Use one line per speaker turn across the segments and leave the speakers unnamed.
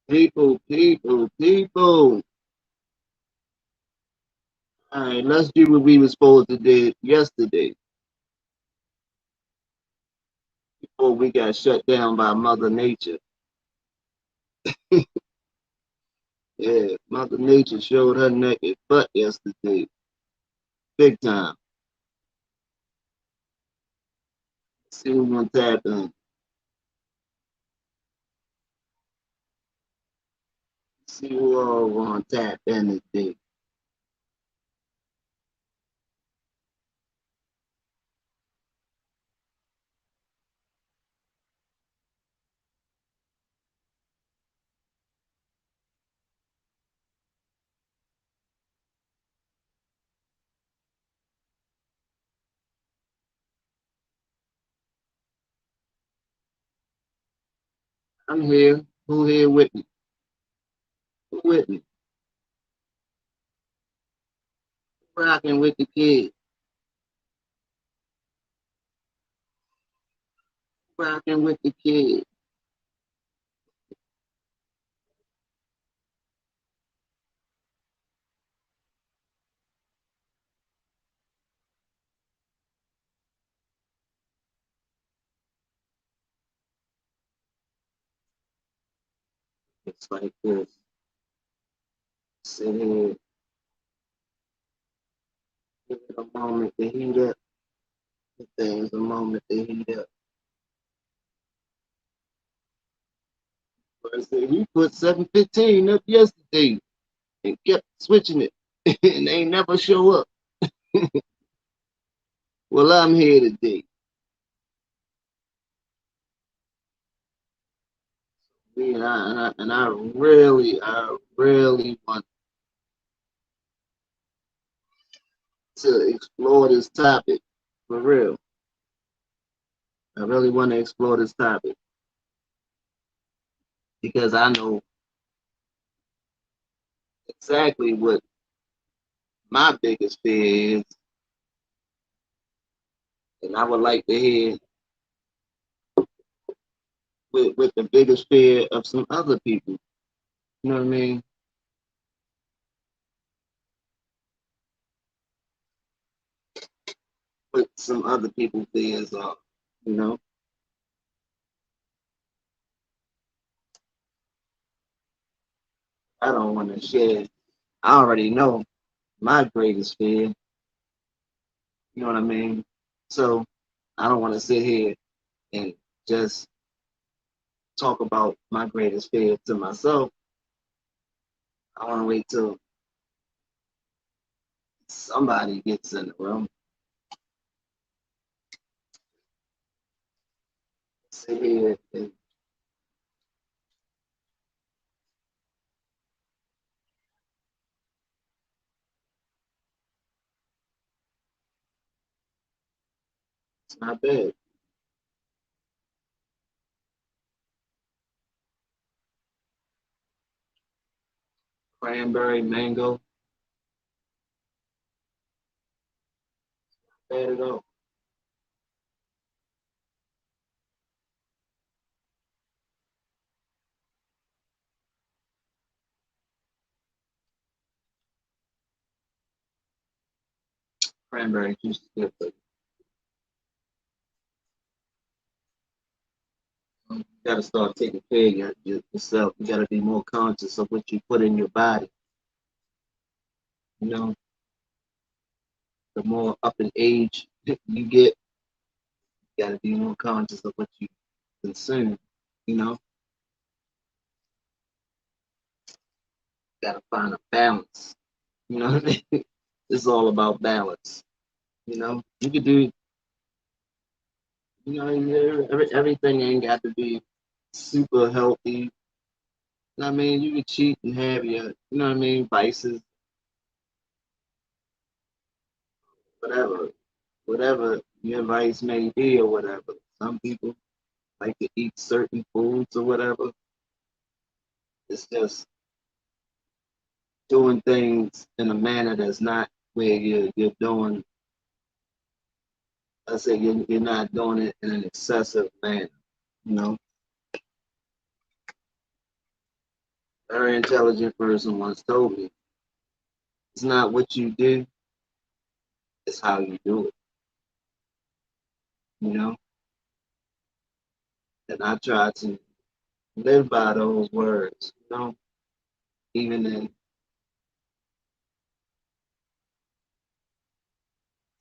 People. All right, let's do what we were supposed to do yesterday before we got shut down by Mother Nature. Yeah, Mother Nature showed her naked butt yesterday, big time. See who gonna tap in. See who all gonna tap in today. I'm here. Who here with me? Who with me? Rocking with the kid. Rocking with the kid. It's like this. Sit here, give it a moment to heat up. The things a moment to heat up. But I said he put 715 up yesterday and kept switching it, and they never show up. Well, I'm here today. And I really want to explore this topic for real. I really want to explore this topic because I know exactly what my biggest fear is, and I would like to hear with the biggest fear of some other people. You know what I mean? What some other people fears are. You know, I don't want to share. I already know my greatest fear. You know what I mean? So I don't want to sit here and just talk about my greatest fear to myself. I want to wait till somebody gets in the room, sit here, and it's not bad. Cranberry, mango, bad at all. Cranberry juice is good, but you got to start taking care of yourself. You got to be more conscious of what you put in your body. You know, the more up in age you get, you got to be more conscious of what you consume. You know, got to find a balance. You know what I mean? It's all about balance. You know, you could do, you know, everything ain't got to be super healthy. You know what I mean? You can cheat and have your, you know what I mean, vices, whatever, whatever your vice may be or whatever. Some people like to eat certain foods or whatever. It's just doing things in a manner that's not where you're doing. I say you're not doing it in an excessive manner. You know, very intelligent person once told me, it's not what you do, it's how you do it, you know? And I try to live by those words, you know, even in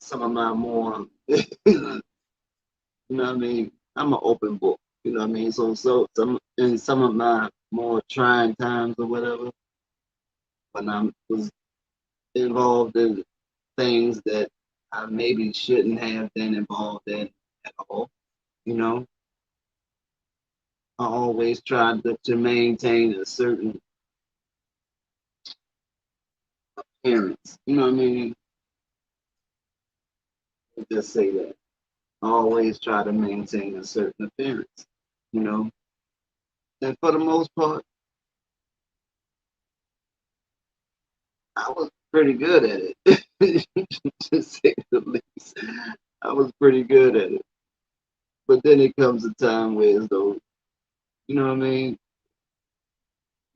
some of my more, you know what I mean? I'm an open book, you know what I mean? So some in some of my more trying times or whatever, when I was involved in things that I maybe shouldn't have been involved in at all, you know, I always tried to maintain a certain appearance, you know what I mean? Just say that. I always try to maintain a certain appearance, you know, and for the most part, I was pretty good at it, to say the least. I was pretty good at it. But then it comes a time where it's though, you know what I mean?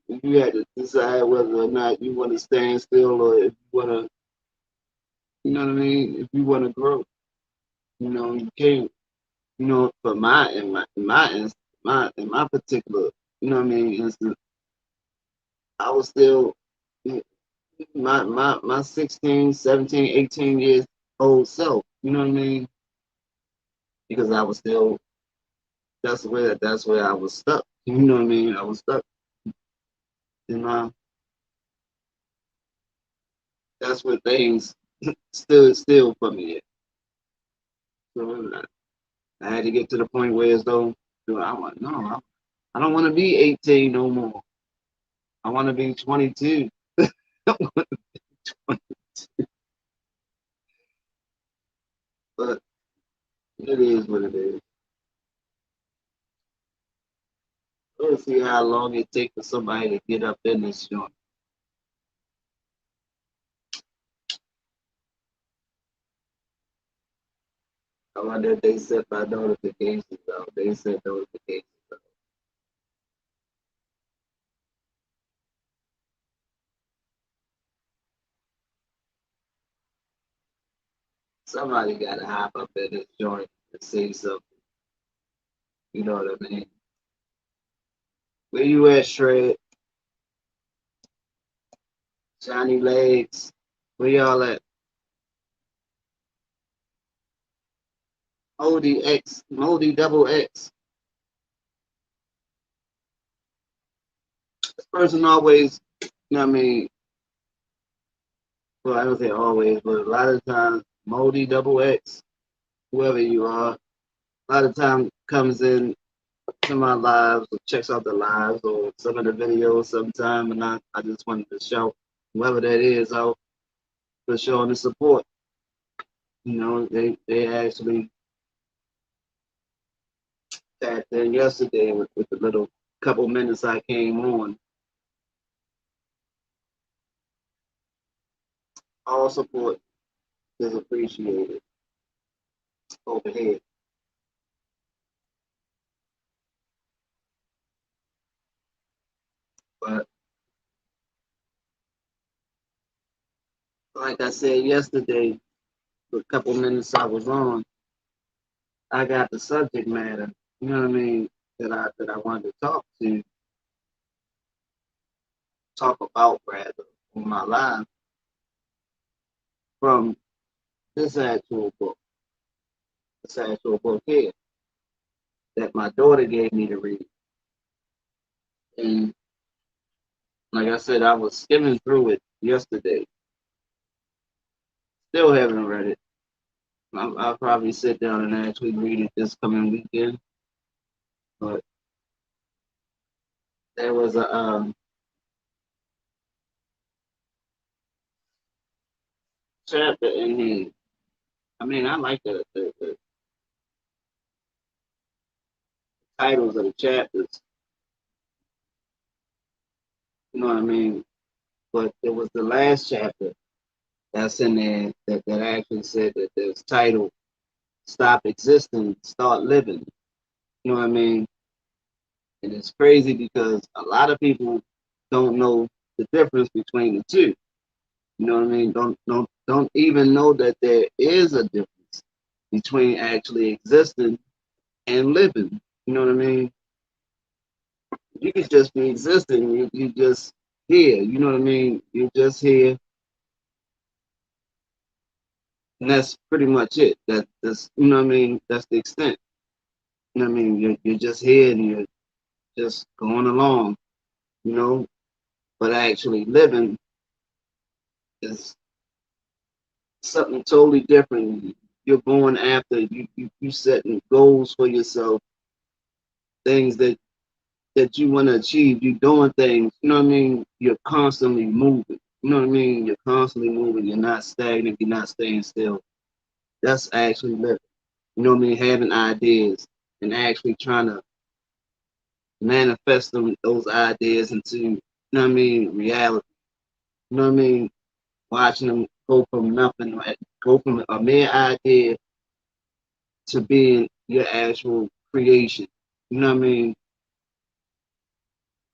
You had to decide whether or not you want to stand still or if you want to, you know what I mean? If you want to grow, you know, you can't, you know, for in my particular, you know what I mean, instance, I was still my 16, 17, 18 years old self, you know what I mean? Because I was still that's where I was stuck. You know what I mean? I was stuck in my that's where things stood still for me. So I had to get to the point where as though I want no, I don't want to be 18 no more. I want to be 22. But it is what it is. Let's see how long it takes for somebody to get up in this joint. I wonder if they set my notifications out. They set notifications out. Somebody got to hop up in this joint and say something. You know what I mean? Where you at, Shred? Shiny Legs? Where y'all at? Moldy X, Moldy Double X. This person always, you know what I mean? Well, I don't say always, but a lot of times, Moldy Double X, whoever you are, a lot of time comes in to my lives or checks out the lives or some of the videos sometime, and I just wanted to shout whoever that is out for showing the support. You know, they actually tapped in yesterday with the little couple minutes I came on. All support is appreciated over here. But like I said yesterday, the couple minutes I was on, I got the subject matter, you know what I mean, that I wanted to talk about rather on my live from this actual book, this actual book here that my daughter gave me to read. And like I said, I was skimming through it yesterday. Still haven't read it. I'll probably sit down and actually read it this coming weekend. But there was a chapter in here. I mean, I like the titles of the chapters. You know what I mean? But it was the last chapter that's in there that actually said that this title "Stop Existing, Start Living." You know what I mean? And it's crazy because a lot of people don't know the difference between the two. You know what I mean? Don't even know that there is a difference between actually existing and living. You know what I mean? You could just be existing. You just here. You know what I mean? You're just here, and that's pretty much it. That's you know what I mean. That's the extent. You know what I mean? You're just here and you're just going along. You know, but actually living is something totally different. You're going after you setting goals for yourself, things that you want to achieve. You're doing things. You know what I mean? You're constantly moving. You know what I mean? You're constantly moving. You're not stagnant. You're not staying still. That's actually living. You know what I mean? Having ideas and actually trying to manifest those ideas into, you know what I mean, reality. You know what I mean? Watching them go from nothing, go from a mere idea to being your actual creation. You know what I mean?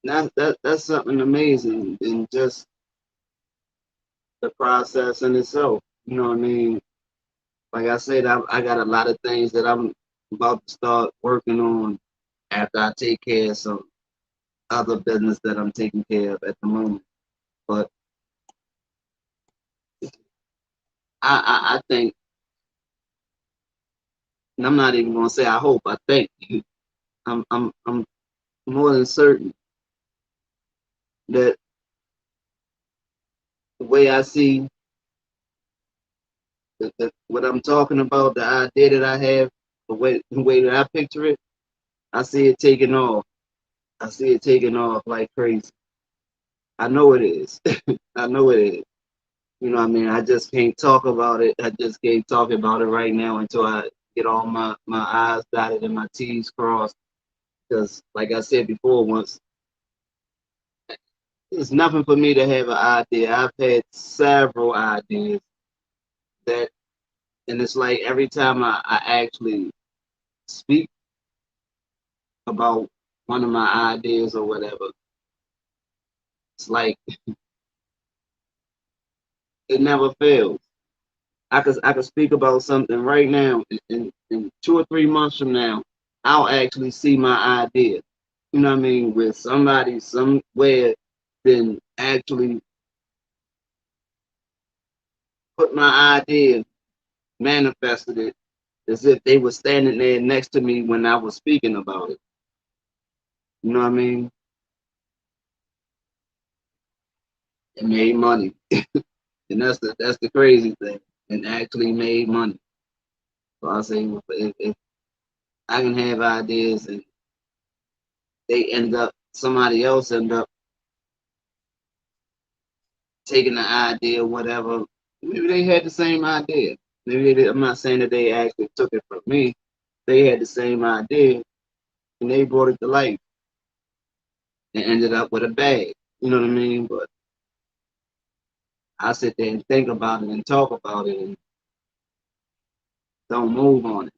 That's something amazing, and just the process in itself. You know what I mean? Like I said, I got a lot of things that I'm about to start working on after I take care of some other business that I'm taking care of at the moment. But I think, and I'm not even gonna say I hope. I think I'm more than certain that the way I see what I'm talking about, the idea that I have, the way that I picture it, I see it taking off. I see it taking off like crazy. I know it is. I know it is. You know what I mean? I just can't talk about it. I just can't talk about it right now until I get all my I's dotted and my T's crossed. Because, like I said before, once it's nothing for me to have an idea. I've had several ideas that, and it's like every time I actually speak about one of my ideas or whatever, it's like it never fails. I could speak about something right now, in 2 or 3 months from now, I'll actually see my idea. You know what I mean? With somebody somewhere then actually put my idea, manifested it as if they were standing there next to me when I was speaking about it. You know what I mean? It made money. And that's the crazy thing. It actually made money. So I say if I can have ideas and somebody else end up taking the idea, whatever. Maybe they had the same idea. I'm not saying that they actually took it from me. They had the same idea and they brought it to life and ended up with a bag. You know what I mean? But I sit there and think about it and talk about it and don't move on it.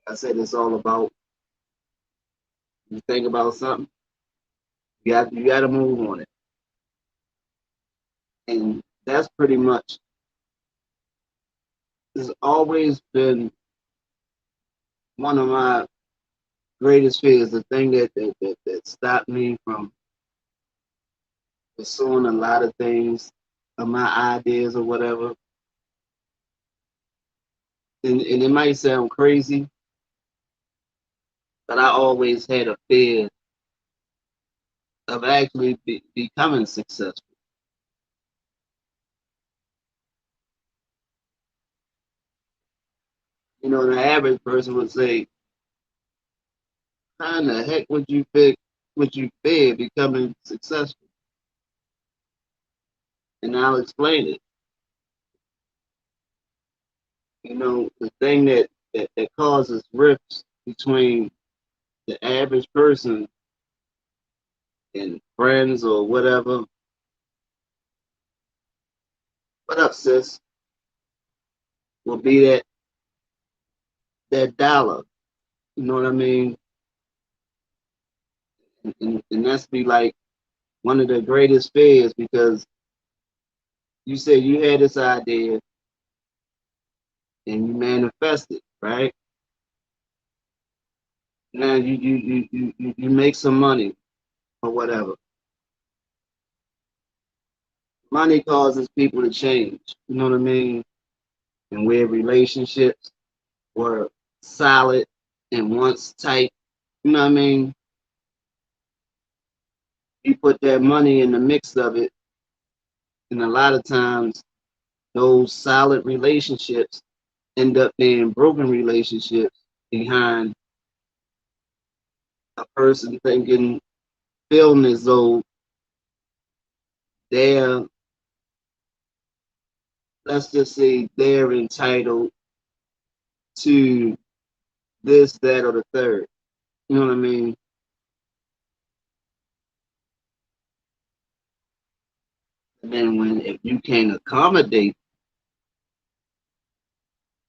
I said it's all about you think about something, you got to move on it, and that's pretty much has always been one of my greatest fears. The thing that stopped me from pursuing a lot of things, of my ideas or whatever. And it might sound crazy, but I always had a fear of actually becoming successful. You know, the average person would say, "How in the heck would you fear becoming successful?" And I'll explain it. You know, the thing that causes rifts between the average person and friends or whatever. What up, sis? Will be that dollar. You know what I mean? And that's be like one of the greatest fears because you said you had this idea and you manifest it, right? Now you make some money or whatever. Money causes people to change. You know what I mean? And where relationships were solid and once tight, you know what I mean? You put that money in the mix of it, and a lot of times those solid relationships end up being broken relationships behind a person thinking, feeling as though they're, let's just say, they're entitled to this, that, or the third. You know what I mean? And then if you can't accommodate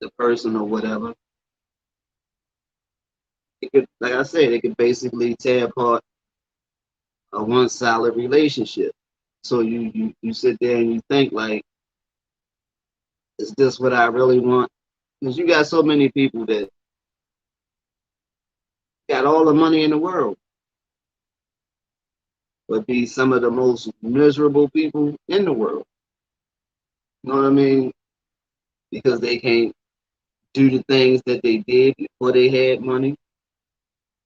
the person or whatever, it could, like I said, it could basically tear apart a one solid relationship. So you sit there and you think like, is this what I really want? Because you got so many people that got all the money in the world, but be some of the most miserable people in the world. You know what I mean? Because they can't do the things that they did before they had money.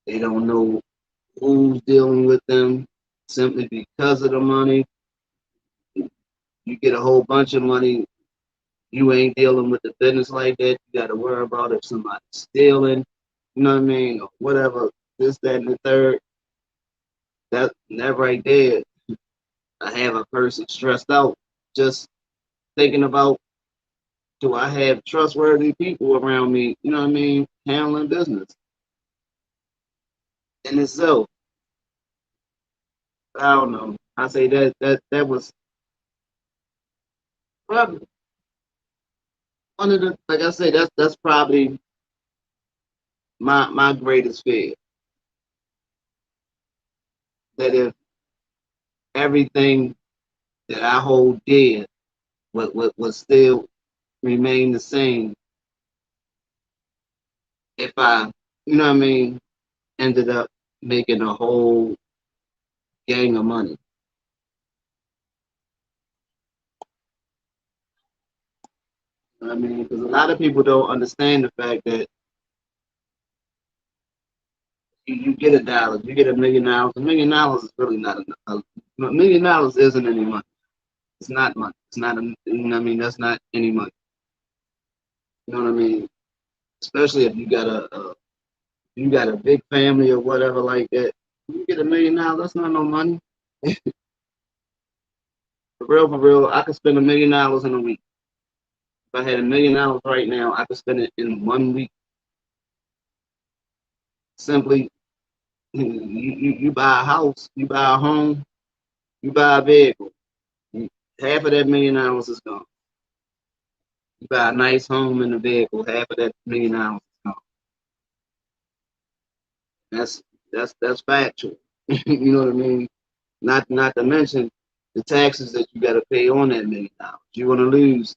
They don't know who's dealing with them simply because of the money. You get a whole bunch of money, you ain't dealing with the business like that. You got to worry about if somebody's stealing, you know what I mean, or whatever, this, that, and the third. That right there, I have a person stressed out just thinking about, do I have trustworthy people around me, you know what I mean, handling business in itself. I don't know. I say that was probably one of the, like I say, that's probably my greatest fear. That if everything that I hold dear would still remain the same if I, you know what I mean, ended up making a whole gang of money. You know what I mean, because a lot of people don't understand the fact that you get $1, you get $1 million. $1 million is really not enough. $1 million isn't any money. It's not money. It's not, you know what I mean? That's not any money. You know what I mean? Especially if you got a big family or whatever like that. You get $1 million, that's not no money. For real, I could spend $1 million in a week. If I had $1 million right now, I could spend it in 1 week. Simply, you buy a house, you buy a home, you buy a vehicle. Half of that $1 million is gone. You buy a nice home and a vehicle, half of that $1 million is gone. That's that's factual. You know what I mean? Not to mention the taxes that you got to pay on that $1 million. You're gonna lose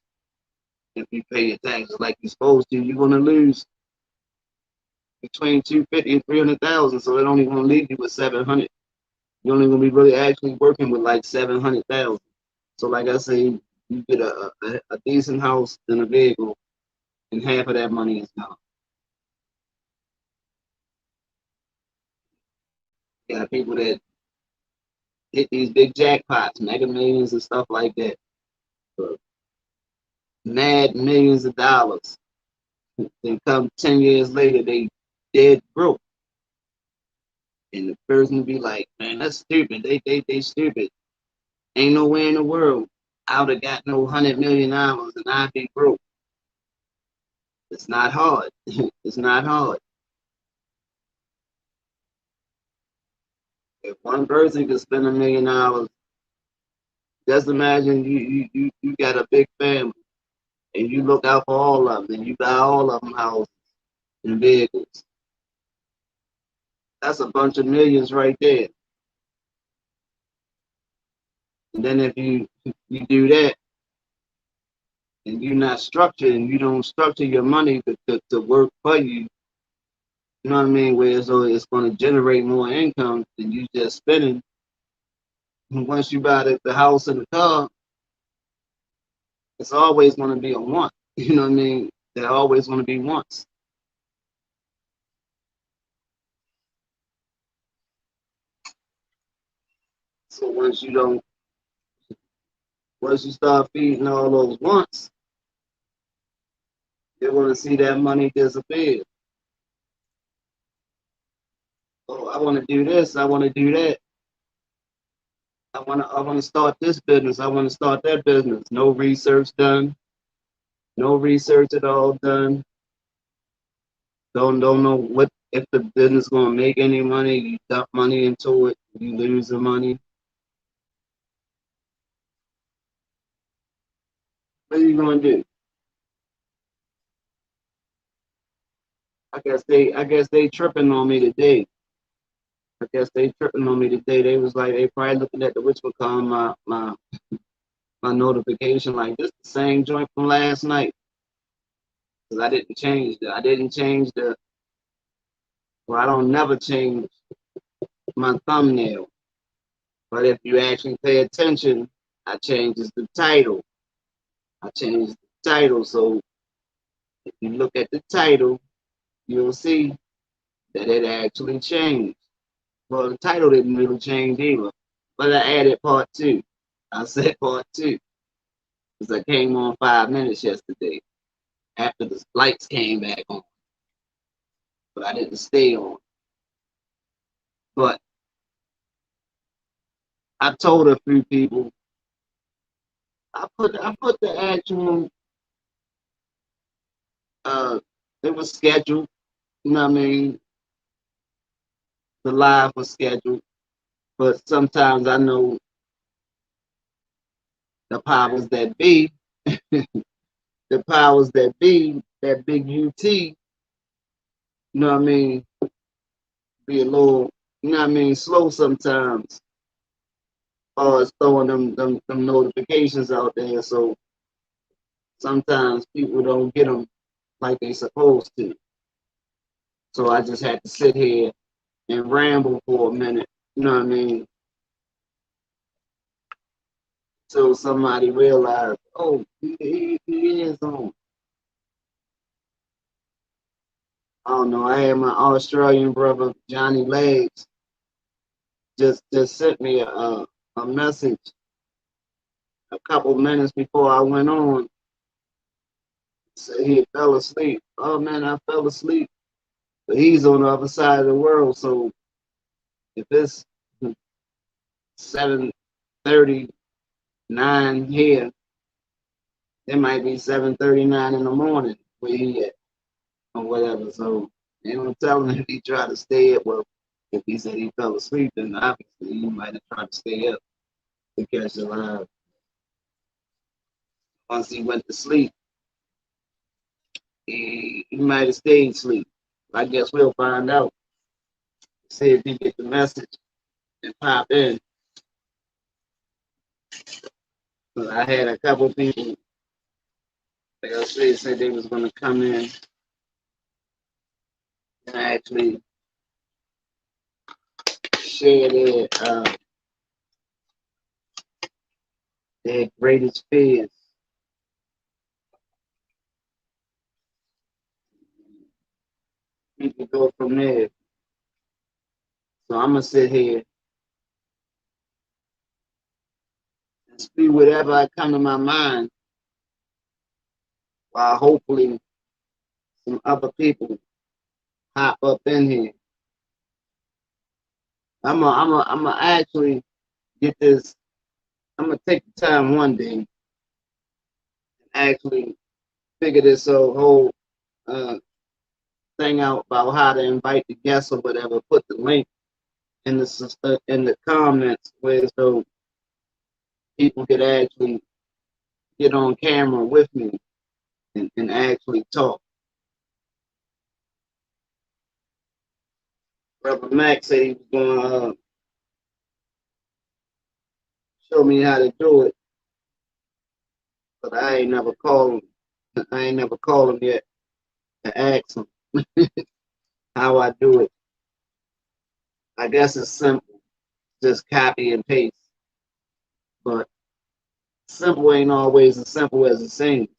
if you pay your taxes like you're supposed to. You're gonna lose between 250 and 300,000. So it only gonna leave you with 700. You're only gonna be really actually working with like 700,000. So like I say, you get a decent house and a vehicle, and half of that money is gone. You got people that hit these big jackpots, mega millions and stuff like that, for mad millions of dollars. Then come 10 years later, they dead broke. And the person be like, man, that's stupid. They stupid. Ain't no way in the world I would have got no $100 million and I'd be broke. It's not hard. It's not hard. If one person can spend $1 million, just imagine you got a big family and you look out for all of them and you buy all of them houses and vehicles. That's a bunch of millions right there. And then if you do that and you're not structured and you don't structure your money to work for you, you know what I mean? Where it's going to generate more income than you just spending. And once you buy the house and the car, it's always going to be a want. You know what I mean? They're always going to be wants. So once you start feeding all those wants, you're going to see that money disappear. Oh, I want to do this. I want to do that. I want to start this business. I want to start that business. No research done. No research at all done. Don't know what if the business gonna make any money. You dump money into it, you lose the money. What are you gonna do? I guess they tripping on me today. I guess they tripping on me today. They was like they probably looking at the which would call my notification like this the same joint from last night. Cause I didn't change the well I don't never change my thumbnail. But if you actually pay attention, I changes the title. I changed the title. So if you look at the title, you'll see that it actually changed. Well, the title didn't really change either, but I added part two. I said part two because I came on 5 minutes yesterday after the lights came back on, but I didn't stay on. But I told a few people I put the actual uh it was scheduled. You know what I mean? The live was scheduled, but sometimes I know the powers that be, the powers that be, that big UT, you know what I mean, be a little, you know what I mean, slow sometimes. Or it's throwing them notifications out there. So sometimes people don't get them like they supposed to. So I just had to sit here and ramble for a minute, you know what I mean, till somebody realized, oh, he is on. I don't know. I had my Australian brother Johnny Legs just sent me a message a couple minutes before I went on. Said he fell asleep. Oh man, I fell asleep. But he's on the other side of the world. So if it's 7:39 here, it might be 7:39 in the morning where he at or whatever. So they don't tell him if he tried to stay up. Well, if he said he fell asleep, then obviously he might have tried to stay up to catch the live. Once he went to sleep, he might have stayed asleep. I guess we'll find out. See if he get the message and pop in. But I had a couple people, like I said they was gonna come in and actually share their greatest fears. We can go from there. So I'm gonna sit here and speak whatever I come to my mind, while hopefully some other people hop up in here. I'm gonna actually get this. I'm gonna take the time one day and actually figure this whole uh, thing out about how to invite the guests or whatever. Put the link in the comments where so people could actually get on camera with me and actually talk. Brother Max said he was going to show showed me how to do it, but I ain't never called him. I ain't never called him yet to ask him how I do it. I guess it's simple, just copy and paste. But simple ain't always as simple as it seems.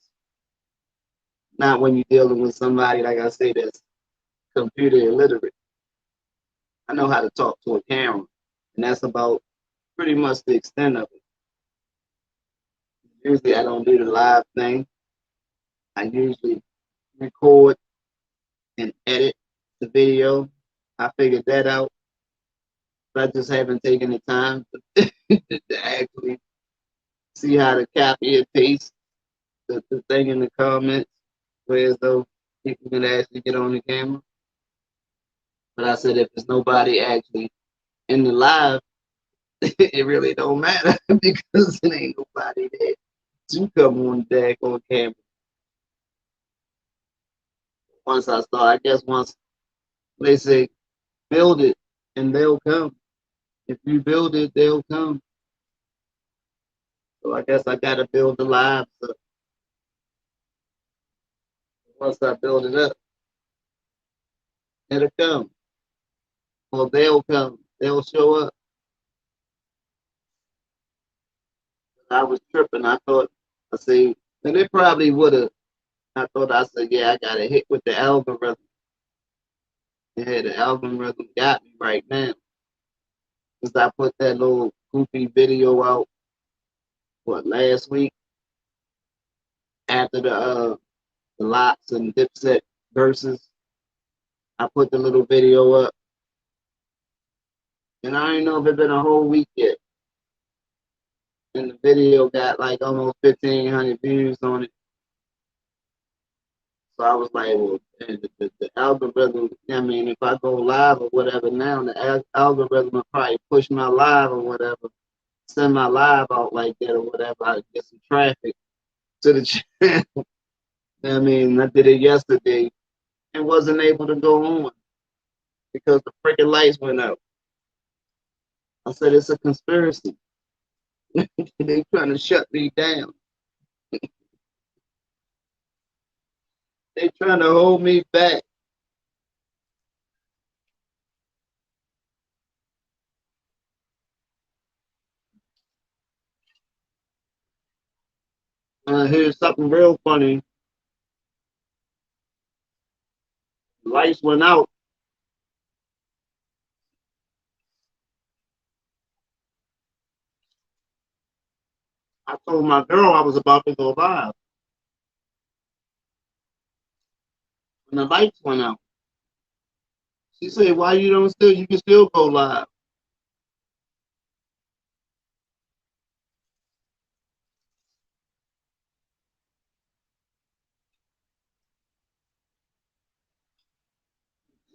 Not when you're dealing with somebody, like I say, that's computer illiterate. I know how to talk to a camera, and that's about pretty much the extent of it. Usually I don't do the live thing. I usually record and edit the video. I figured that out, but I just haven't taken the time to actually see how to copy and paste the thing in the comments, whereas though people can actually get on the camera. But I said if there's nobody actually in the live, it really don't matter because it ain't nobody there to come on the daggone camera. Once I start, I guess once they say build it and they'll come. If you build it, they'll come. So I guess I gotta build the live. So once I build it up, it'll come. Well, they'll come. They'll show up. I was tripping. I thought, I say, and it probably would have. I thought I said, yeah, I got a hit with the algorithm. Yeah, the algorithm got me right now. Since I put that little goofy video out, what, last week after the Lots and Dipset verses, I put the little video up, and I don't know if it's been a whole week yet. And the video got like almost 1,500 views on it. So I was like, well, the algorithm, I mean, if I go live or whatever now, the algorithm will probably push my live or whatever, send my live out like that or whatever. I get some traffic to the channel. I mean, I did it yesterday and wasn't able to go on because the freaking lights went out. I said, it's a conspiracy. They trying to shut me down. They trying to hold me back. Here's something real funny. Lights went out. I told my girl I was about to go live. When the lights went out, she said, "Why you don't still? You can still go live."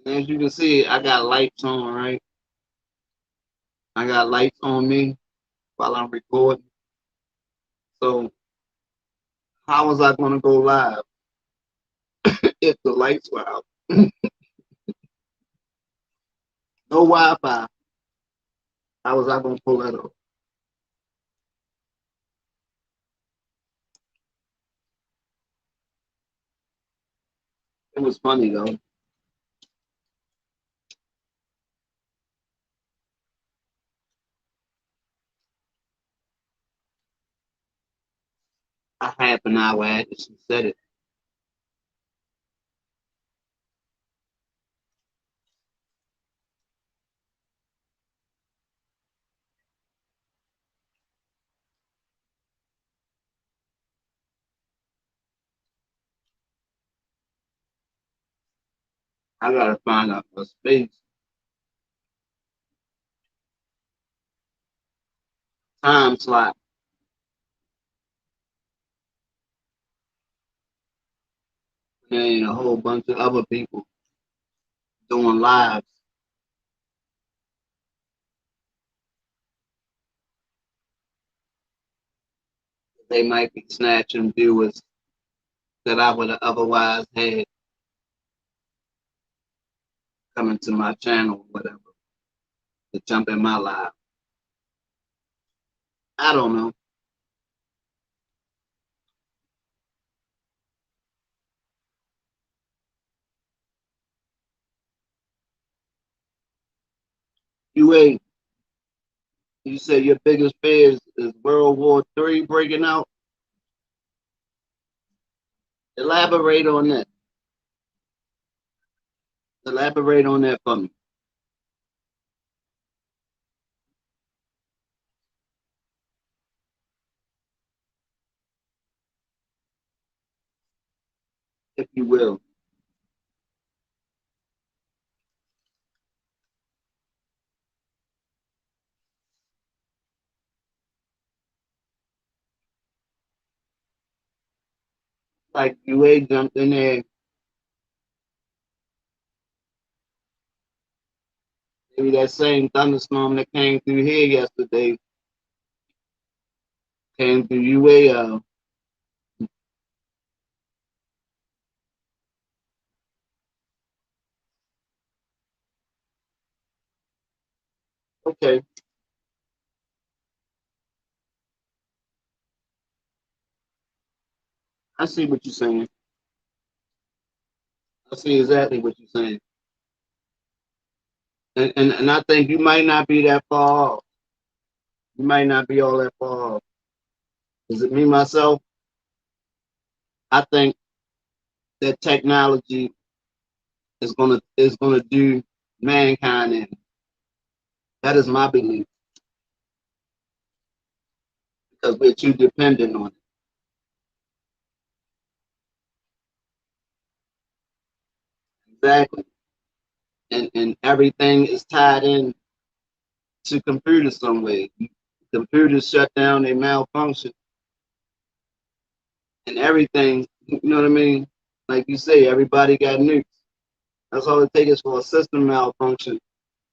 And as you can see, I got lights on, right? I got lights on me while I'm recording. So how was I going to go live if the lights were out? No Wi-Fi. How was I going to pull that off? It was funny though. A half an hour after she said it. I gotta find out a space time slot. There ain't a whole bunch of other people doing lives. They might be snatching viewers that I would have otherwise had coming to my channel, whatever, to jump in my live. I don't know. You you say your biggest fear is World War III breaking out. Elaborate on that. Elaborate on that for me. If you will. Like UA jumped in there, maybe that same thunderstorm that came through here yesterday came through UA. Okay, I see what you're saying. I see exactly what you're saying. And I think you might not be that far off. You might not be all that far off. Is it me myself? I think that technology is gonna do mankind in. That is my belief because we're too dependent on it. Exactly. And everything is tied in to computers some way. Computers shut down, they malfunction, and everything. You know what I mean? Like you say, everybody got nukes. That's all it takes for a system malfunction.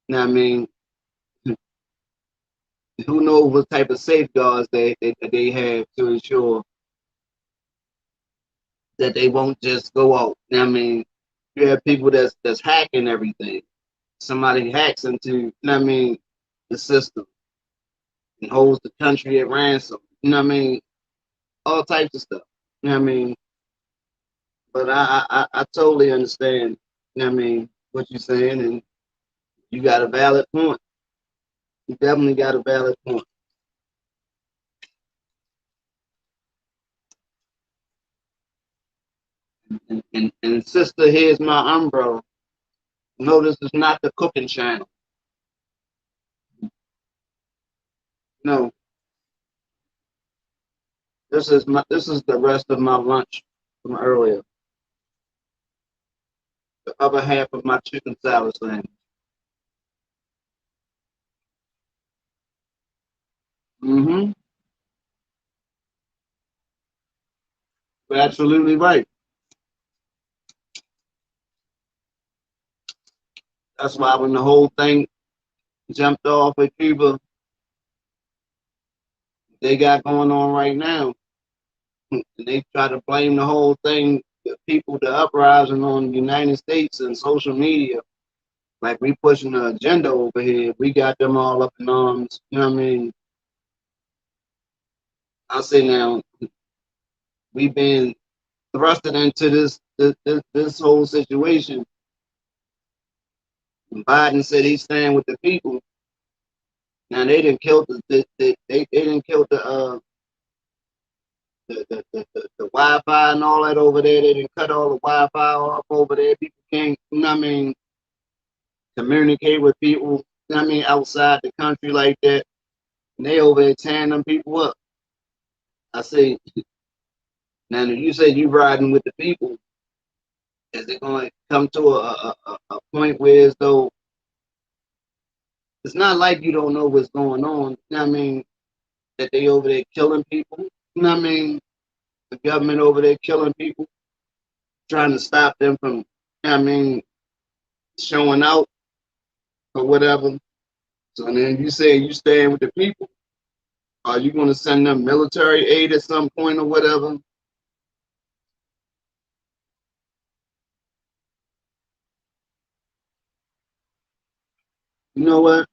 You know what I mean? Who knows what type of safeguards they have to ensure that they won't just go out. You know what I mean? You have people that's hacking everything. Somebody hacks into, you know what I mean, the system and holds the country at ransom. You know what I mean? All types of stuff. You know what I mean? But I totally understand, you know what I mean, what you're saying, and you got a valid point. You definitely got a valid point. And sister, here's my umbrella. No, this is not the cooking channel. No, this is the rest of my lunch from earlier. The other half of my chicken salad sandwich. Mm-hmm. You're absolutely right. That's why when the whole thing jumped off at Cuba, they got going on right now. And they try to blame the whole thing, the people, the uprising on the United States and social media. Like we pushing the agenda over here. We got them all up in arms. You know what I mean? I say now, we've been thrusted into this whole situation. And Biden said he's staying with the people. Now they didn't kill they didn't kill the Wi-Fi and all that over there. They didn't cut all the Wi-Fi off over there. People can't, you know what I mean, communicate with people, you know what I mean, outside the country like that. And they over there tearing them people up. I say, now if you say you riding with the people, is it going to come to a point where as though it's not like you don't know what's going on, you know what I mean, that they over there killing people, you know what I mean, the government over there killing people, trying to stop them from, you know what I mean, showing out or whatever. So then you say you stand with the people. Are you going to send them military aid at some point or whatever? You know what?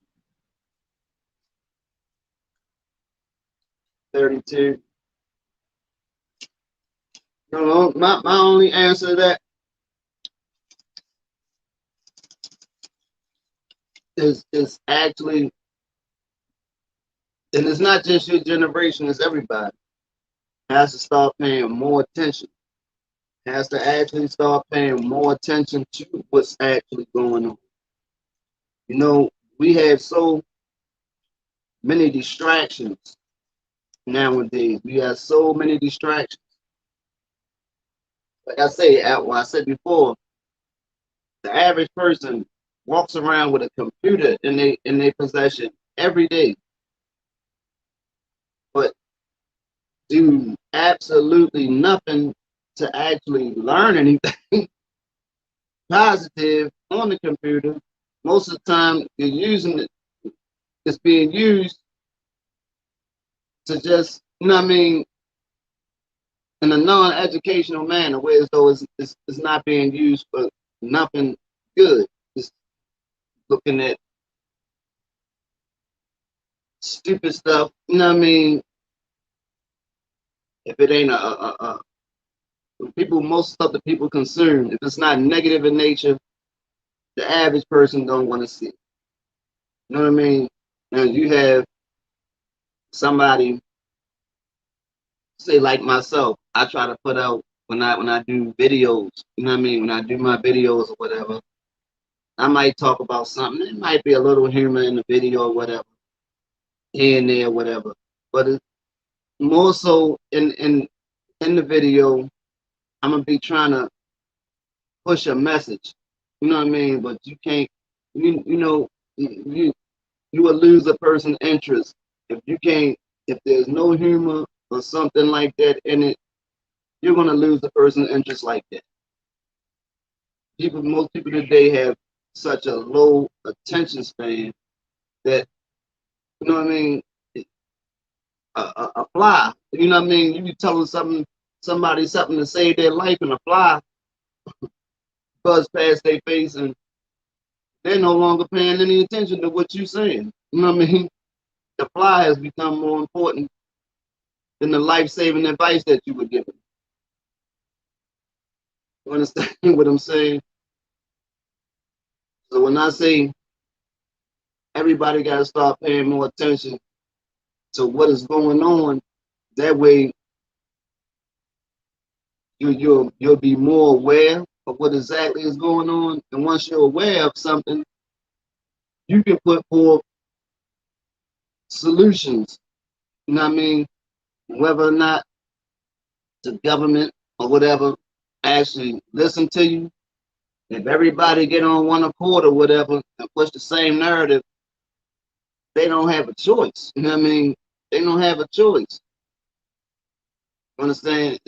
32. You know, my only answer to that is actually, and it's not just your generation, it's everybody has to start paying more attention. Has to actually start paying more attention to what's actually going on. You know, we have so many distractions nowadays. We have so many distractions. Like I say, well, I said before, the average person walks around with a computer in their possession every day, but do absolutely nothing to actually learn anything positive on the computer. Most of the time, you're using it. It's being used to just, you know what I mean, in a non-educational manner, whereas though it's not being used for nothing good. Just looking at stupid stuff, you know what I mean? If it ain't people, most of the people consume, if it's not negative in nature, the average person don't want to see it. You know what I mean? Now you have somebody, say like myself, I try to put out when I do videos, you know what I mean? When I do my videos or whatever, I might talk about something. It might be a little humor in the video or whatever, here and there, whatever. But it's more so in the video, I'm gonna be trying to push a message. You know what I mean? But you can't. You know you will lose a person's interest if you can't. If there's no humor or something like that in it, you're gonna lose the person's interest like that. Most people today have such a low attention span that, you know what I mean. A fly, you know what I mean. You be telling somebody something to save their life, and a fly buzz past their face, and they're no longer paying any attention to what you're saying. You know what I mean? The fly has become more important than the life-saving advice that you were given. You understand what I'm saying? So when I say everybody got to start paying more attention to what is going on, that way you'll be more aware of what exactly is going on. And once you're aware of something, you can put forth solutions. You know what I mean? Whether or not the government or whatever actually listen to you, if everybody get on one accord or whatever and push the same narrative, they don't have a choice. You know what I mean? They don't have a choice. You understand?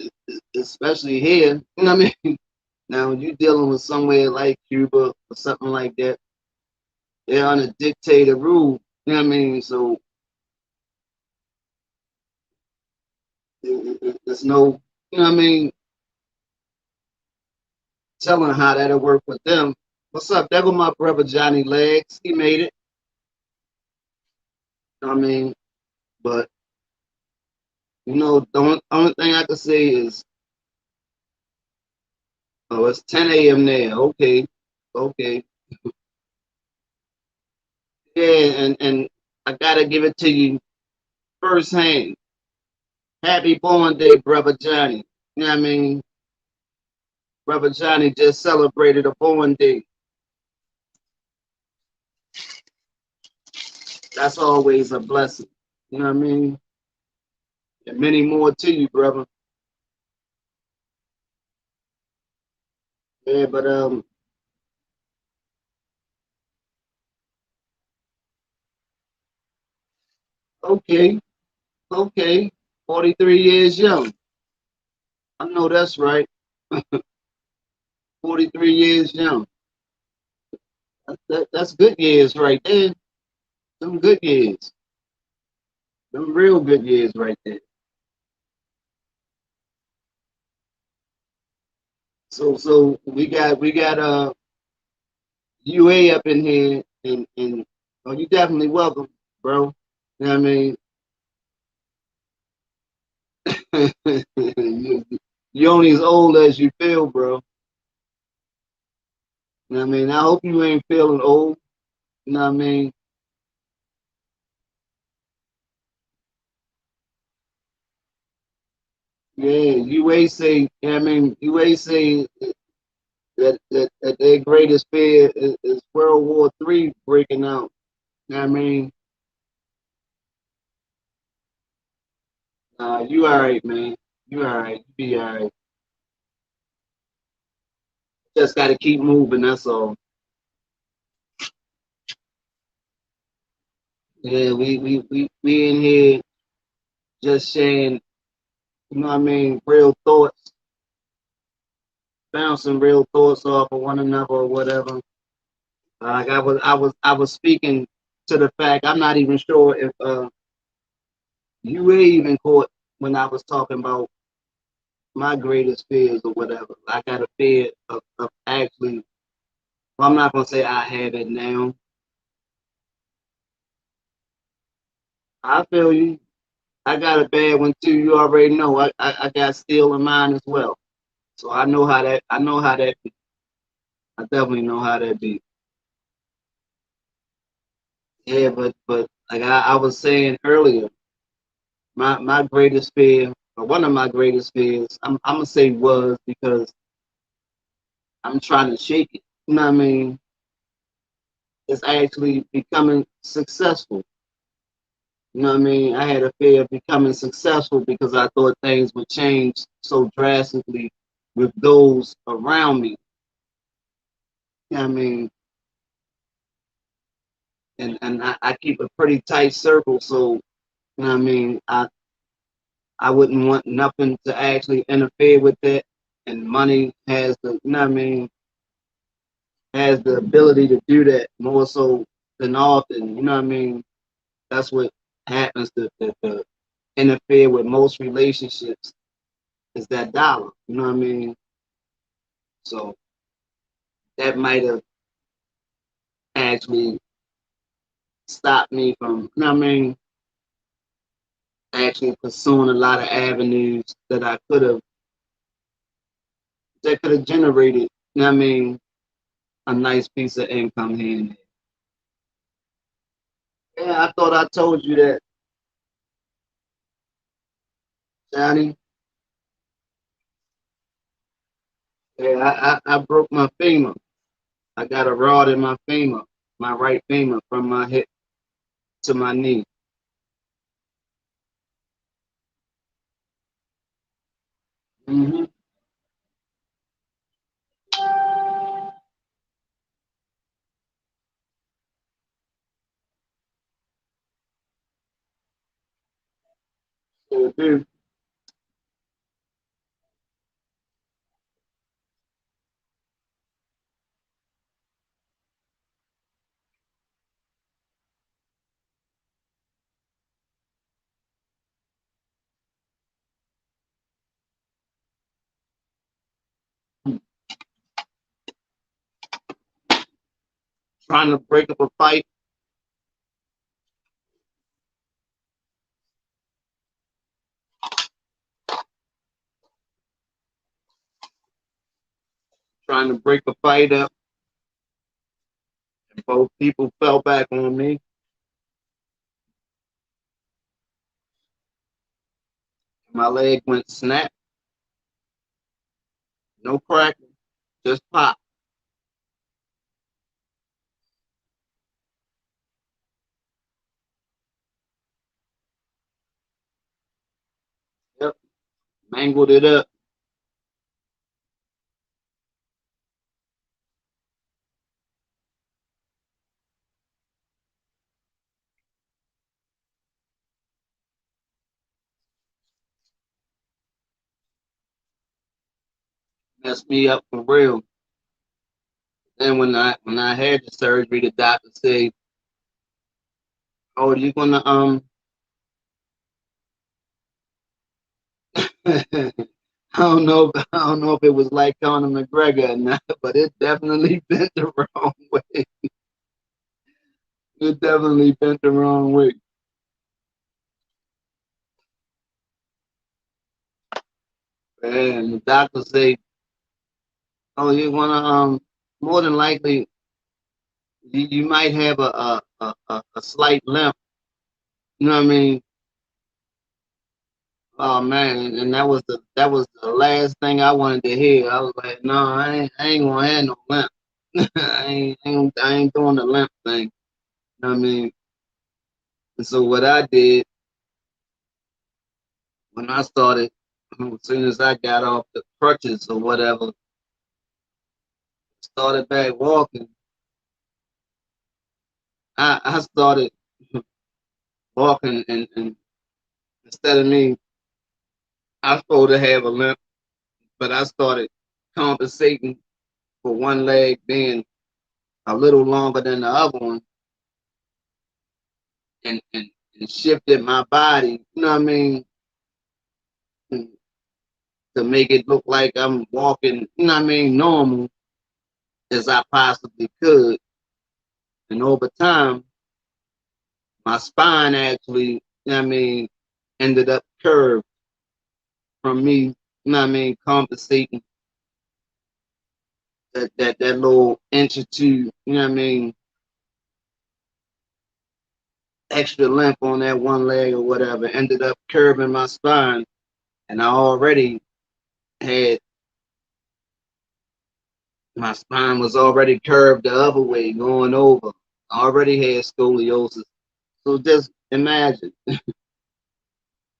Especially here. You know what I mean? Now, when you're dealing with somewhere like Cuba or something like that, they're on a dictator rule. You know what I mean? So there's no, you know what I mean, telling how that'll work with them. What's up? There go my brother Johnny Legs. He made it. You know what I mean? But, you know, the only thing I can say is, oh, it's 10 a.m. there. Okay. Okay. Yeah, and I gotta give it to you firsthand. Happy born day, brother Johnny. You know what I mean? Brother Johnny just celebrated a born day. That's always a blessing. You know what I mean? And many more to you, brother. Yeah, but okay, okay. 43 years young. I know that's right. 43 years young. That's good years right there. Some good years. Some real good years right there. So we got UA up in here, and oh, you definitely welcome, bro. You know what I mean? you, you're only as old as you feel, bro. You know what I mean? I hope you ain't feeling old. You know what I mean? Yeah, you ain't say, you know what I mean, you ain't say that their greatest fear is World War III breaking out. You know what I mean? You all right, man. You all right. You be all right. Just got to keep moving. That's all. Yeah, we in here just sharing, you know what I mean, real thoughts, bouncing real thoughts off of one another or whatever. Like I was speaking to the fact I'm not even sure if you were even caught when I was talking about my greatest fears or whatever. I got a fear of actually. Well, I'm not gonna say I have it now. I feel you. I got a bad one too. You already know. I got steel in mine as well. So I know how that. I know how that. Be. I definitely know how that be. Yeah, but like I was saying earlier, my greatest fear, or one of my greatest fears, I'm gonna say was because I'm trying to shake it. You know what I mean? It's actually becoming successful. You know what I mean? I had a fear of becoming successful because I thought things would change so drastically with those around me. You know what I mean? And I keep a pretty tight circle, so you know what I mean? I wouldn't want nothing to actually interfere with that. And money has the, you know what I mean, has the ability to do that more so than often. You know what I mean? That's what happens to interfere with most relationships is that dollar. You know what I mean? So that might have actually stopped me from, you know what I mean, actually pursuing a lot of avenues that I could have, that could have generated, you know what I mean, a nice piece of income here and there. Yeah, I thought I told you that, Johnny. Yeah, I broke my femur. I got a rod in my femur, my right femur, from my hip to my knee. Mm-hmm. So, dude, trying to break up a fight, trying to break a fight up, and both people fell back on me. My leg went snap, no cracking, just pop. Yep, mangled it up, messed me up for real. Then when I had the surgery, the doctor said, "Oh, you gonna I don't know if it was like Conor McGregor or not, but it definitely bent the wrong way. It definitely bent the wrong way. And the doctor say, "Oh, you wanna more than likely you might have a slight limp." You know what I mean? Oh man, and that was the last thing I wanted to hear. I was like, no, I ain't gonna have no limp. I ain't doing the limp thing. You know what I mean? And so what I did when I started, as soon as I got off the crutches or whatever, started back walking, I started walking and instead of me, I supposed to have a limp, but I started compensating for one leg being a little longer than the other one and shifted my body, you know what I mean, to make it look like I'm walking, you know what I mean, normal as I possibly could. And over time, my spine actually, you know what I mean, ended up curved from me, you know what I mean, compensating that little inch or two, you know what I mean, extra length on that one leg or whatever, ended up curving my spine. And I already had my spine was already curved the other way, going over. I already had scoliosis. So just imagine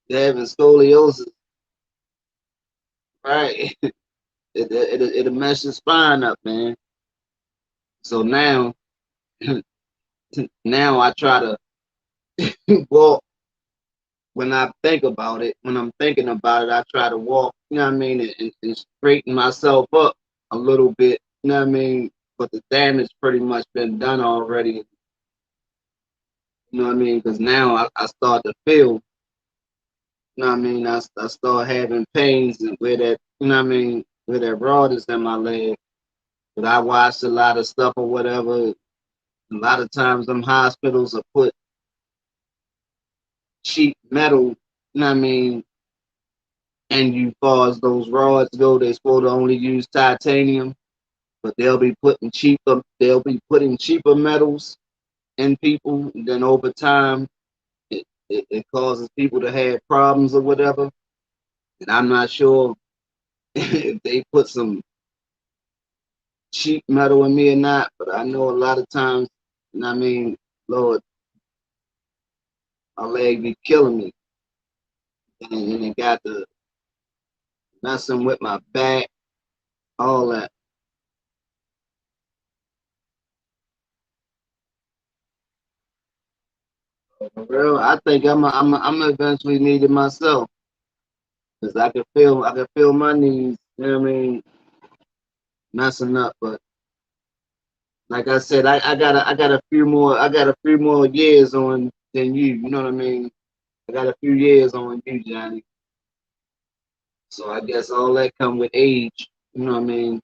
having scoliosis, right? It'll mess your spine up, man. So now, now I try to walk when I think about it. When I'm thinking about it, I try to walk, you know what I mean, and straighten myself up a little bit, you know what I mean? But the damage pretty much been done already, you know what I mean? Because now I start to feel, you know what I mean? I start having pains and where that, you know what I mean, where that rod is in my leg. But I watched a lot of stuff or whatever. A lot of times them hospitals will put cheap metal, you know what I mean, and you far as those rods go, they're supposed to only use titanium, but they'll be putting cheaper metals in people. Then over time it causes people to have problems or whatever. And I'm not sure if they put some cheap metal in me or not, but I know a lot of times, you know what I mean, Lord, my leg be killing me. And it got the messing with my back, all that. For real, I think I'm eventually need it myself because I can feel my knees. You know what I mean, messing up. But like I said, I got a few more years on than you. You know what I mean? I got a few years on you, Johnny. So I guess all that come with age. You know what I mean?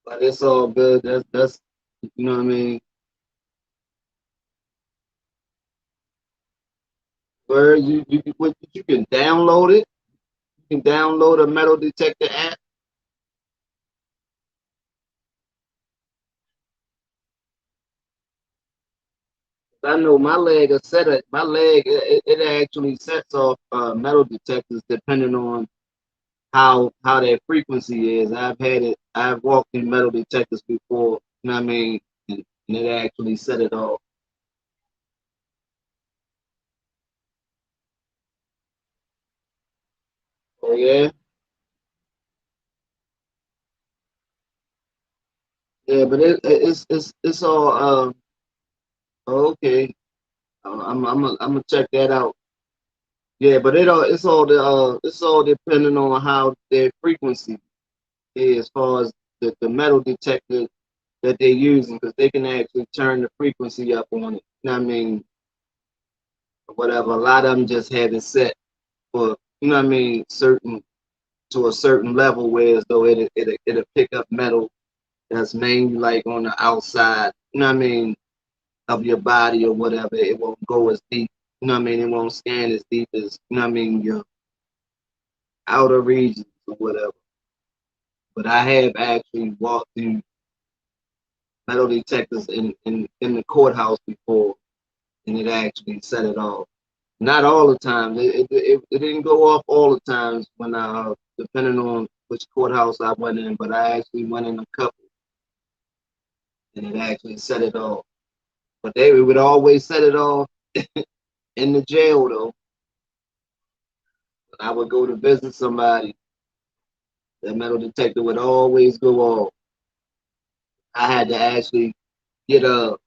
But it's all good. That's you know what I mean. Where you can download it. You can download a metal detector app. I know my leg is set at my leg. It actually sets off metal detectors depending on how their frequency is. I've had it. I've walked in metal detectors before. You know what I mean? And it actually set it off. Oh yeah, yeah. But it's all okay. I'm gonna check that out. Yeah, but it's all depending on how their frequency is, as far as the metal detector that they're using, because they can actually turn the frequency up on it. You know what I mean? Whatever. A lot of them just have it set for, you know what I mean, certain to a certain level, whereas though it'll pick up metal that's mainly like on the outside, you know what I mean, of your body or whatever. It won't go as deep. You know what I mean? It won't scan as deep as, you know what I mean, outer regions or whatever. But I have actually walked through metal detectors in the courthouse before, and it actually set it off. Not all the time. It didn't go off all the times when depending on which courthouse I went in, but I actually went in a couple, and it actually set it off. But they would always set it off in the jail though. When I would go to visit somebody, that metal detector would always go off. I had to actually get a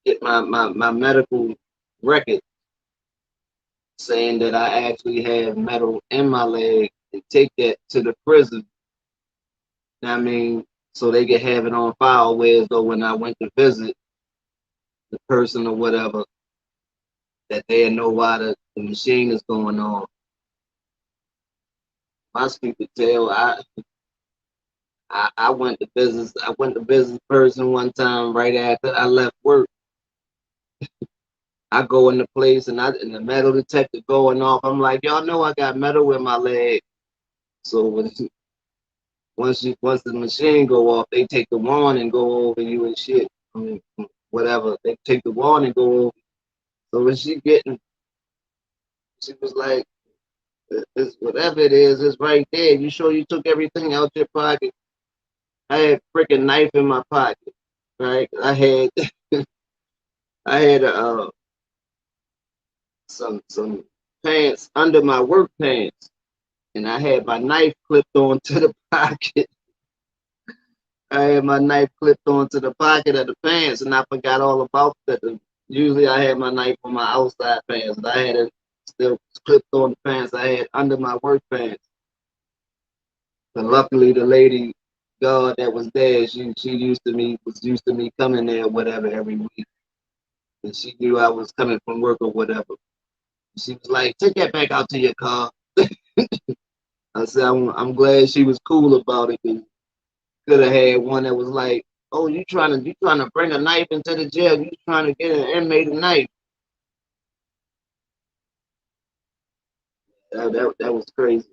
get my medical record saying that I actually have metal in my leg and take that to the prison. I mean, so they could have it on file. Whereas though when I went to visit the person or whatever, that they know why the machine is going on. My stupid tail, I went to business. I went to business person one time right after I left work. I go in the place and the metal detector going off. I'm like, y'all know I got metal in my leg. So once the machine go off, they take the wand and go over you and shit. I mean, whatever. They take the wand and go over. So when she was like, it's whatever it is, it's right there. You sure you took everything out your pocket? I had a freaking knife in my pocket, right? I had some pants under my work pants, and I had my knife clipped onto the pocket. I had my knife clipped onto the pocket of the pants, and I forgot all about that. Usually, I had my knife on my outside pants, but I had it still clipped on the pants I had under my work pants. But luckily, the lady God that was there, she was used to me coming there, whatever, every week, and she knew I was coming from work or whatever. She was like, "Take that back out to your car." I said, "I'm glad she was cool about it. Could have had one that was like, oh, you trying to bring a knife into the jail? You trying to get an inmate a knife?" That was crazy.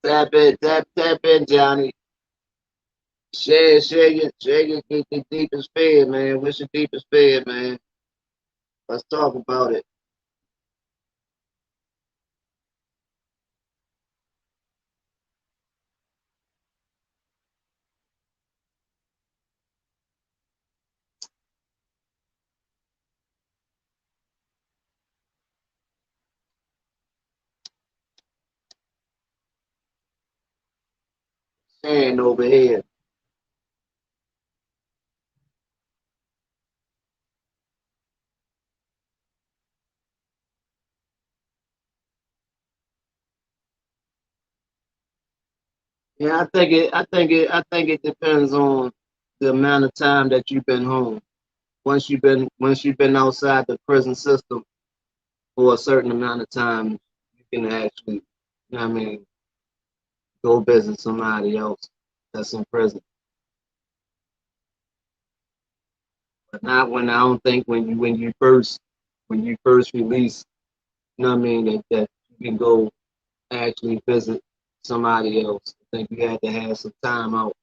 Tap in, Johnny. Your deepest fear, man. What's your deepest fear, man? Let's talk about it. Stand over here. Yeah, I think it depends on the amount of time that you've been home. Once you've been outside the prison system for a certain amount of time, you can actually, you know what I mean, go visit somebody else that's in prison. But not when I don't think when you first release, you know what I mean, that you can go actually visit somebody else. I think you had to have some time out,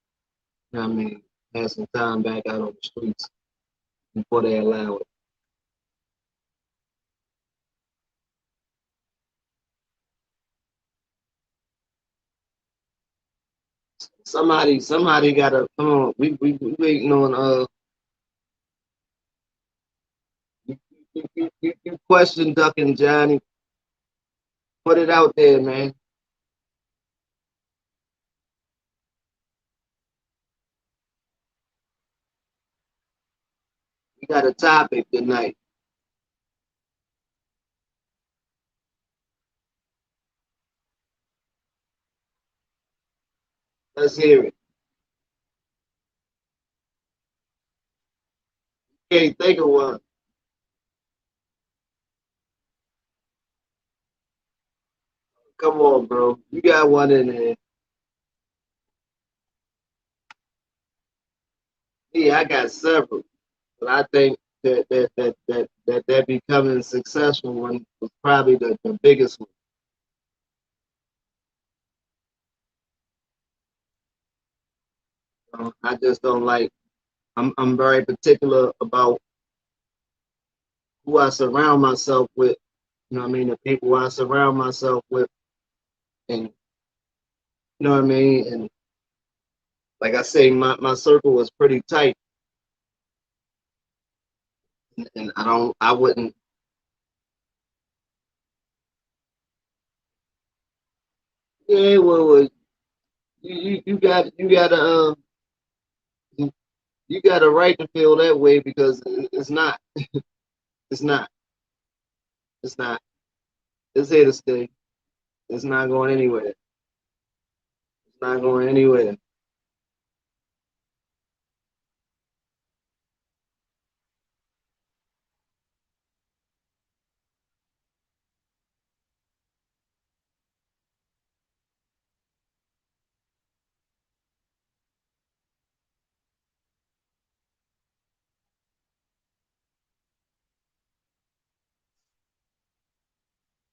you know what I mean, have some time back out on the streets before they allow it. Somebody gotta come on. We waiting on you question ducking, Johnny. Put it out there, man. We got a topic tonight. Let's hear it. Can't think of one. Come on, bro. You got one in there. Yeah, I got several, but I think that becoming successful one was probably the biggest one. I just don't like. I'm very particular about who I surround myself with. You know what I mean? The people I surround myself with, and you know what I mean. And like I say, my circle was pretty tight, and I wouldn't. Yeah, well, you you got a right to feel that way because it's not it's not it's here to stay. It's not going anywhere. It's not going anywhere.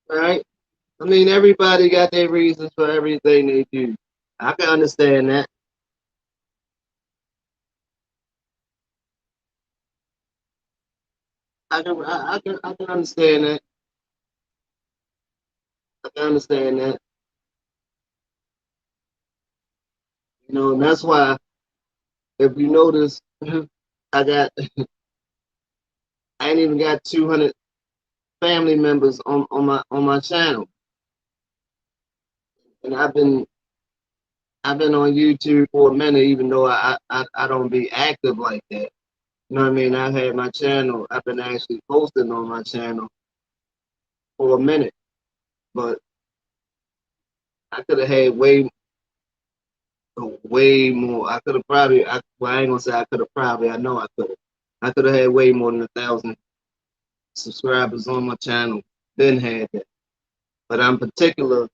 All right. I mean, everybody got their reasons for everything they do. I can understand that. I can understand that. I can understand that. You know, and that's why if you notice, I got I ain't even got 200 family members on my channel, and I've been on YouTube for a minute, even though I don't be active like that. You know what I mean? I had my channel. I've been actually posting on my channel for a minute, but I could have had way more. I could have probably. Well, I ain't gonna say I could have probably. I know I could have. I could have had way more than 1,000 subscribers on my channel. Then had that. But I'm particular.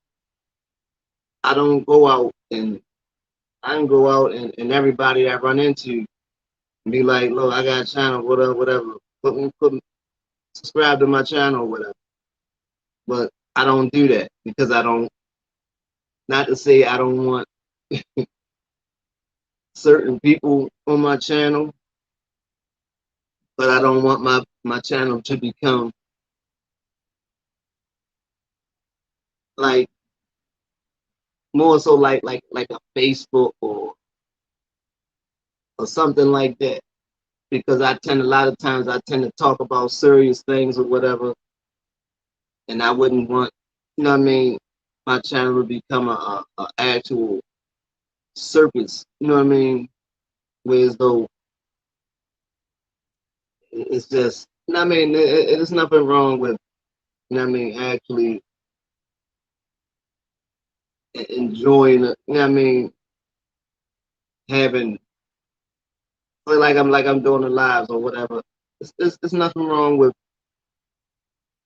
I don't go out and I can go out and everybody I run into be like, look, I got a channel, whatever, whatever. Put me, subscribe to my channel, whatever. But I don't do that because I don't. Not to say I don't want certain people on my channel, but I don't want my channel to become like more so like a Facebook or something like that. Because I tend a lot of times I tend to talk about serious things or whatever, and I wouldn't want, you know what I mean, my channel to become a actual circus, you know what I mean, whereas though it's just, you know what I mean, there's nothing wrong with, you know what I mean, actually enjoying it, you know what I mean, having, like I'm doing the lives or whatever. There's nothing wrong with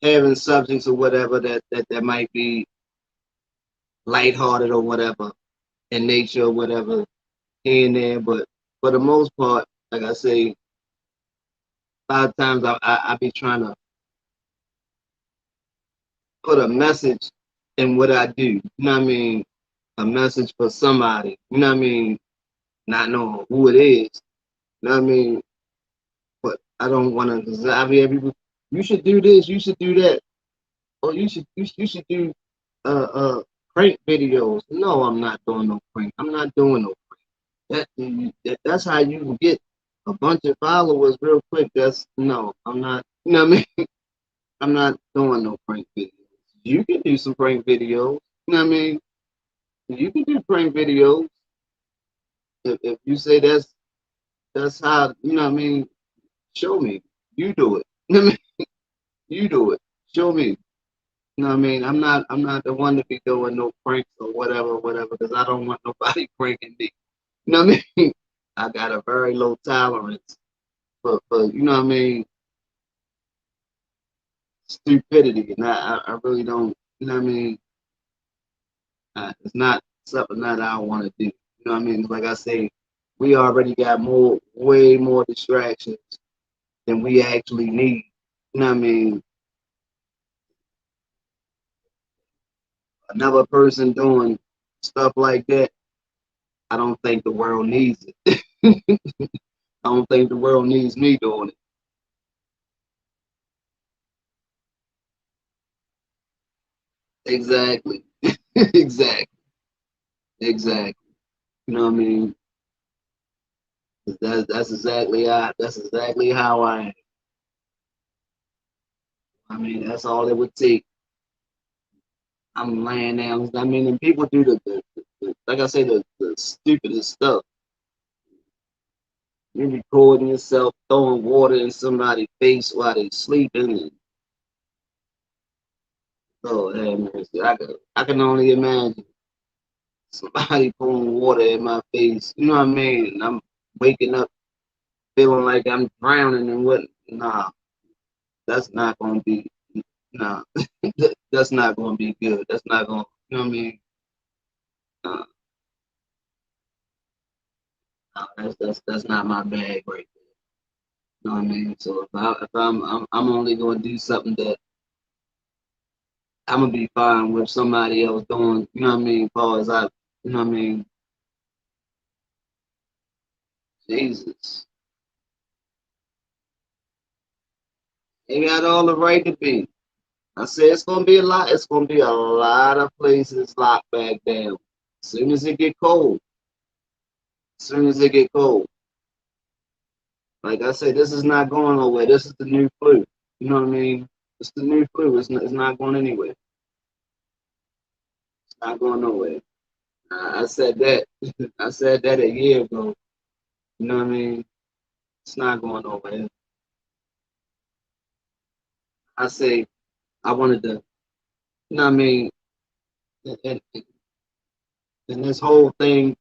having subjects or whatever that might be lighthearted or whatever in nature or whatever here and there. But for the most part, like I say, a lot of times I be trying to put a message in what I do. You know what I mean? A message for somebody. You know what I mean? Not knowing who it is. You know what I mean? But I don't want to. I mean, people, you should do this. You should do that. Or you should do prank videos. No, I'm not doing no prank. I'm not doing no that's how you can get a bunch of followers real quick. That's no, I'm not. You know what I mean? I'm not doing no prank videos. You can do some prank videos. You know what I mean? You can do prank videos if you say that's how. You know what I mean? Show me. You do it. You know what I mean? You do it. Show me. You know what I mean? I'm not the one to be doing no pranks or whatever, because I don't want nobody pranking me. You know what I mean? I got a very low tolerance for you know what I mean, stupidity, and I really don't. You know what I mean? It's not something that I want to do. You know what I mean? Like I say, We already got way more distractions than we actually need. You know what I mean? Another person doing stuff like that, I don't think the world needs it. I don't think the world needs me doing it. Exactly. Exactly. Exactly. You know what I mean? That's exactly how I am. I mean, that's all it would take. I'm laying down. I mean, and people do the like I say, the stupidest stuff. You recording yourself throwing water in somebody's face while they sleeping, and oh, hey, man, I can only imagine somebody pouring water in my face. You know what I mean? And I'm waking up feeling like I'm drowning and what? Nah, that's not gonna be. Nah, that's not gonna be good. That's not gonna. You know what I mean? Nah, nah, that's not my bag right there. You know what I mean? So if I'm only gonna do something that I'm gonna be fine with somebody else doing. You know what I mean? As far as I, you know what I mean? Jesus, they got all the right to be. I said it's gonna be a lot. It's gonna be a lot of places locked back down. As soon as it get cold. As soon as it get cold. Like I said, this is not going nowhere. This is the new flu. You know what I mean? It's the new flu. It's not going anywhere. It's not going nowhere. I said that. I said that a year ago. You know what I mean? It's not going nowhere. I say I wanted to. You know what I mean? And, and this whole thing.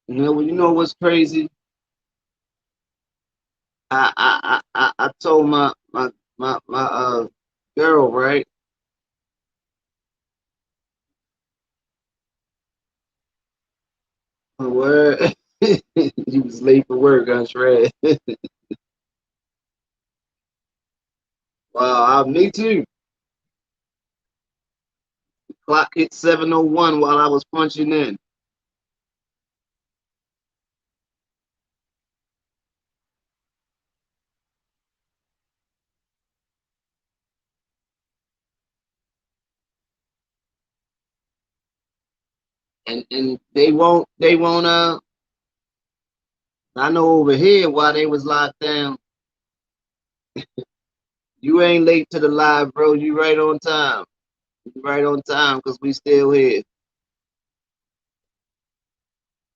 You know what's crazy? I told my girl, right? Where you was late for work, I'm sure. Wow, me too. Clock hit 7:01 while I was punching in, and they won't. I know over here while they was locked down, you ain't late to the live, bro. You right on time. You right on time because we still here.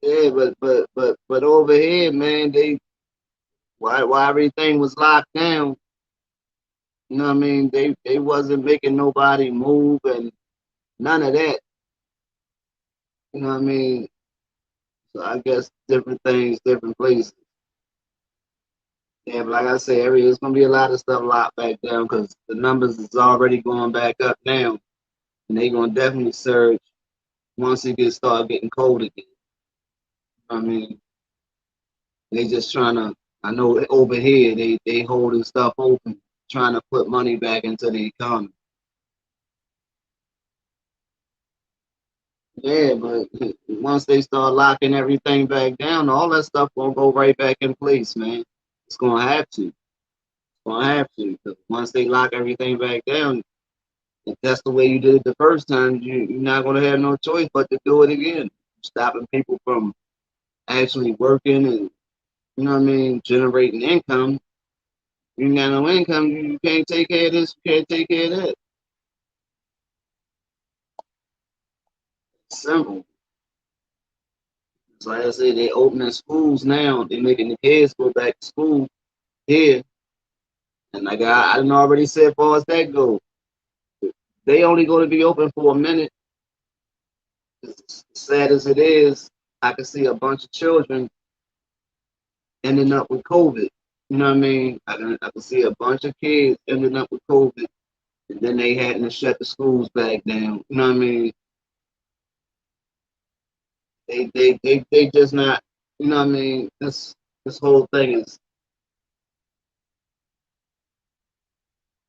Yeah, but over here, man, they why everything was locked down. You know what I mean? They wasn't making nobody move and none of that. You know what I mean? So I guess different things, different places. Yeah, but like I say, it's gonna be a lot of stuff locked back down because the numbers is already going back up now, and they gonna definitely surge once it gets start getting cold again. I mean, they just trying to. I know over here they holding stuff open, trying to put money back into the economy. Yeah, but once they start locking everything back down, all that stuff gonna go right back in place, man. It's gonna have to. It's gonna have to. 'Cause once they lock everything back down, if that's the way you did it the first time, you're not gonna have no choice but to do it again. Stopping people from actually working and you know what I mean, generating income. You ain't got no income, you can't take care of this, you can't take care of that. It's simple. It's like I said, they opening schools now. They making the kids go back to school here. And like I done already said, as far as that goes, they only going to be open for a minute. As sad as it is, I can see a bunch of children ending up with COVID. You know what I mean? I can see a bunch of kids ending up with COVID, and then they hadn't to shut the schools back down. You know what I mean? They just not. You know what I mean? This whole thing is,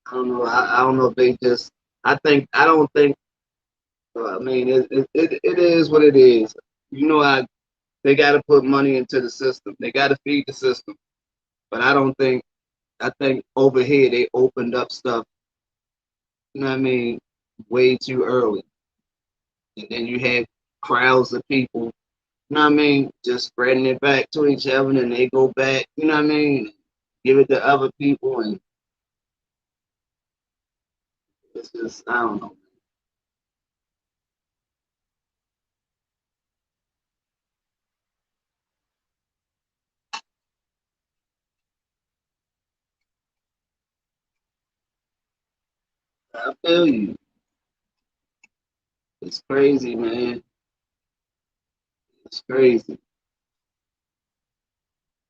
I don't know. I don't know if they just. I don't think. I mean, it is what it is. You know, they got to put money into the system. They got to feed the system. But I don't think. I think over here they opened up stuff. You know what I mean? Way too early, and then you had crowds of people. You know what I mean? Just spreading it back to each other, and then they go back. You know what I mean? Give it to other people, and it's just I don't know. I feel you. It's crazy, man. It's crazy.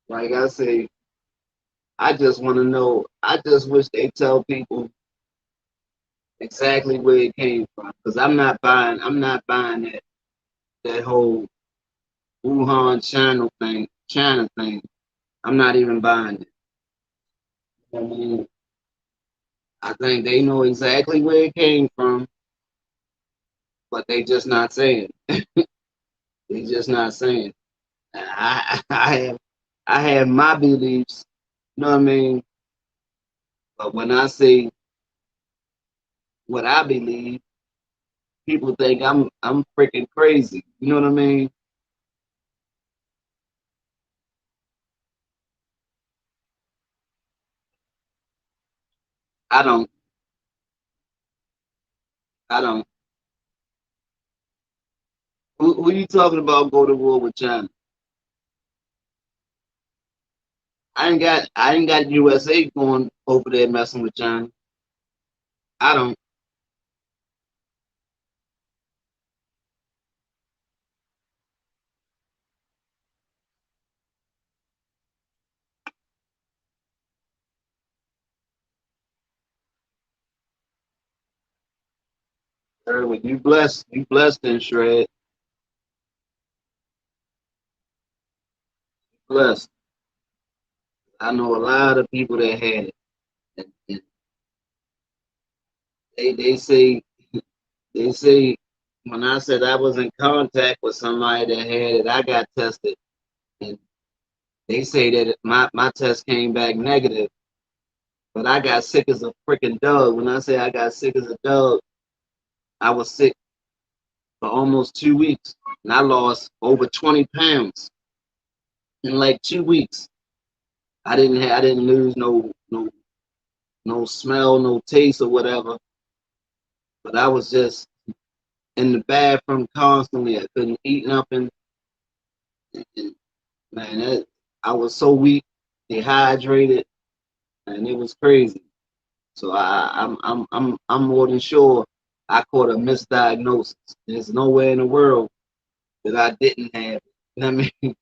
Like I say, I just want to know. I just wish they tell people exactly where it came from, because I'm not buying. I'm not buying that whole Wuhan China thing. I'm not even buying it. I mean, I think they know exactly where it came from, but they just not saying. They just not saying. I have my beliefs. You know what I mean? But when I say what I believe, people think I'm freaking crazy. You know what I mean? I don't. I don't. Who you talking about? Go to war with China? I ain't got USA going over there messing with China. I don't. Erwin, you blessed. You blessed in shred. Blessed. I know a lot of people that had it. And they say they say when I said I was in contact with somebody that had it, I got tested, and they say that my test came back negative, but I got sick as a freaking dog. When I say I got sick as a dog, I was sick for almost 2 weeks, and I lost over 20 pounds in like 2 weeks. I didn't lose no smell, no taste or whatever, but I was just in the bathroom constantly. I couldn't eat nothing, and man, I was so weak, dehydrated, and it was crazy. So I'm more than sure I caught a misdiagnosis. There's nowhere in the world that I didn't have it. You know what I mean?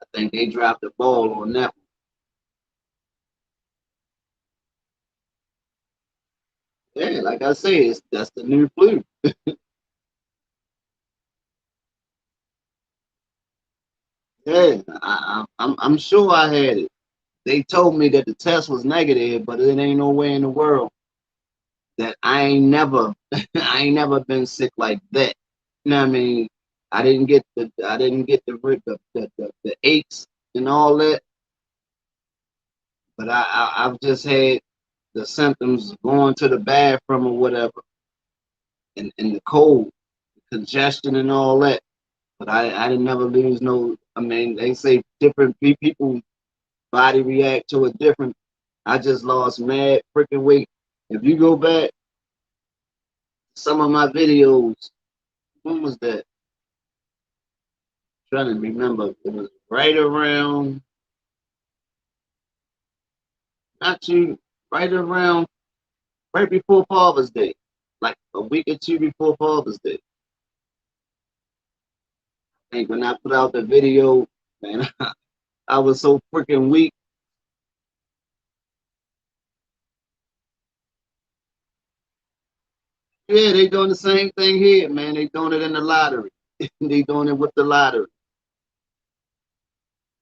I think they dropped the ball on that one. Yeah, like I say, that's the new flu. Yeah, I'm sure I had it. They told me that the test was negative, but it ain't no way in the world that I ain't never I ain't never been sick like that. You know what I mean? I didn't get the aches and all that, but I've just had the symptoms going to the bathroom or whatever, and the cold, congestion and all that. But I didn't never lose no. I mean, they say different people body react to it different. I just lost mad freaking weight. If you go back some of my videos, when was that? Trying to remember. It was right around, not too, right around, right before Father's Day, like a week or two before Father's Day. I think when I put out the video, man, I was so freaking weak. Yeah, they doing the same thing here, man. They doing it in the lottery. They doing it with the lottery.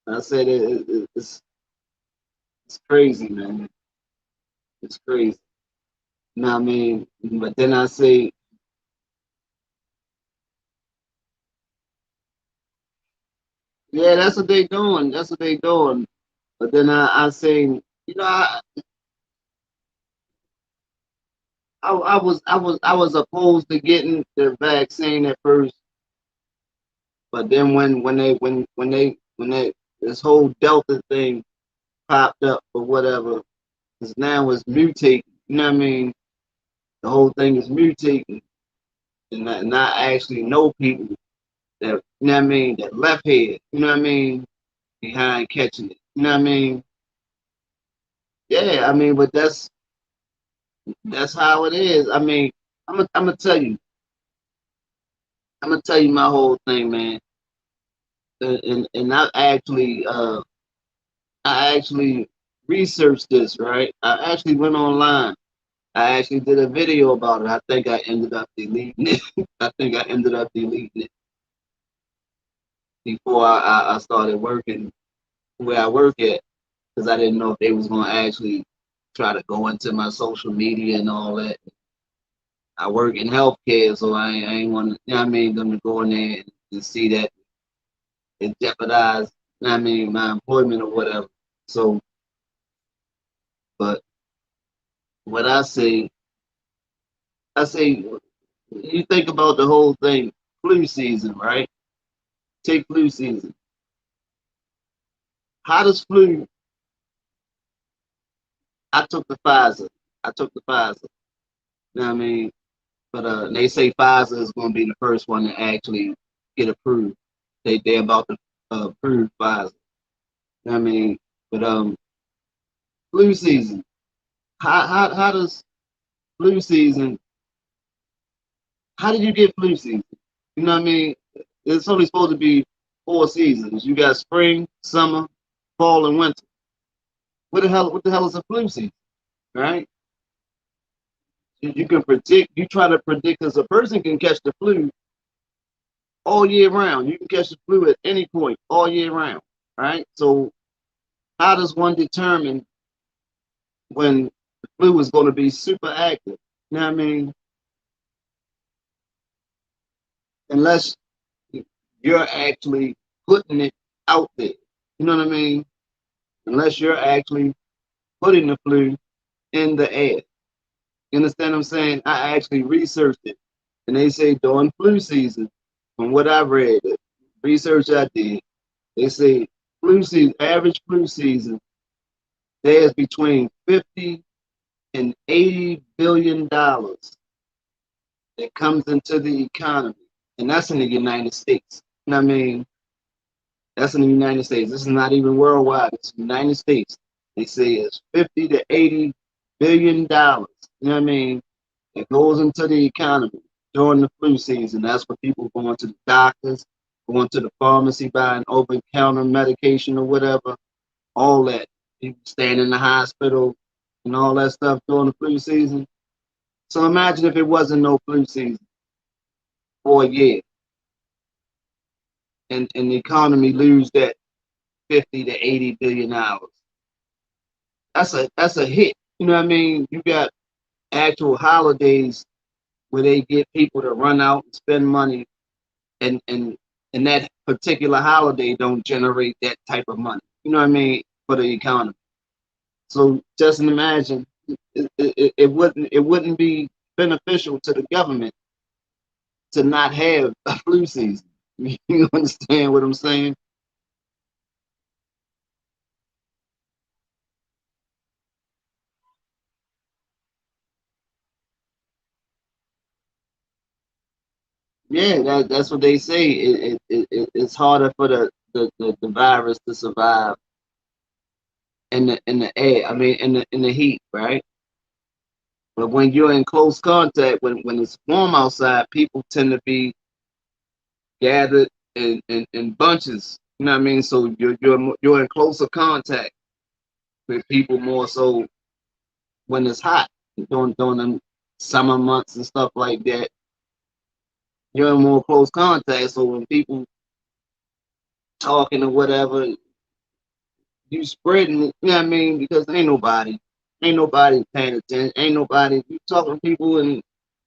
I said it's crazy, man. It's crazy. You know what I mean? But then I say, yeah, that's what they doing. That's what they doing. But then I say, I was opposed to getting the vaccine at first, but then when they this whole Delta thing popped up or whatever, because now it's mutating. You know what I mean? The whole thing is mutating, and not actually know people that, you know what I mean, that left head. You know what I mean? Behind catching it. You know what I mean? Yeah, I mean, but that's how it is. I mean, I'm gonna tell you, my whole thing, man. And I actually researched this, right? I actually went online. I actually did a video about it. I think I ended up deleting it. I think I ended up deleting it before I started working where I work at, because I didn't know if they was gonna actually try to go into my social media and all that. I work in healthcare, so I ain't want to, you know what I mean, them to go in there and see that it jeopardize, you know what I mean, my employment or whatever. So, but what I say, you think about the whole thing, flu season, right? Take flu season. How does flu? I took the Pfizer. I took the Pfizer. You know what I mean? But they say Pfizer is going to be the first one to actually get approved. They're about to approve Pfizer. You know what I mean? But flu season. How does flu season? How did you get flu season? You know what I mean? It's only supposed to be 4 seasons. You got spring, summer, fall, and winter. What the hell is a flu season? Right? You can predict. You try to predict, because a person can catch the flu all year round. You can catch the flu at any point all year round. Right? So how does one determine when the flu is going to be super active? You know what I mean? Unless you're actually putting it out there. You know what I mean? Unless you're actually putting the flu in the air. You understand what I'm saying? I actually researched it. And they say during flu season, from what I read, the research I did, they say flu season, average flu season, there's between 50 and $80 billion that comes into the economy. And that's in the United States. You know what I mean? That's in the United States. This is not even worldwide. It's the United States. They say it's 50 to $80 billion. You know what I mean? It goes into the economy during the flu season. That's what people going to the doctors, going to the pharmacy, buying over-the-counter medication or whatever. All that. People staying in the hospital and all that stuff during the flu season. So imagine if it wasn't no flu season for a year, and the economy lose that 50 to 80 billion dollars. That's a hit. You know what I mean? You got actual holidays where they get people to run out and spend money, and that particular holiday don't generate that type of money. You know what I mean, for the economy. So just imagine, it wouldn't be beneficial to the government to not have a flu season. You understand what I'm saying? Yeah, that's what they say. It's harder for the virus to survive in the air. I mean, in the heat, right? But when you're in close contact, when it's warm outside, people tend to be gathered in bunches. You know what I mean? So you're in closer contact with people more so when it's hot during the summer months and stuff like that. you're in more close contact. So when people talking or whatever, you spreading it, you know what I mean? Because ain't nobody paying attention. Ain't nobody, you talking to people and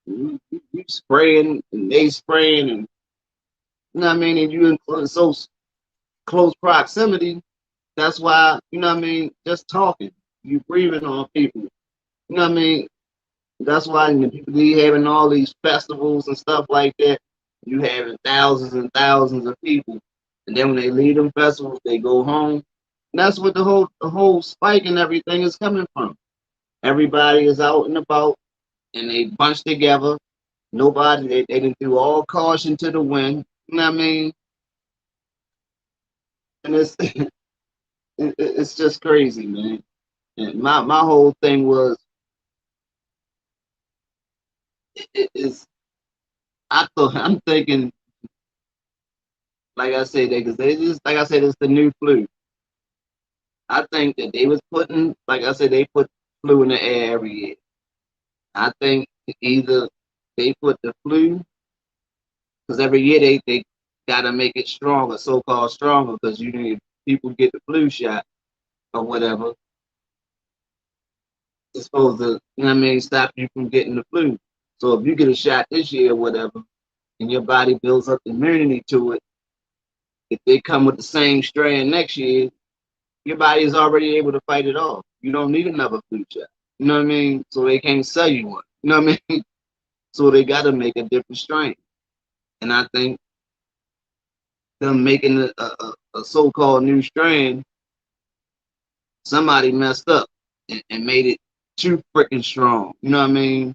you spraying and they spraying and, you know what I mean? And you in so close proximity. That's why, you know what I mean? Just talking, you breathing on people. You know what I mean? That's why people be having all these festivals and stuff like that. You having thousands and thousands of people, and then when they leave them festivals, they go home. And that's what the whole spike and everything is coming from. Everybody is out and about, and they bunch together. Nobody they didn't do all caution to the wind. You know what I mean? And it's just crazy, man. And my whole thing was is I'm thinking like I said, because they just like I said, it's the new flu. I think that they was putting, like I said, they put flu in the air every year. I think either they put the flu because every year they gotta make it stronger, so called stronger, because you need people get the flu shot or whatever. It's supposed to, you know what I mean, stop you from getting the flu. So if you get a shot this year or whatever, and your body builds up immunity to it, if they come with the same strain next year, your body is already able to fight it off. You don't need another flu shot. You know what I mean? So they can't sell you one. You know what I mean? So they got to make a different strain. And I think them making a so-called new strain, somebody messed up and made it too freaking strong. You know what I mean?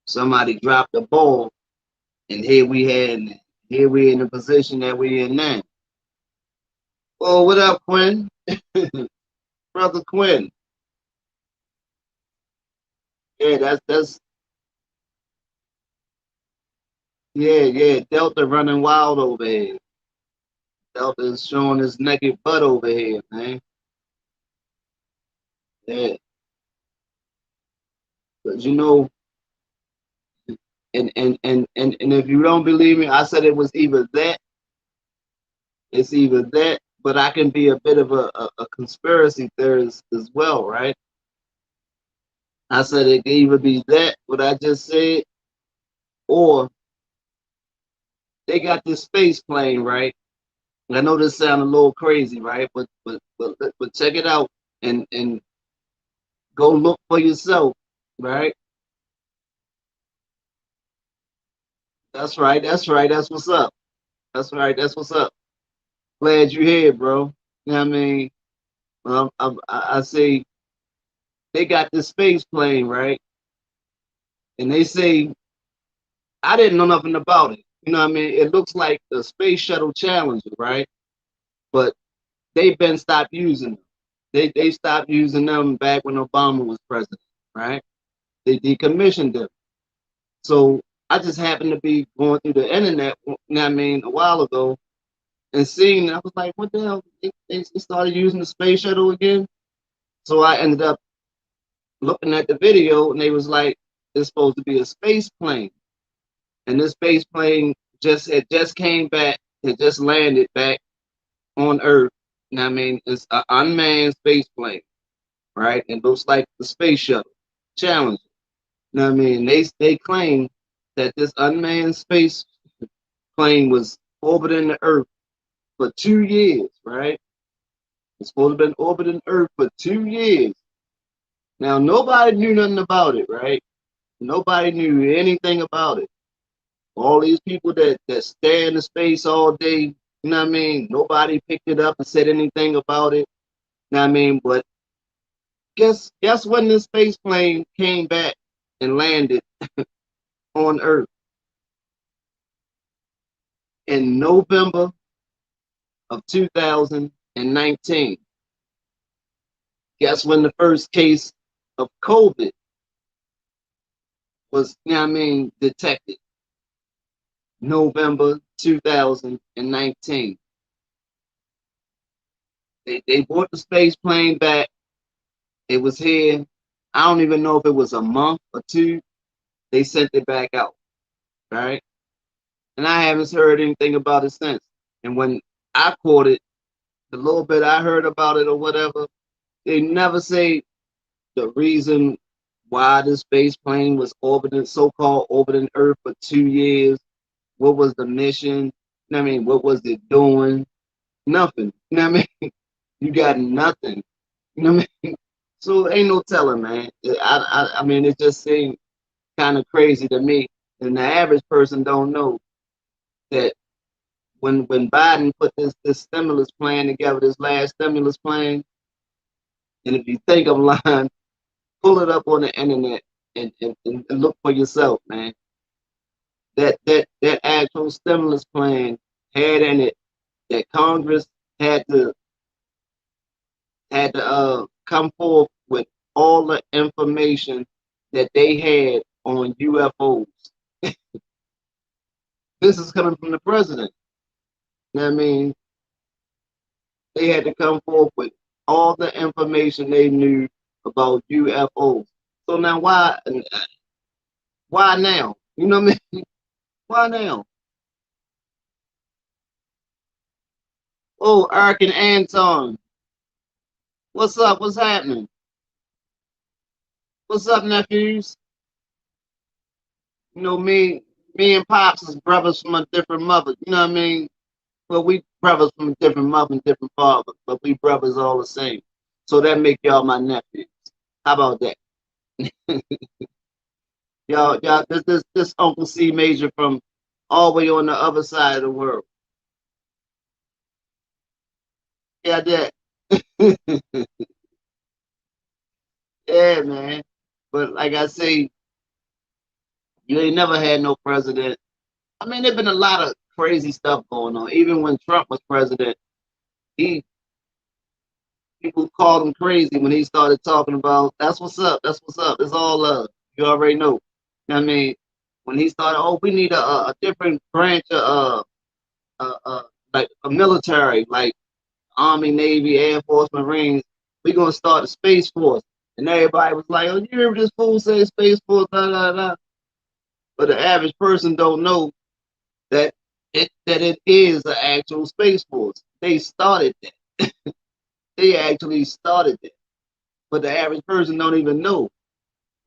Somebody dropped the ball, and here we in the position that we in now. Oh, what up, Quinn? Brother Quinn. Yeah, that's yeah. Delta running wild over here. Delta is showing his naked butt over here, man. Yeah, but and if you don't believe me, I said it was either that, it's either that, but I can be a bit of a conspiracy theorist as well, right? I said it can either be that, what I just said, or they got this space plane, right? I know this sounds a little crazy, right? But check it out and go look for yourself, right? That's right. That's right. That's what's up. That's right. That's what's up. Glad you here, bro. You know what I mean? I say they got this space plane, right? And they say I didn't know nothing about it. You know what I mean? It looks like the space shuttle Challenger, right? But they've been stopped using them. They stopped using them back when Obama was president, right? They decommissioned them. So I just happened to be going through the internet, you know what I mean, a while ago, and seeing, I was like, what the hell? They started using the space shuttle again. So I ended up looking at the video, and they was like, it's supposed to be a space plane, and this space plane just came back, it just landed back on Earth. You know what I mean, it's an unmanned space plane, right? It looks like the space shuttle Challenger. You know what I mean? They claim that this unmanned space plane was orbiting the Earth for 2 years, right? It's supposed to have been orbiting Earth for 2 years. Now nobody knew nothing about it, right? Nobody knew anything about it. All these people that stare into space all day, you know what I mean? Nobody picked it up and said anything about it. You know what I mean? But guess when this space plane came back and landed on Earth in November of 2019. Guess when the first case of COVID was, you know what I mean, detected? November 2019. They brought the space plane back. It was here. I don't even know if it was a month or two. They sent it back out, right? and I haven't heard anything about it since. And when I caught it, the little bit I heard about it or whatever, they never say the reason why the space plane was orbiting, so-called orbiting Earth for 2 years. What was the mission? I mean, what was it doing? Nothing. You know what I mean? You got nothing. You know what I mean? So ain't no telling, man. I mean, it just seemed kind of crazy to me. And the average person don't know that when Biden put this stimulus plan together, this last stimulus plan, and if you think I'm lying, pull it up on the internet and look for yourself, man. That actual stimulus plan had in it that Congress had to come forth with all the information that they had on UFOs. This is coming from the president. You know what I mean? They had to come forth with all the information they knew about UFOs. So now why now? You know what I mean? Why now? Oh, Eric and Anton, what's up? What's happening? What's up, nephews? You know me and Pops is brothers from a different mother. You know what I mean? Well, we brothers from a different mother and different father, but we brothers all the same. So that make y'all my nephews. How about that? Y'all, this Uncle C Major from all the way on the other side of the world. Yeah, that. Yeah, man. But like I say, you ain't never had no president. I mean, there's been a lot of crazy stuff going on. Even when Trump was president, he people called him crazy when he started talking about that's what's up, that's what's up, it's all love. You already know. I mean, when he started, oh, we need a different branch of like a military, like Army, Navy, Air Force, Marines. We're gonna start a Space Force. And everybody was like, oh, you hear this fool say Space Force, da da da. But the average person don't know that it is an actual Space Force. They started that. They actually started that. But the average person don't even know.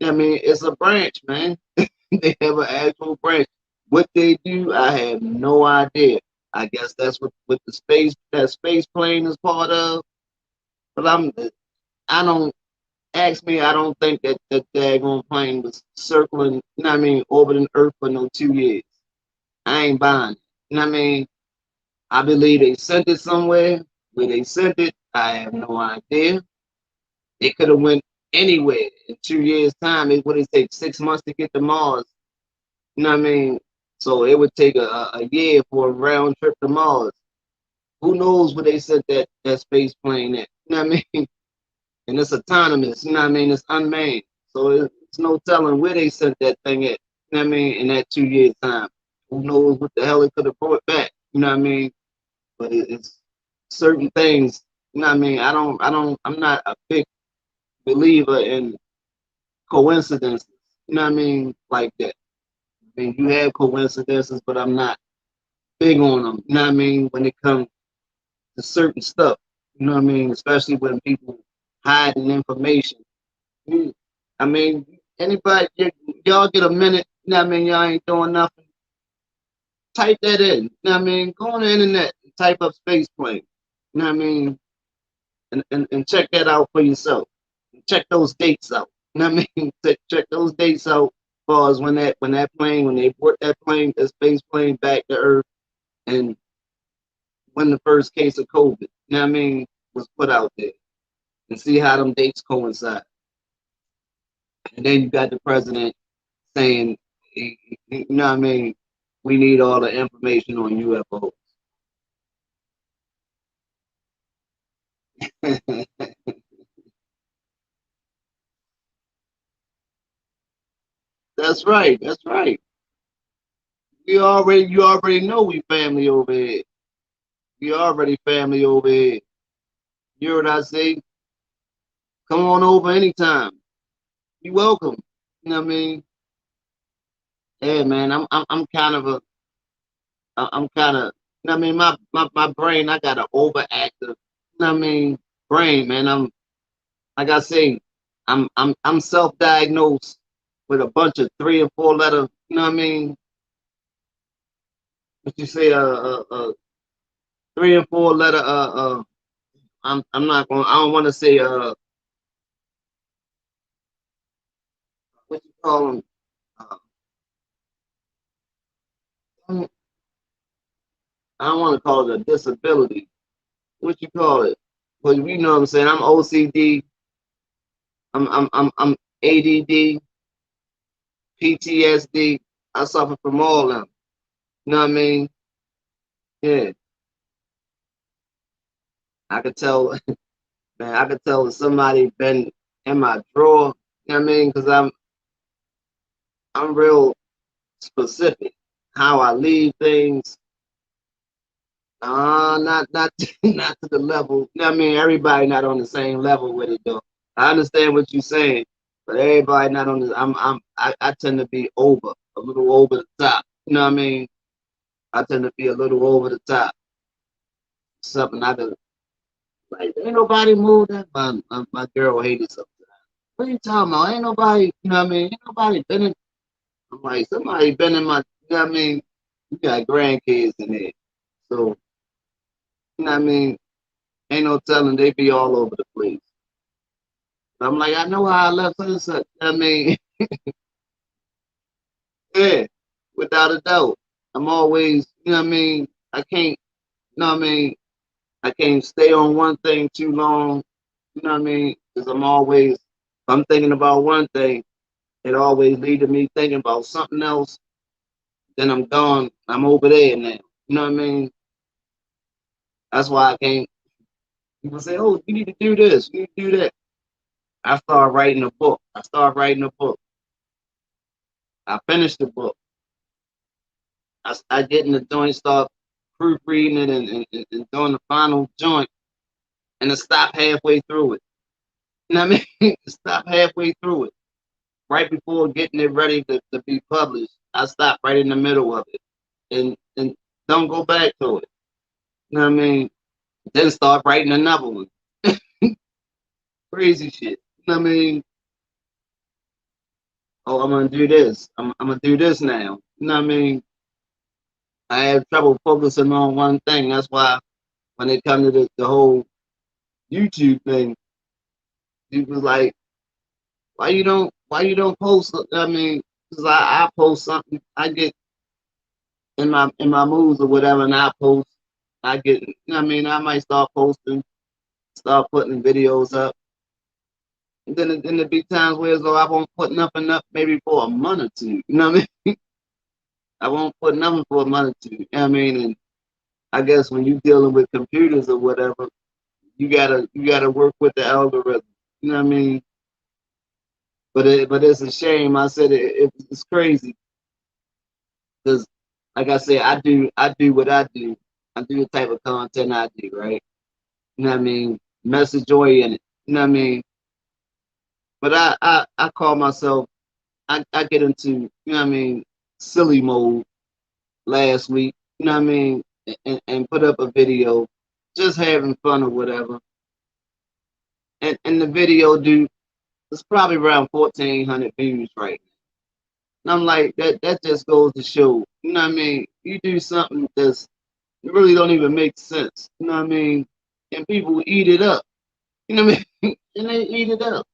I mean, it's a branch, man. They have an actual branch. What they do, I have no idea. I guess that's what the space that space plane is part of. But I don't ask me. I don't think that daggone plane was circling. You know what I mean, orbiting Earth for no 2 years. I ain't buying it. You know what I mean? I believe they sent it somewhere. Where they sent it, I have no idea. It could have went anywhere in 2 years' time. It would have taken 6 months to get to Mars. You know what I mean? So it would take a year for a round trip to Mars. Who knows where they sent that space plane at? You know what I mean? And it's autonomous. You know what I mean? It's unmanned. So it's no telling where they sent that thing at. You know what I mean? In that 2 years time, who knows what the hell it could have brought back? You know what I mean? But it's certain things. You know what I mean? I'm not a big believer in coincidences. You know what I mean? Like that. I mean, you have coincidences, but I'm not big on them. You know what I mean? When it comes to certain stuff, you know what I mean? Especially when people hiding information. I mean, anybody, y'all get a minute. You know what I mean? Y'all ain't doing nothing. Type that in. You know what I mean? Go on the internet and type up space plane. You know what I mean? And check that out for yourself. Check those dates out. You know what I mean? Check those dates out as far as when they brought that space plane back to Earth and when the first case of COVID, you know what I mean, was put out there and see how them dates coincide. And then you got the president saying, you know what I mean, we need all the information on UFOs. That's right. That's right. You already know we family over here. We already family over here. You heard what I say? Come on over anytime. You welcome. You know what I mean? Yeah, man. I'm kind of a I'm kind of, you know what I mean, my brain, I got an overactive, you know what I mean, brain, man. I'm like I say, I'm self-diagnosed with a bunch of 3 and 4 letter, you know what I mean? What you say, 3 and 4 letter, I'm not going, I don't want to say, what you call them? Uh, I don't want to call it a disability. What you call it? But you know what I'm saying? I'm OCD. I'm ADD, PTSD. I suffer from all of them. You know what I mean? Yeah, I could tell, man. I could tell if somebody been in my drawer. You know what I mean? Because I'm real specific how I leave things. Not not to the level. You know what I mean? Everybody not on the same level with it though. I understand what you're saying, but everybody not on the. I tend to be over a little over the top. You know what I mean? I tend to be a little over the top. Something I could like. Ain't nobody moved that. My girl hated something. What are you talking about? Ain't nobody. You know what I mean? Ain't nobody been in. I'm like somebody been in my. You know what I mean? You got grandkids in there, so you know what I mean. Ain't no telling they be all over the place. I'm like, I know how I left such and such. I mean, yeah, without a doubt. I'm always, you know what I mean? I can't, you know what I mean? I can't stay on one thing too long, you know what I mean? Because if I'm thinking about one thing, it always leads to me thinking about something else. Then I'm gone. I'm over there now. You know what I mean? That's why I can't. People say, oh, you need to do this, you need to do that. I start writing a book. I start writing a book. I finish the book. I get in the joint, start proofreading it and doing the final joint, and then stop halfway through it. You know what I mean? Stop halfway through it. Right before getting it ready to be published, I stop right in the middle of it and don't go back to it. You know what I mean? Then start writing another one. Crazy shit. You know what I mean? Oh, I'm gonna do this. I'm gonna do this now. You know what I mean? I have trouble focusing on one thing. That's why when it comes to the whole YouTube thing, people like, why you don't post? I mean, because I post something, I get in my moods or whatever, and I post. I get, you know what I mean, I might start posting, start putting videos up. And then there be times where though I won't put nothing up maybe for a month or two. You know what I mean? I won't put nothing for a month or two. You know what I mean? And I guess when you're dealing with computers or whatever, you gotta work with the algorithm. You know what I mean? But it's a shame. I said it's crazy because, like I said, I do what I do. I do the type of content I do, right? You know what I mean? Message oriented. You know what I mean? But I call myself. I get into you know what I mean silly mode last week. You know what I mean? And put up a video, just having fun or whatever. And the video, dude, it's probably around 1,400 views right now. And I'm like, that just goes to show, you know what I mean? You do something that's it really don't even make sense. You know what I mean? And people eat it up. You know what I mean? And they eat it up.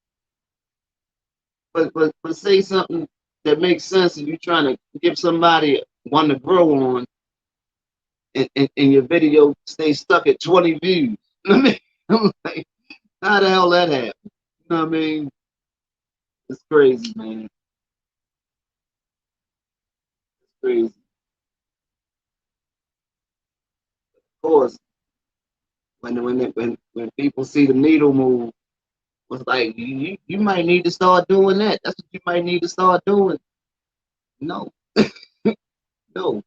But say something that makes sense and you're trying to give somebody one to grow on and your video stays stuck at 20 views. You know what I mean? I'm like, how the hell that happened? You know what I mean? It's crazy, man. It's crazy. Of course, when people see the needle move, it's like you might need to start doing that. That's what you might need to start doing. No, no,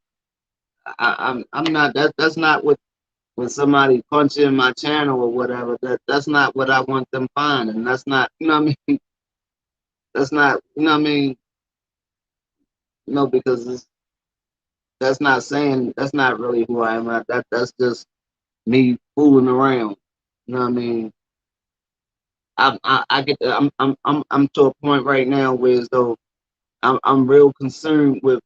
I'm not. That's not what when somebody punch in my channel or whatever. That's not what I want them finding. That's not. You know what I mean? That's not. You know what I mean? No, because that's not saying that's not really who I am. That's just me fooling around. You know what I mean? I get I'm to a point right now where as though I'm real concerned with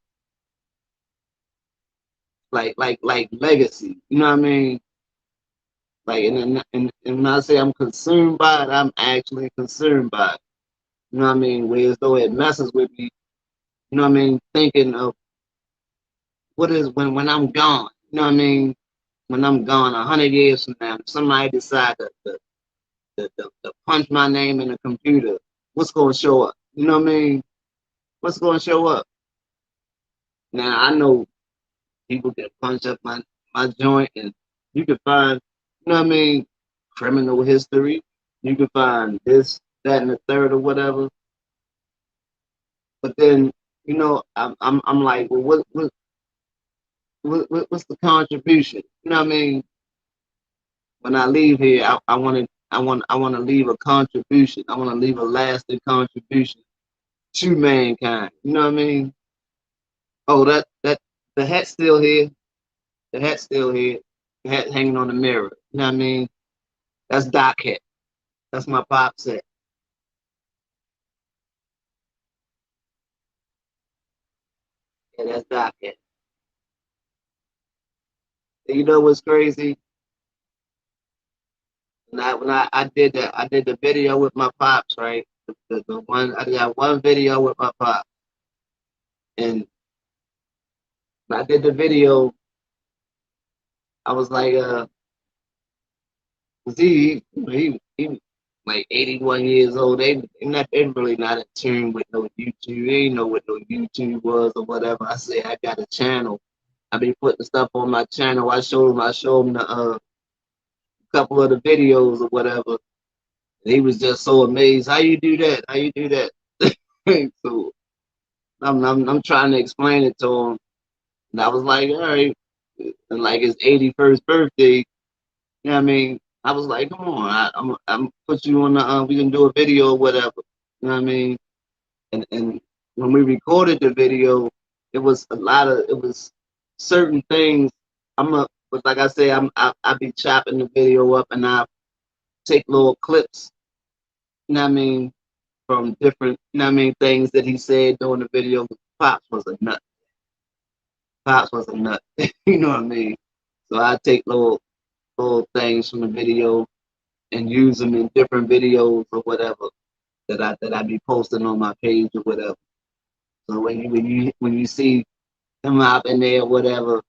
like legacy. You know what I mean? Like and when I say I'm concerned by it, I'm actually concerned by it. You know what I mean? Where as though it messes with me. You know what I mean? Thinking of what is when I'm gone. You know what I mean? When I'm gone, 100 years from now, if somebody decide to punch my name in a computer, what's going to show up? You know what I mean? What's going to show up? Now I know people can punch up my joint, and you can find, you know what I mean, criminal history. You can find this, that, and the third, or whatever. But then, I'm like, well, what's the contribution? You know what I mean? When I leave here, I want to leave a contribution. I want to leave a lasting contribution to mankind. You know what I mean? Oh, that the hat's still here. The hat's still here. The hat hanging on the mirror. You know what I mean? That's Doc hat. That's my pop set. Yeah, that's Doc hat. And you know what's crazy? I did the video with my pops, right? The one I got one video with my pop, and when I did the video. I was like, 'cause he like 81 years old. They really not in tune with no YouTube. They ain't know what no YouTube was or whatever. I say I got a channel. I be putting stuff on my channel. I showed him the couple of the videos or whatever. And he was just so amazed. How you do that? How you do that? So I'm trying to explain it to him. And I was like, all right. And like his 81st birthday, you know what I mean? I was like, come on, I'm put you on the we can do a video or whatever. You know what I mean? And when we recorded the video, it was certain things. But like I say, I be chopping the video up and I take little clips. You know what I mean? From different, you know what I mean, things that he said during the video. Pops was a nut. Pops was a nut. You know what I mean? So I take little things from the video and use them in different videos or whatever that I be posting on my page or whatever. So when you see him out in there, whatever,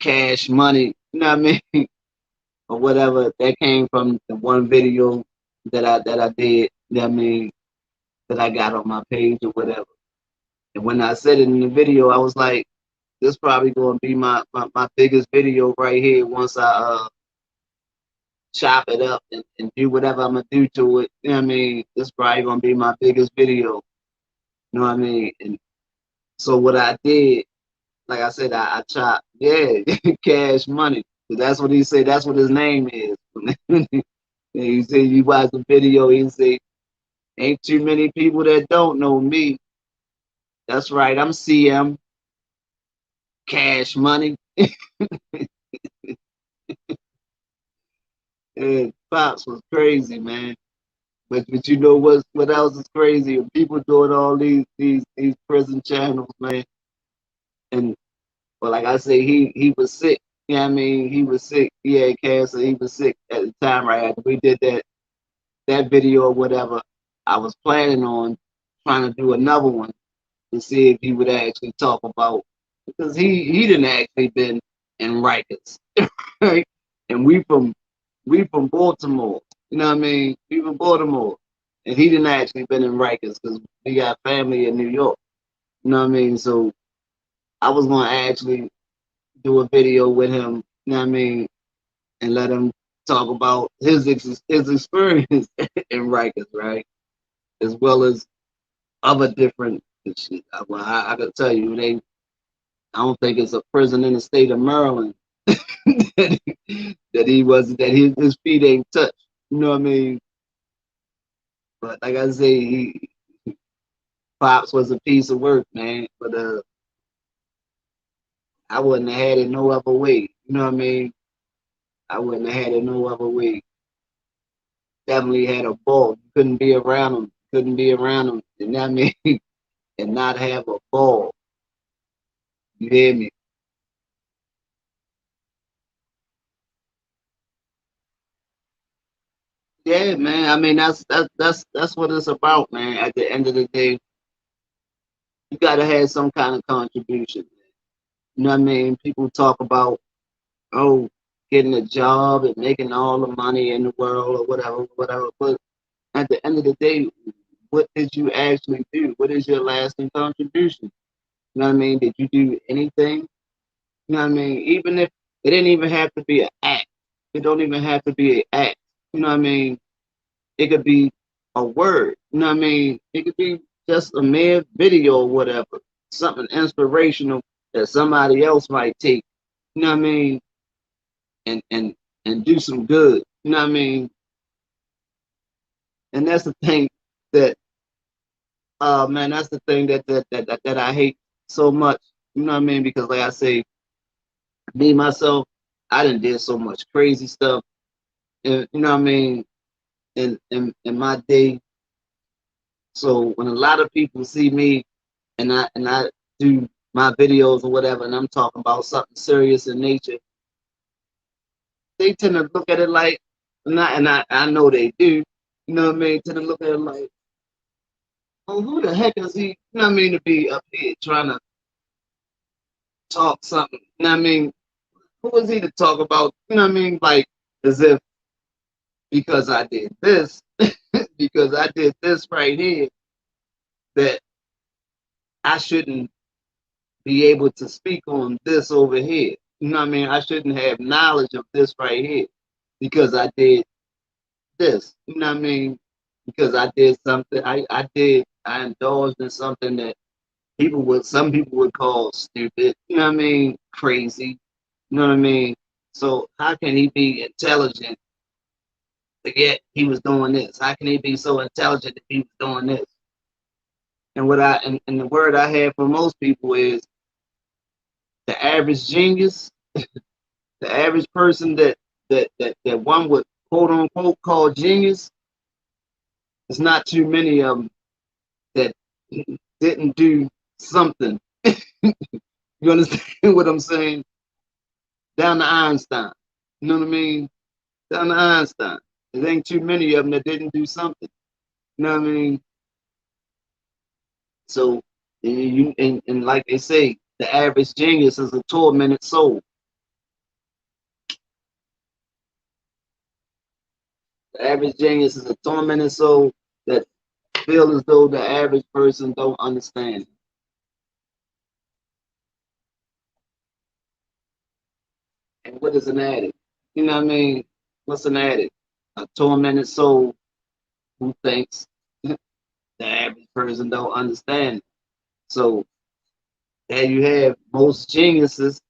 cash money, you know what I mean, or whatever, that came from the one video that I did, you know what I mean, that I got on my page or whatever. And when I said it in the video, I was like, this probably gonna be my biggest video right here once I chop it up and do whatever I'm gonna do to it. You know what I mean? This is probably gonna be my biggest video. You know what I mean? And so what I did, like I said, I chopped, yeah, cash money. That's what he said. That's what his name is. He said you watch the video. He said, "Ain't too many people that don't know me." That's right. I'm CM Cash Money. And Pops was crazy, man. But you know what else is crazy? People doing all these prison channels, man. And but like I say, he was sick. You know what I mean? He was sick. He had cancer. He was sick at the time, right after we did that video or whatever. I was planning on trying to do another one to see if he would actually talk about because he didn't actually been in Rikers, right? And we from Baltimore. You know what I mean? We from Baltimore, and he didn't actually been in Rikers because we got family in New York. You know what I mean? So I was gonna actually do a video with him. You know what I mean? And let him talk about his experience in Rikers, right? As well as other different shit. Well, I can tell you, I don't think it's a prison in the state of Maryland that he was that his feet ain't touched. You know what I mean? But like I say, Pops was a piece of work, man. But I wouldn't have had it no other way. You know what I mean? I wouldn't have had it no other way. Definitely had a ball. You couldn't be around them. Couldn't be around them. And I mean, and not have a ball. You hear me? Yeah, man. I mean, that's what it's about, man. At the end of the day, you gotta have some kind of contribution. You know what I mean? People talk about, oh, getting a job and making all the money in the world or whatever, whatever. But at the end of the day, what did you actually do? What is your lasting contribution? You know what I mean? Did you do anything? You know what I mean? Even if it didn't even have to be an act. It don't even have to be an act. You know what I mean? It could be a word. You know what I mean? It could be just a mere video or whatever. Something inspirational that somebody else might take. You know what I mean? And and do some good. You know what I mean? And that's the thing that man, that's the thing that I hate so much. You know what I mean? Because like I say, me myself, I done did so much crazy stuff. And, you know what I mean? In my day. So when a lot of people see me and I do my videos or whatever, and I'm talking about something serious in nature, they tend to look at it like, not, and I know they do. You know what I mean? Tend to look at it like, oh, who the heck is he? You know what I mean? To be up here trying to talk something. You know what I mean? Who is he to talk about? You know what I mean? Like as if because I did this, because I did this right here, that I shouldn't be able to speak on this over here. You know what I mean? I shouldn't have knowledge of this right here because I did this. You know what I mean? Because I did something. I indulged in something that some people would call stupid. You know what I mean? Crazy. You know what I mean? So how can he be intelligent to get he was doing this? How can he be so intelligent that he was doing this? And and the word I have for most people is the average genius, the average person that one would quote unquote call genius. There's not too many of them that didn't do something. You understand what I'm saying? Down to Einstein. You know what I mean? Down to Einstein. There ain't too many of them that didn't do something. You know what I mean? So, and like they say, the average genius is a tormented soul. The average genius is a tormented soul that feel as though the average person don't understand. And what is an addict? You know what I mean? What's an addict? A tormented soul who thinks the average person don't understand. So there you have most geniuses.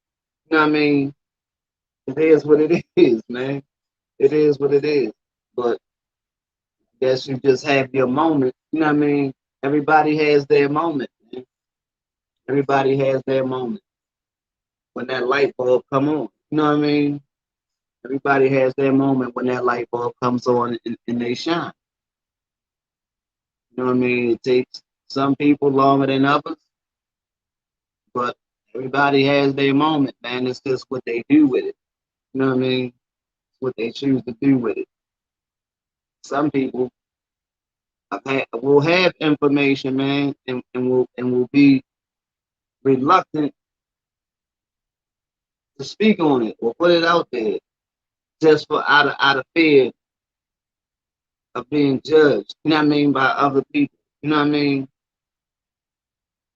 You know what I mean? It is what it is, man. It is what it is. But I guess you just have your moment. You know what I mean? Everybody has their moment, man. Everybody has their moment when that light bulb come on. You know what I mean? Everybody has their moment when that light bulb comes on and they shine. You know what I mean? It takes some people longer than others, but everybody has their moment, man. It's just what they do with it. You know what I mean? It's what they choose to do with it. Some people will have information, man, and will be reluctant to speak on it or put it out there just for out of fear of being judged. You know what I mean? By other people. You know what I mean?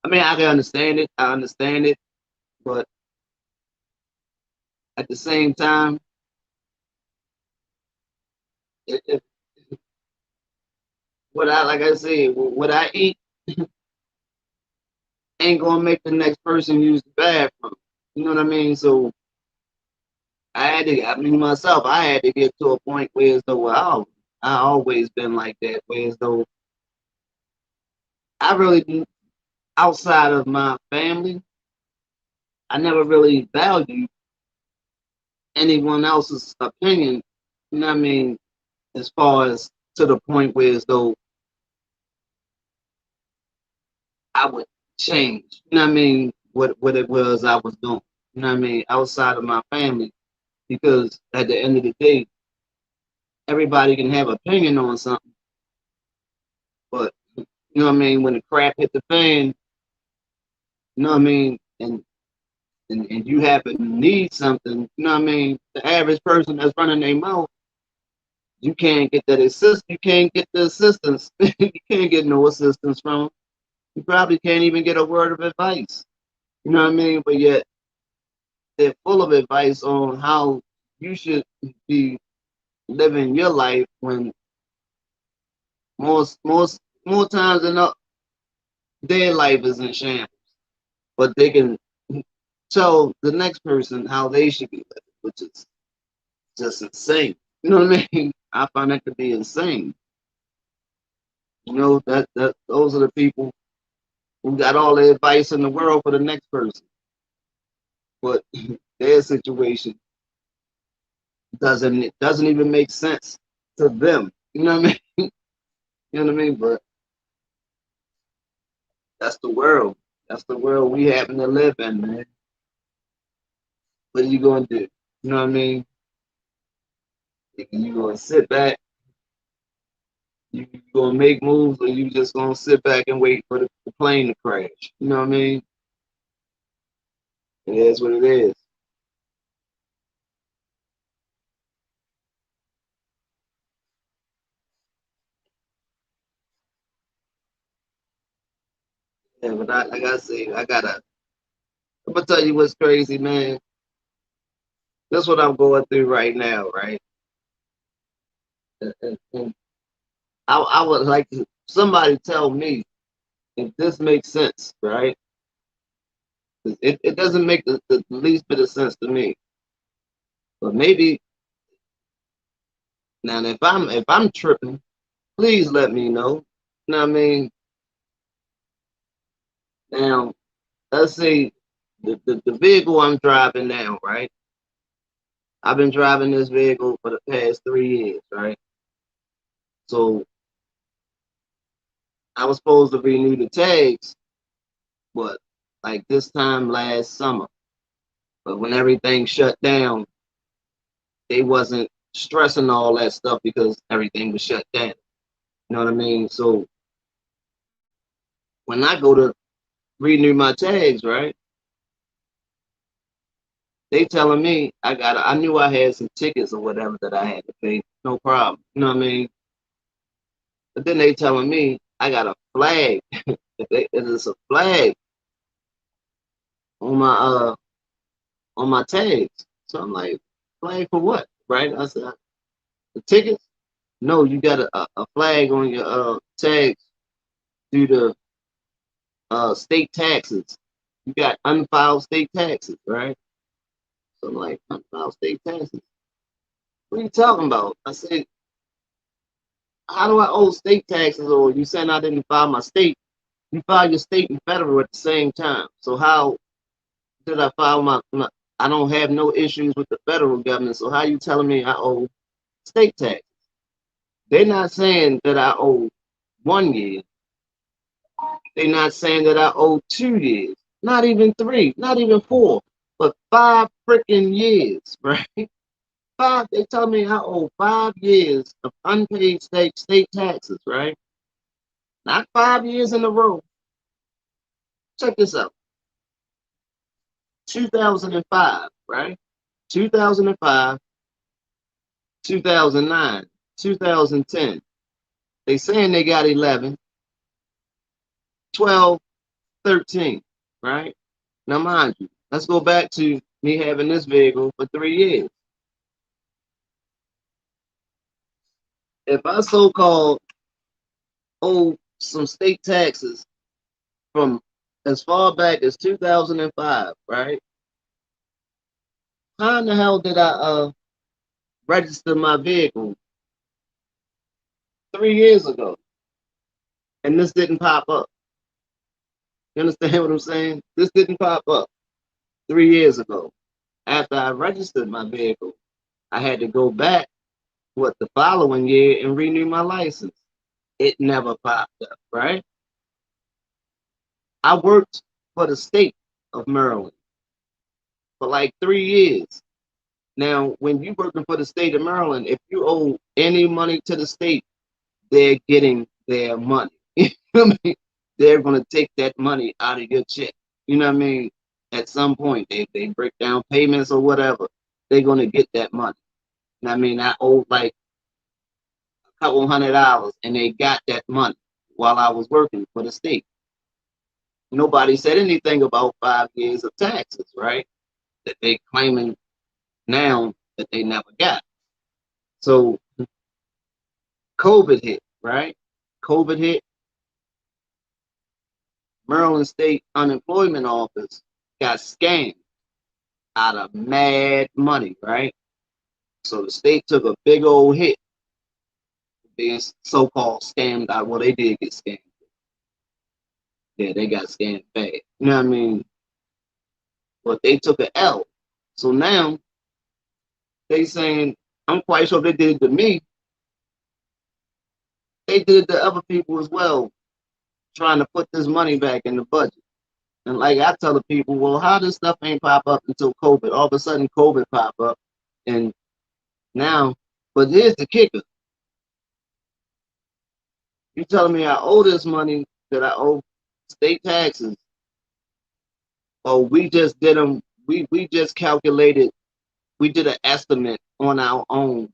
I mean, I can understand it. I understand it, but at the same time, it, what I like I said, what I eat ain't gonna make the next person use the bathroom. You know what I mean? So I mean myself, I had to get to a point where as though I always been like that, where as though I really outside of my family, I never really valued anyone else's opinion, you know what I mean, as far as to the point where as though I would change, you know what I mean, what it was I was doing, you know what I mean, outside of my family, because at the end of the day, everybody can have opinion on something, but you know what I mean, when the crap hit the fan, you know what I mean, and you happen to need something, you know what I mean, the average person that's running their mouth, you can't get that assist, you can't get the assistance, you can't get no assistance from them. You probably can't even get a word of advice. You know what I mean? But yet they're full of advice on how you should be living your life when more times than not their life is in shambles. But they can tell the next person how they should be living, which is just insane. You know what I mean? I find that to be insane. You know, that those are the people who got all the advice in the world for the next person. But their situation doesn't even make sense to them. You know what I mean? You know what I mean? But that's the world. That's the world we happen to live in, man. What are you gonna do? You know what I mean? You gonna sit back, you gonna make moves, or you just gonna sit back and wait for the plane to crash. You know what I mean? It is what it is. Yeah, but like I say, I'm gonna tell you what's crazy, man. That's what I'm going through right now, right? And I would like to somebody tell me if this makes sense, right? It doesn't make the least bit of sense to me. But maybe now if I'm tripping, please let me know. You know what I mean? Now let's say the vehicle I'm driving now, right? I've been driving this vehicle for the past 3 years, right? So I was supposed to renew the tags, but like this time last summer. But when everything shut down, they wasn't stressing all that stuff because everything was shut down. You know what I mean? So when I go to renew my tags, right? They telling me I knew I had some tickets or whatever that I had to pay. No problem. You know what I mean? But then they telling me I got a flag. It is a flag on my tags. So I'm like, flag for what? Right? I said, the tickets? No, you got a flag on your tags due to state taxes. You got unfiled state taxes, right? So I'm like, unfiled state taxes. What are you talking about? I said, how do I owe state taxes? Or you saying I didn't file my state? You file your state and federal at the same time. So how did I file my I don't have no issues with the federal government. So how you telling me I owe state tax? They're not saying that I owe 1 year. They're not saying that I owe 2 years. Not even three. Not even four. But 5 freaking years, right? Five. They tell me I owe 5 years of unpaid state taxes, right? Not 5 years in a row. Check this out. 2005, right? 2005, 2009, 2010. They saying they got 11, 12, 13, right? Now, mind you, let's go back to me having this vehicle for 3 years. If I so-called owe some state taxes from as far back as 2005, right? How in the hell did I register my vehicle 3 years ago and this didn't pop up? You understand what I'm saying? This didn't pop up. 3 years ago. After I registered my vehicle, I had to go back the following year and renew my license. It never popped up, right? I worked for the state of Maryland for like 3 years. Now, when you're working for the state of Maryland, if you owe any money to the state, they're getting their money. You know what I mean? They're going to take that money out of your check. You know what I mean? At some point, they break down payments or whatever, they're going to get that money. You know what I mean? I owed like a couple $100 and they got that money while I was working for the state. Nobody said anything about 5 years of taxes, right? That they claiming now that they never got. So COVID hit, right? COVID hit. Maryland State Unemployment Office got scammed out of mad money, right? So the state took a big old hit being so-called scammed out. Well, they did get scammed. Yeah, they got scammed bad. You know what I mean? But they took an L. So now they saying, I'm quite sure they did it to me. They did it to other people as well, trying to put this money back in the budget. And like I tell the people, well, how this stuff ain't pop up until COVID? All of a sudden, COVID pop up, and now, but here's the kicker: you telling me I owe this money that I owe state taxes, or we just did them? We just calculated, we did an estimate on our own,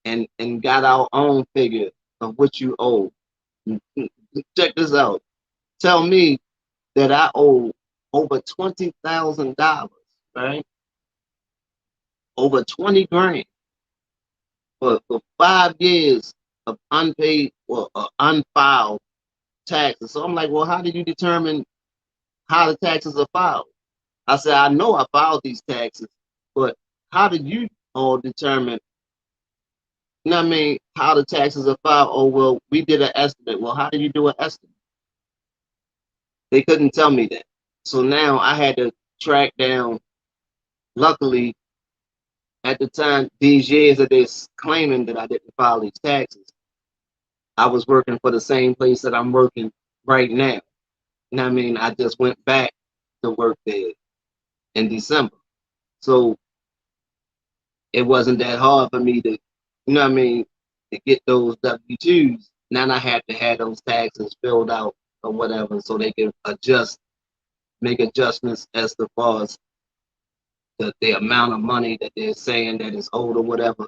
and got our own figure of what you owe. Check this out. Tell me that I owe over $20,000, right? Over 20 grand for 5 years of unpaid or unfiled taxes. So I'm like, well, how did you determine how the taxes are filed? I said, I know I filed these taxes, but how did you all determine, you know what I mean, how the taxes are filed? Oh, well, we did an estimate. Well, how did you do an estimate? They couldn't tell me that. So now I had to track down, luckily, at the time, these years that they're claiming that I didn't file these taxes, I was working for the same place that I'm working right now. You know what I mean? I just went back to work there in December. So it wasn't that hard for me to, you know what I mean, to get those W-2s. Now I had to have those taxes filled out or whatever so they can make adjustments as far as the amount of money that they're saying that is owed or whatever.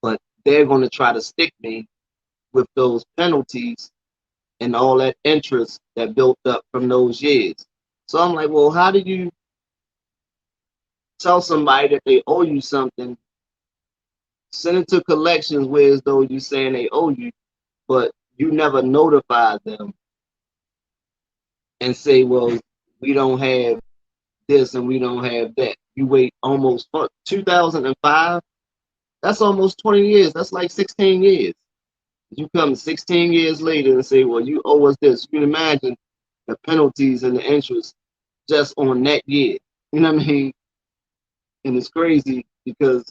But they're going to try to stick me with those penalties and all that interest that built up from those years. So I'm like, well, how do you tell somebody that they owe you something, send it to collections where as though you're saying they owe you, but you never notify them and say, well, we don't have this and we don't have that. You wait almost 2005. That's almost 20 years. That's like 16 years. You come 16 years later and say, well, you owe us this. You can imagine the penalties and the interest just on that year. You know what I mean? And it's crazy because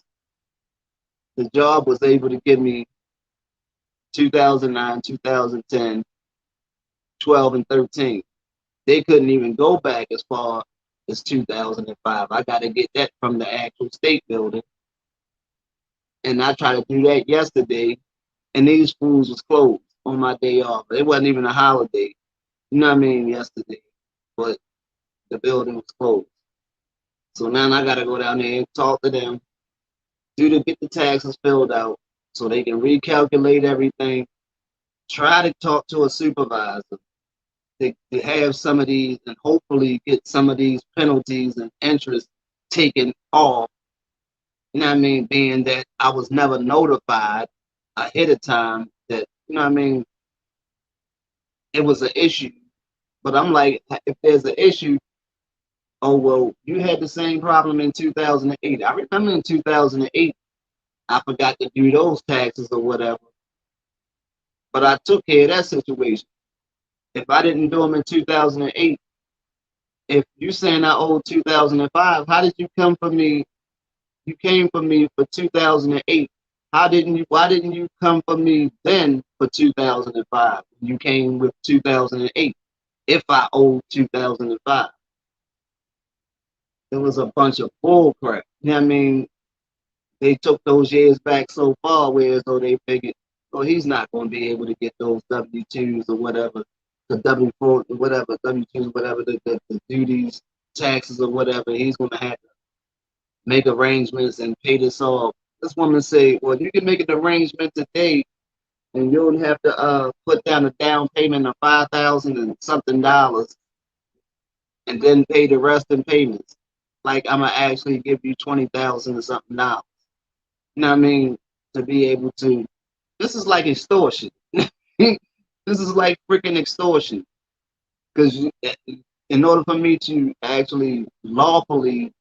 the job was able to give me 2009, 2010, 12, and 13. They couldn't even go back as far as 2005. I got to get that from the actual state building. And I tried to do that yesterday, and these fools was closed on my day off. It wasn't even a holiday. You know what I mean? Yesterday. But the building was closed. So now I got to go down there and talk to them, get the taxes filled out so they can recalculate everything, try to talk to a supervisor to have some of these and hopefully get some of these penalties and interest taken off. You know what I mean? Being that I was never notified ahead of time that, you know what I mean, it was an issue. But I'm like, if there's an issue, oh, well, you had the same problem in 2008. I remember in 2008, I forgot to do those taxes or whatever. But I took care of that situation. If I didn't do them in 2008, if you saying I owe 2005, how did you come for me? You came for me for 2008. How didn't you? Why didn't you come for me then for 2005? You came with 2008. If I owed 2005, it was a bunch of bull crap. You know what I mean? They took those years back so far, whereas though they figured, oh, he's not going to be able to get those W-2s or whatever, the W-4, whatever, W-2s, whatever, the duties, taxes or whatever. He's going to have to make arrangements and pay this off. This woman say, well, you can make an arrangement today and you'll have to put down a down payment of 5,000 and something dollars and then pay the rest in payments. Like I'm gonna actually give you 20,000 or something dollars. You know what I mean? To be able to, this is like extortion. This is like freaking extortion. Because in order for me to actually lawfully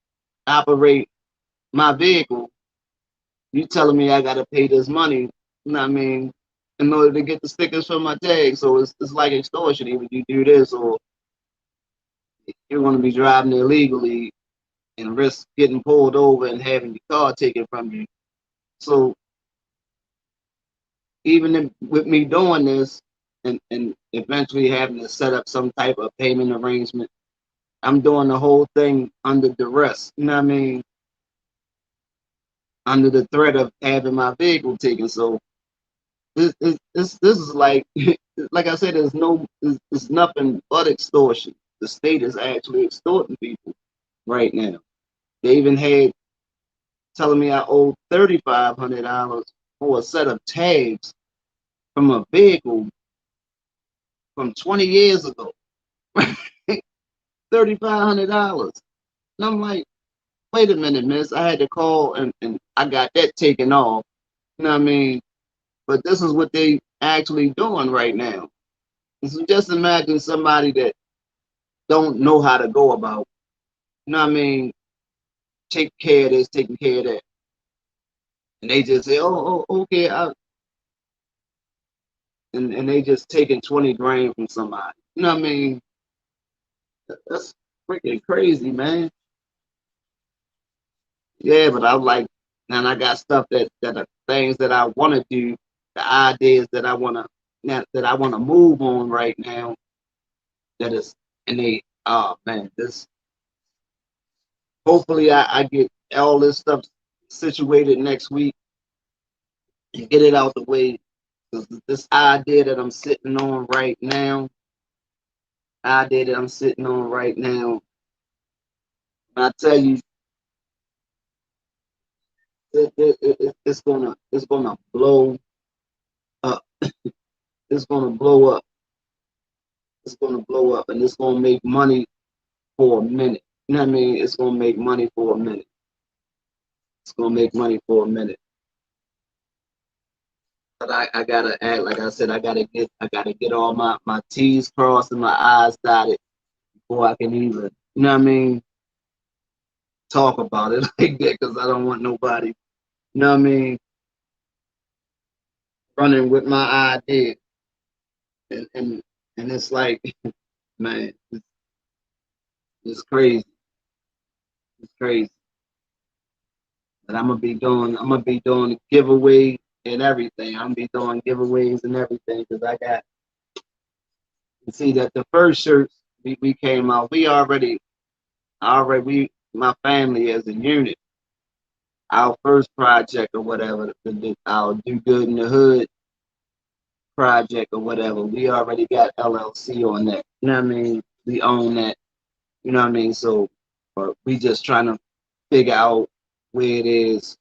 operate my vehicle, you telling me I gotta pay this money. You know what I mean? In order to get the stickers from my tag. So it's like extortion. Either you do this or you're gonna be driving illegally and risk getting pulled over and having your car taken from you. So even with me doing this and eventually having to set up some type of payment arrangement, I'm doing the whole thing under duress. You know what I mean? Under the threat of having my vehicle taken. So this is like I said, it's nothing but extortion. The state is actually extorting people right now. They even had telling me I owe $3,500 for a set of tags from a vehicle from 20 years ago. $3,500. And I'm like, wait a minute, miss. I had to call and I got that taken off. You know what I mean? But this is what they actually doing right now. So just imagine somebody that don't know how to go about, you know what I mean, take care of this, taking care of that. And they just say, okay, and they just taking 20 grand from somebody. You know what I mean? That's freaking crazy, man. Yeah, but I'm like, and I got stuff that are things that I want to do, the ideas that I want to move on right now. That is, and they, oh man, this. Hopefully, I get all this stuff situated next week and get it out the way. Because this idea that I'm sitting on right now, idea that I'm sitting on right now, I tell you, it's gonna blow up. It's gonna blow up. It's gonna blow up, and it's gonna make money for a minute. You know what I mean? It's gonna make money for a minute. It's gonna make money for a minute. But I gotta act like I said. I gotta get all my T's crossed and my I's dotted before I can even, you know what I mean, talk about it like that. Because I don't want nobody, you know what I mean, running with my idea. And and and it's like, man, it's crazy. It's crazy. But I'm gonna be doing giveaways and everything. I'm gonna be doing giveaways and everything because I got. You see that the first shirts we came out, we my family as a unit, our first project or whatever, our Do Good in the Hood project or whatever, we already got LLC on that. You know what I mean? We own that. You know what I mean? So we just trying to figure out where it is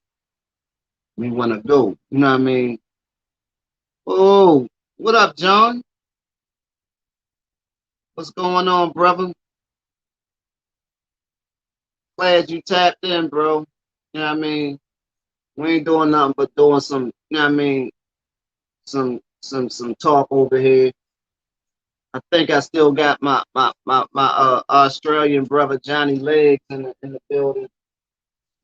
we want to go. You know what I mean? Oh, what up, John? What's going on, brother? Glad you tapped in, bro. You know what I mean? We ain't doing nothing but doing some, you know what I mean, some talk over here. I think I still got my Australian brother Johnny Legs in the building. You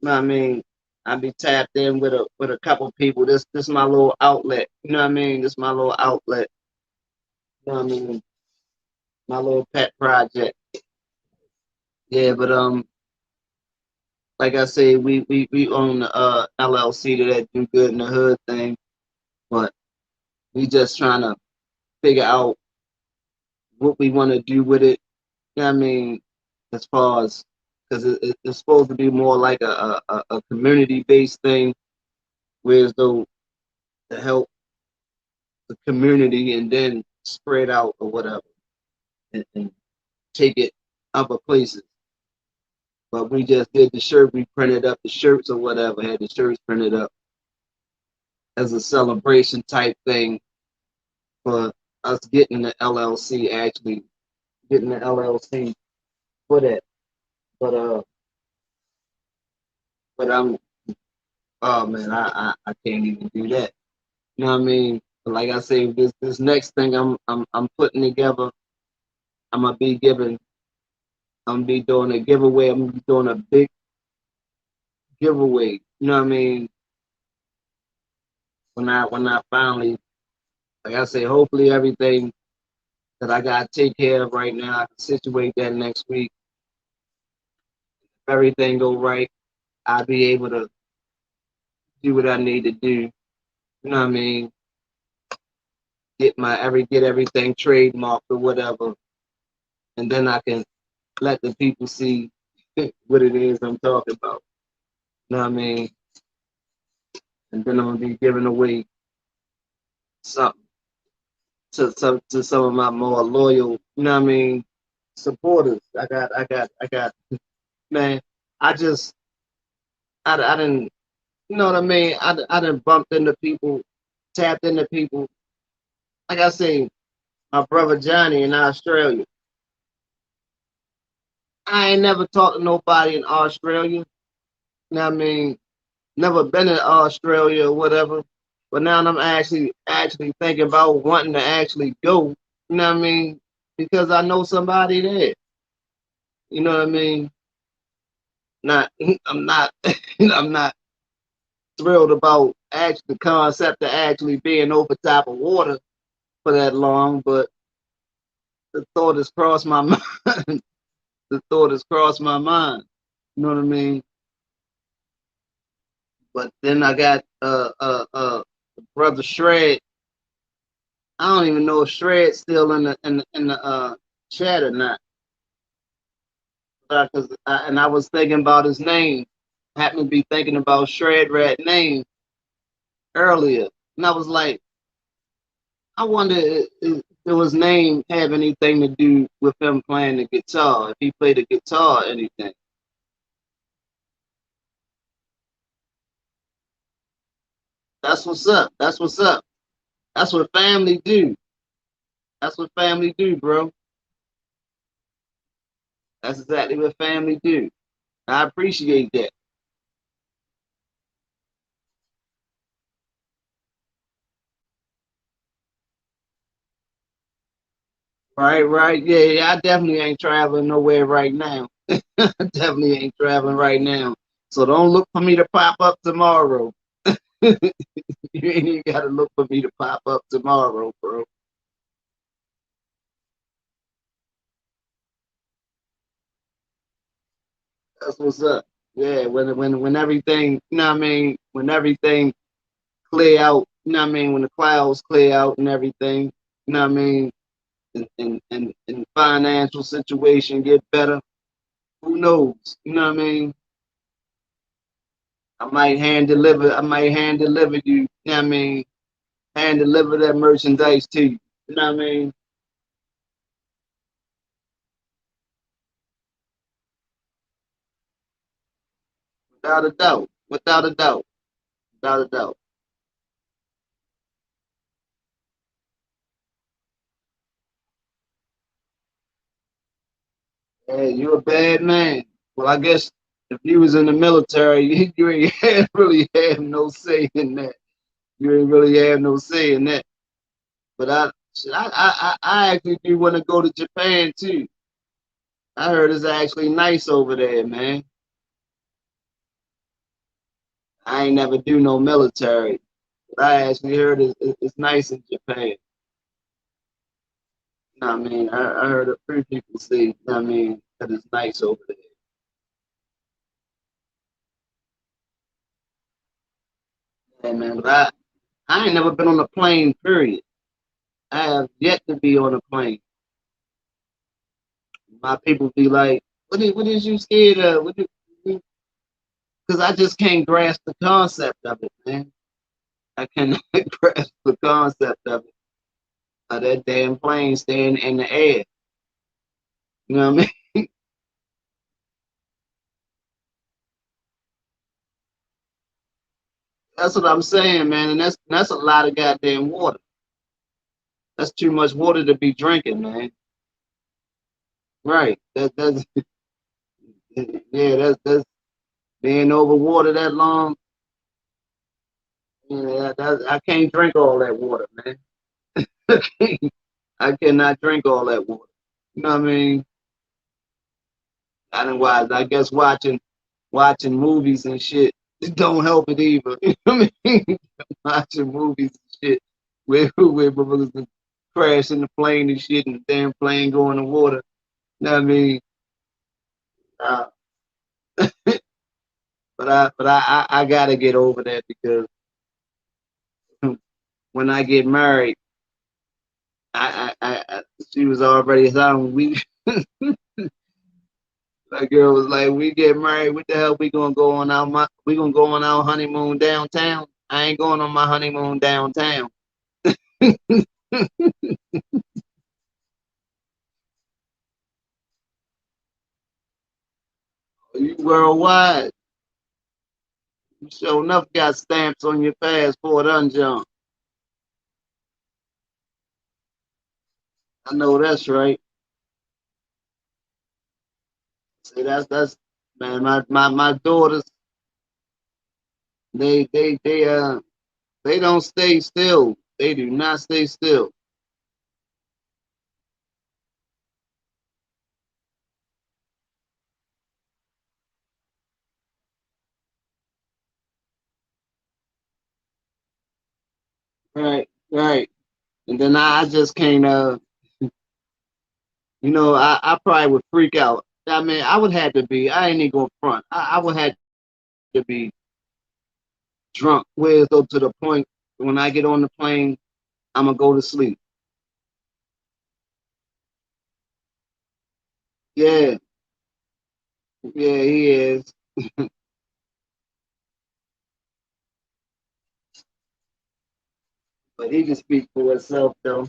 know what I mean? I be tapped in with a couple people. This my little outlet. You know what I mean? This my little outlet. You know what I mean? My little pet project. Yeah, but like I say, we own the LLC to that do good in the hood thing, but we just trying to figure out what we want to do with it. You know what I mean? As far as because it's supposed to be more like a community based thing, whereas though to help the community and then spread out or whatever and take it other places. But we just did the shirt, we printed up the shirts or whatever, had the shirts printed up as a celebration type thing for us getting the LLC, actually getting the LLC for that. But but I'm oh man, I can't even do that. You know what I mean? But like I say, this next thing I'm putting together, I'm gonna be giving, I'm gonna be doing a giveaway. I'm gonna be doing a big giveaway. You know what I mean? When I finally, like I say, hopefully everything that I gotta take care of right now, I can situate that next week. If everything go right, I'll be able to do what I need to do. You know what I mean? Get everything trademarked or whatever, and then I can let the people see what it is I'm talking about. You know what I mean? And then I'm gonna be giving away something to some of my more loyal, you know what I mean, supporters. I got man, I just I didn't, you know what I mean? I didn't bumped into people, tapped into people. Like I say, my brother Johnny in Australia. I ain't never talked to nobody in Australia. You know what I mean? Never been in Australia or whatever. But now I'm actually thinking about wanting to actually go. You know what I mean? Because I know somebody there. You know what I mean? Not I'm not I'm not thrilled about actually the concept of actually being over top of water for that long, but the thought has crossed my mind. The thought has crossed my mind. You know what I mean? But then I got brother Shred. I don't even know if Shred's still in the chat or not. And I was thinking about his name. I happened to be thinking about Shred Rat name earlier, and I was like, I wonder if his name have anything to do with him playing the guitar. If he played the guitar or anything. That's what's up. That's what's up. That's what family do. That's what family do, bro. That's exactly what family do. I appreciate that. Right, right. Yeah, yeah, I definitely ain't traveling nowhere right now. I definitely ain't traveling right now. So don't look for me to pop up tomorrow. You ain't even gotta look for me to pop up tomorrow, bro. That's what's up. Yeah, when everything, you know what I mean, when everything clear out, you know what I mean, when the clouds clear out and everything, you know what I mean, and financial situation get better, who knows? You know what I mean? I might hand deliver you, you know what I mean, hand deliver that merchandise to you. You know what I mean? Without a doubt. Without a doubt. Without a doubt. Hey, you're a bad man. Well, I guess if you was in the military, you ain't really have no say in that. You ain't really have no say in that. But I actually do want to go to Japan too. I heard it's actually nice over there, man. I ain't never do no military, but I actually heard it's nice in Japan. know what I mean? I heard a few people say, you know what I mean, that it's nice over there. Yeah, man, but I ain't never been on a plane, period. I have yet to be on a plane. My people be like, what is you scared of? Because I just can't grasp the concept of it, man. I cannot grasp the concept of it. Of that damn plane staying in the air. You know what I mean? That's what I'm saying, man. And that's a lot of goddamn water. That's too much water to be drinking, man. Right. That's yeah, that's being over water that long. Yeah, I can't drink all that water, man. I cannot drink all that water. You know what I mean? Otherwise, I guess watching movies and shit it don't help it either. You know what I mean? Watching movies and shit where motherfuckers crashing the plane and shit and the damn plane going to water. You know what I mean? Uh, but I gotta get over that because when I get married, I she was already telling we that girl was like, we get married, what the hell we gonna go on we gonna go on our honeymoon downtown? I ain't going on my honeymoon downtown. You worldwide. You sure enough got stamps on your passport, unjunk. I know that's right. See, that's man, my daughters, they they don't stay still. They do not stay still. Right, right. And then I just can't I probably would freak out. I mean, I would have to be, I ain't even going front. I would have to be drunk, whereas though to the point when I get on the plane, I'm gonna go to sleep. Yeah, yeah, he is. But he can speak for himself though.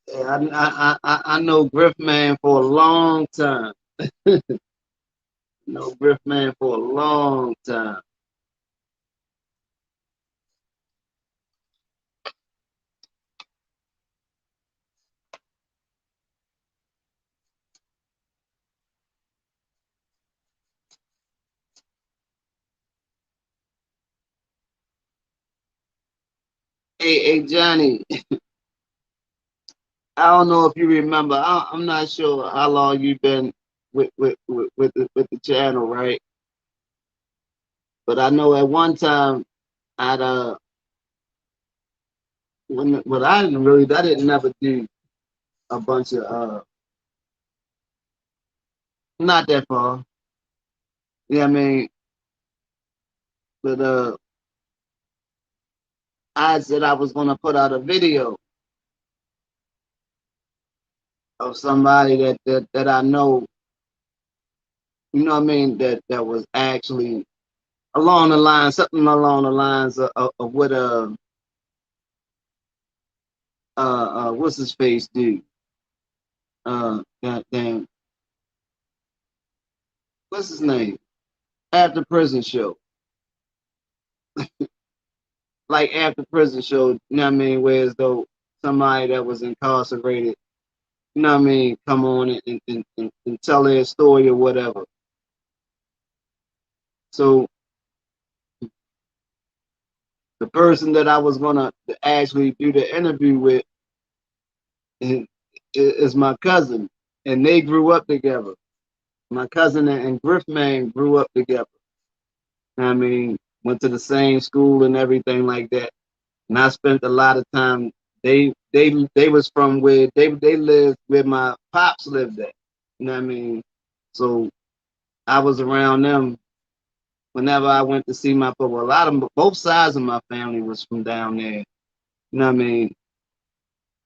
Yeah, I know Griff Man for a long time. Know Griff Man for a long time. Hey, Johnny, I don't know if you remember. I'm not sure how long you've been with the channel, right? But I know at one time I'd when I didn't never do a bunch of not that far. Yeah, I mean, but I said I was gonna put out a video of somebody that I know, you know what I mean, that was actually along the lines, something along the lines of what what's his face do? Goddamn, what's his name? After prison show, like after prison show, you know what I mean? Whereas though somebody that was incarcerated, you know what I mean, come on and tell their story or whatever. So the person that I was gonna actually do the interview with is my cousin, and they grew up together. My cousin and Griffman grew up together. I mean, went to the same school and everything like that. And I spent a lot of time They was from where they lived where my pops lived at. You know what I mean? So I was around them whenever I went to see my well, a lot of both sides of my family was from down there. You know what I mean?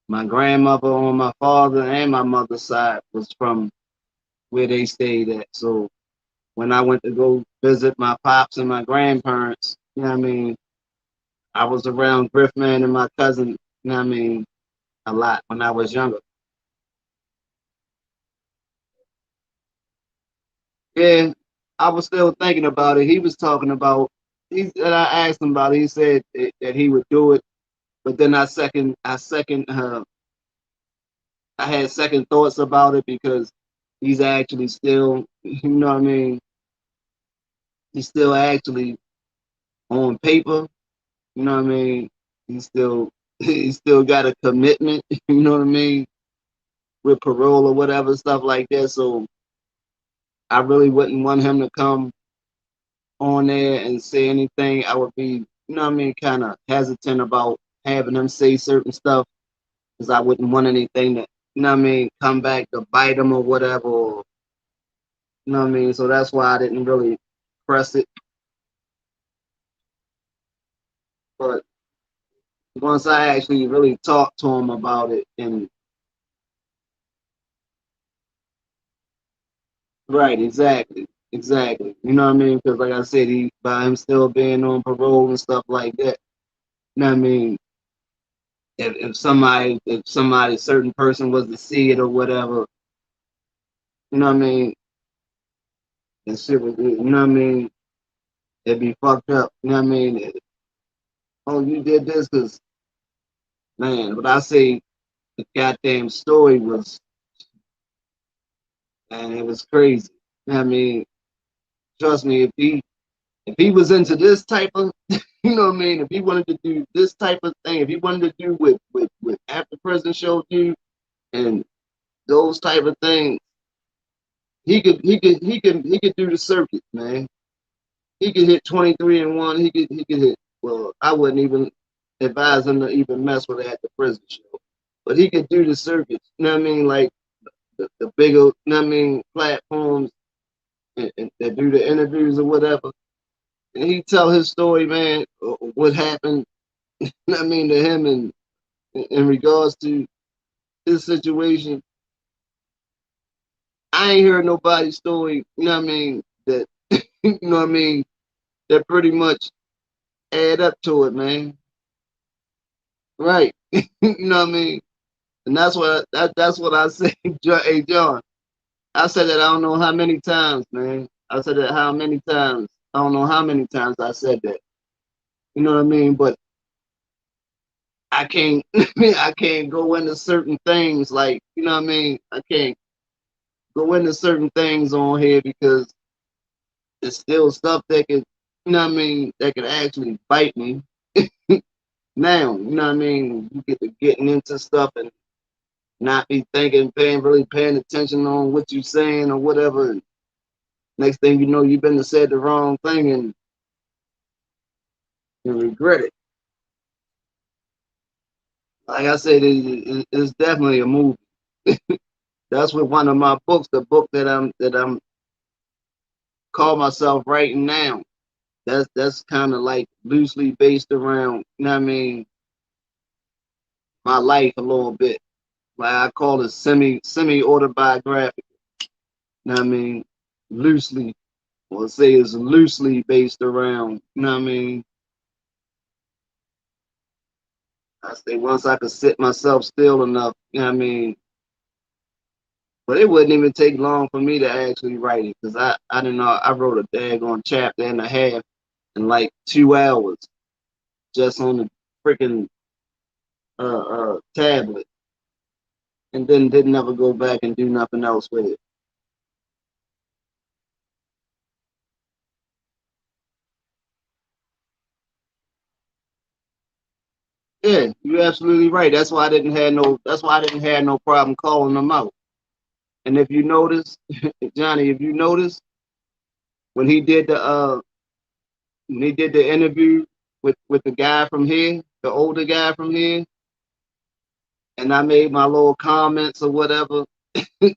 My grandmother on my father and my mother's side was from where they stayed at. So when I went to go visit my pops and my grandparents, you know what I mean, I was around Griffman and my cousin, you know what I mean, a lot when I was younger. Yeah, I was still thinking about it. He was talking about and I asked him about it. He said that he would do it, but then I had second thoughts about it because he's actually still, you know what I mean, he's still actually on paper, you know what I mean? He's still he still got a commitment, you know what I mean, with parole or whatever stuff like that. So I really wouldn't want him to come on there and say anything. I would be, you know what I mean, kind of hesitant about having him say certain stuff because I wouldn't want anything that, you know what I mean, come back to bite him or whatever. Or, you know what I mean? So that's why I didn't really press it. But once I actually really talked to him about it, and right, exactly, exactly. You know what I mean? Because like I said, he by him still being on parole and stuff like that. You know what I mean? If somebody certain person was to see it or whatever, you know what I mean? And shit was, you know what I mean? It'd be fucked up. You know what I mean? Oh, you did this because, man, but I say the goddamn story was, man, it was crazy. You know what I mean? Trust me, if he was into this type of, you know what I mean? If he wanted to do this type of thing, if he wanted to do with after prison show do and those type of things, he could do the circuit, man. He could hit 23-1. He could hit. Well, I wouldn't even advise him to even mess with it at the prison show, but he could do the circuits. You know what I mean? Like the bigger, you know what I mean, platforms and that do the interviews or whatever. And he tell his story, man, what happened. You know what I mean to him and in regards to his situation. I ain't heard nobody's story. You know what I mean? That you know what I mean? That pretty much add up to it, man. Right. You know what I mean? And that's what I say, hey John. I said that I don't know how many times, man. I said that how many times. I don't know how many times I said that. You know what I mean? But I can't I can't go into certain things like, you know what I mean? I can't go into certain things on here because it's still stuff that could, you know what I mean, that could actually bite me now. You know what I mean? You get to getting into stuff and not be thinking, really paying attention on what you're saying or whatever. Next thing you know, you've been to said the wrong thing and you regret it. Like I said, it's definitely a movie. That's what one of my books, the book that I'm call myself writing now. That's kind of like loosely based around, you know what I mean, my life a little bit. Like I call it semi autobiographic. You know what I mean, loosely, or say it's loosely based around. You know what I mean. I say once I could sit myself still enough. You know what I mean. But it wouldn't even take long for me to actually write it because I didn't know I wrote a daggone chapter and a half in like 2 hours just on the freaking tablet, and then didn't ever go back and do nothing else with it. Yeah, you're absolutely right. That's why I didn't have no. That's why I didn't have no problem calling them out. And if you notice, Johnny, if you notice when he did the interview with the guy from here, the older guy from here, and I made my little comments or whatever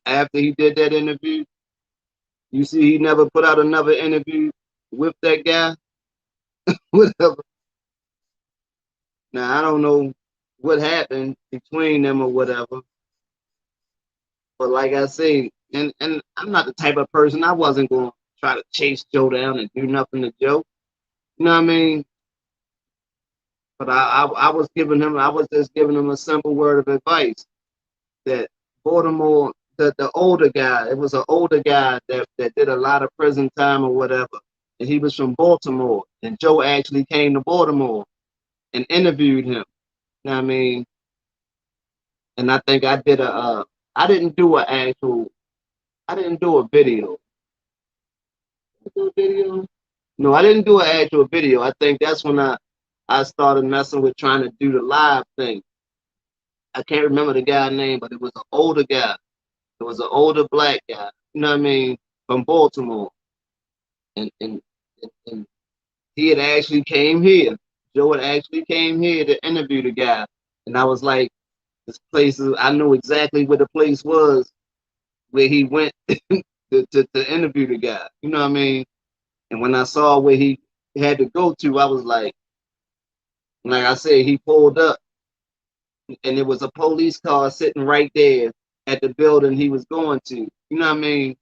after he did that interview. You see, he never put out another interview with that guy, whatever. Now I don't know what happened between them or whatever, but like I say, and I'm not the type of person. I wasn't going to try to chase Joe down and do nothing to Joe. You know what I mean? But I was giving him, I was just giving him a simple word of advice that Baltimore, the older guy, it was an older guy that did a lot of prison time or whatever, and he was from Baltimore, and Joe actually came to Baltimore and interviewed him. You know what I mean? And I think I did I didn't do an actual, I didn't do a video. Did I do a video? No, I didn't do an actual video. I think that's when I started messing with trying to do the live thing. I can't remember the guy's name, but it was an older guy. It was an older black guy. You know what I mean? From Baltimore, and he had actually came here. Joe had actually came here to interview the guy, and I was like, this place is. I knew exactly where the place was where he went to interview the guy. You know what I mean? And when I saw where he had to go to, I was like I said, he pulled up, and there was a police car sitting right there at the building he was going to. You know what I mean?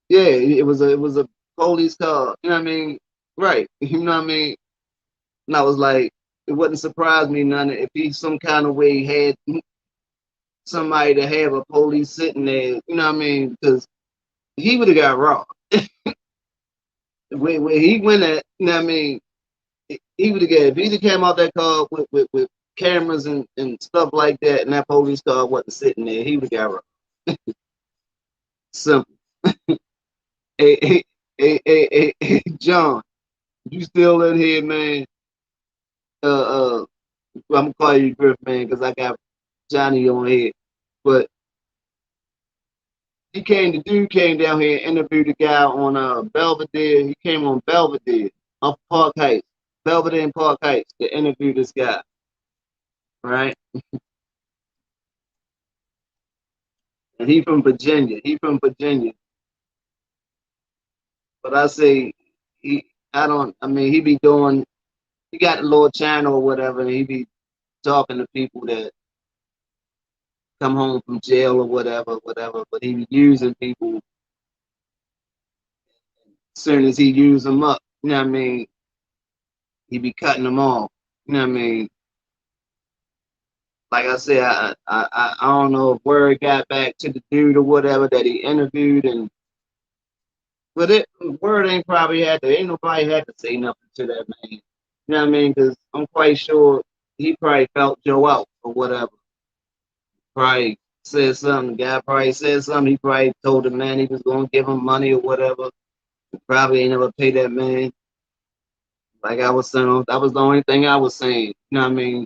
Yeah, it was a police car. You know what I mean? Right. You know what I mean? And I was like, it wouldn't surprise me none if he some kind of way had somebody to have a police sitting there. You know what I mean? Because he would have got robbed. Where he went at, you know what I mean? He would have got, if he came out that car with cameras and stuff like that, and that police car wasn't sitting there, he would have got robbed. Simple. Hey, John, you still in here, man? I'm gonna call you Griff, man, because I got Johnny on here. But the dude came down here and interviewed the guy on Belvedere. He came on Belvedere off Park Heights, Belvedere and Park Heights to interview this guy, right? And he from Virginia. He from Virginia. But I say I don't. I mean, he be doing. He got a little channel or whatever, and he be talking to people that come home from jail or whatever. But he be using people as soon as he use them up. You know what I mean? He be cutting them off. You know what I mean? Like I said, I don't know if word got back to the dude or whatever that he interviewed, and but word ain't nobody had to say nothing to that man. You know what I mean? Because I'm quite sure he probably felt Joe out or whatever. Probably said something. The guy probably said something. He probably told the man he was gonna give him money or whatever. He probably ain't never paid that man. Like I was saying, that was the only thing I was saying. You know what I mean?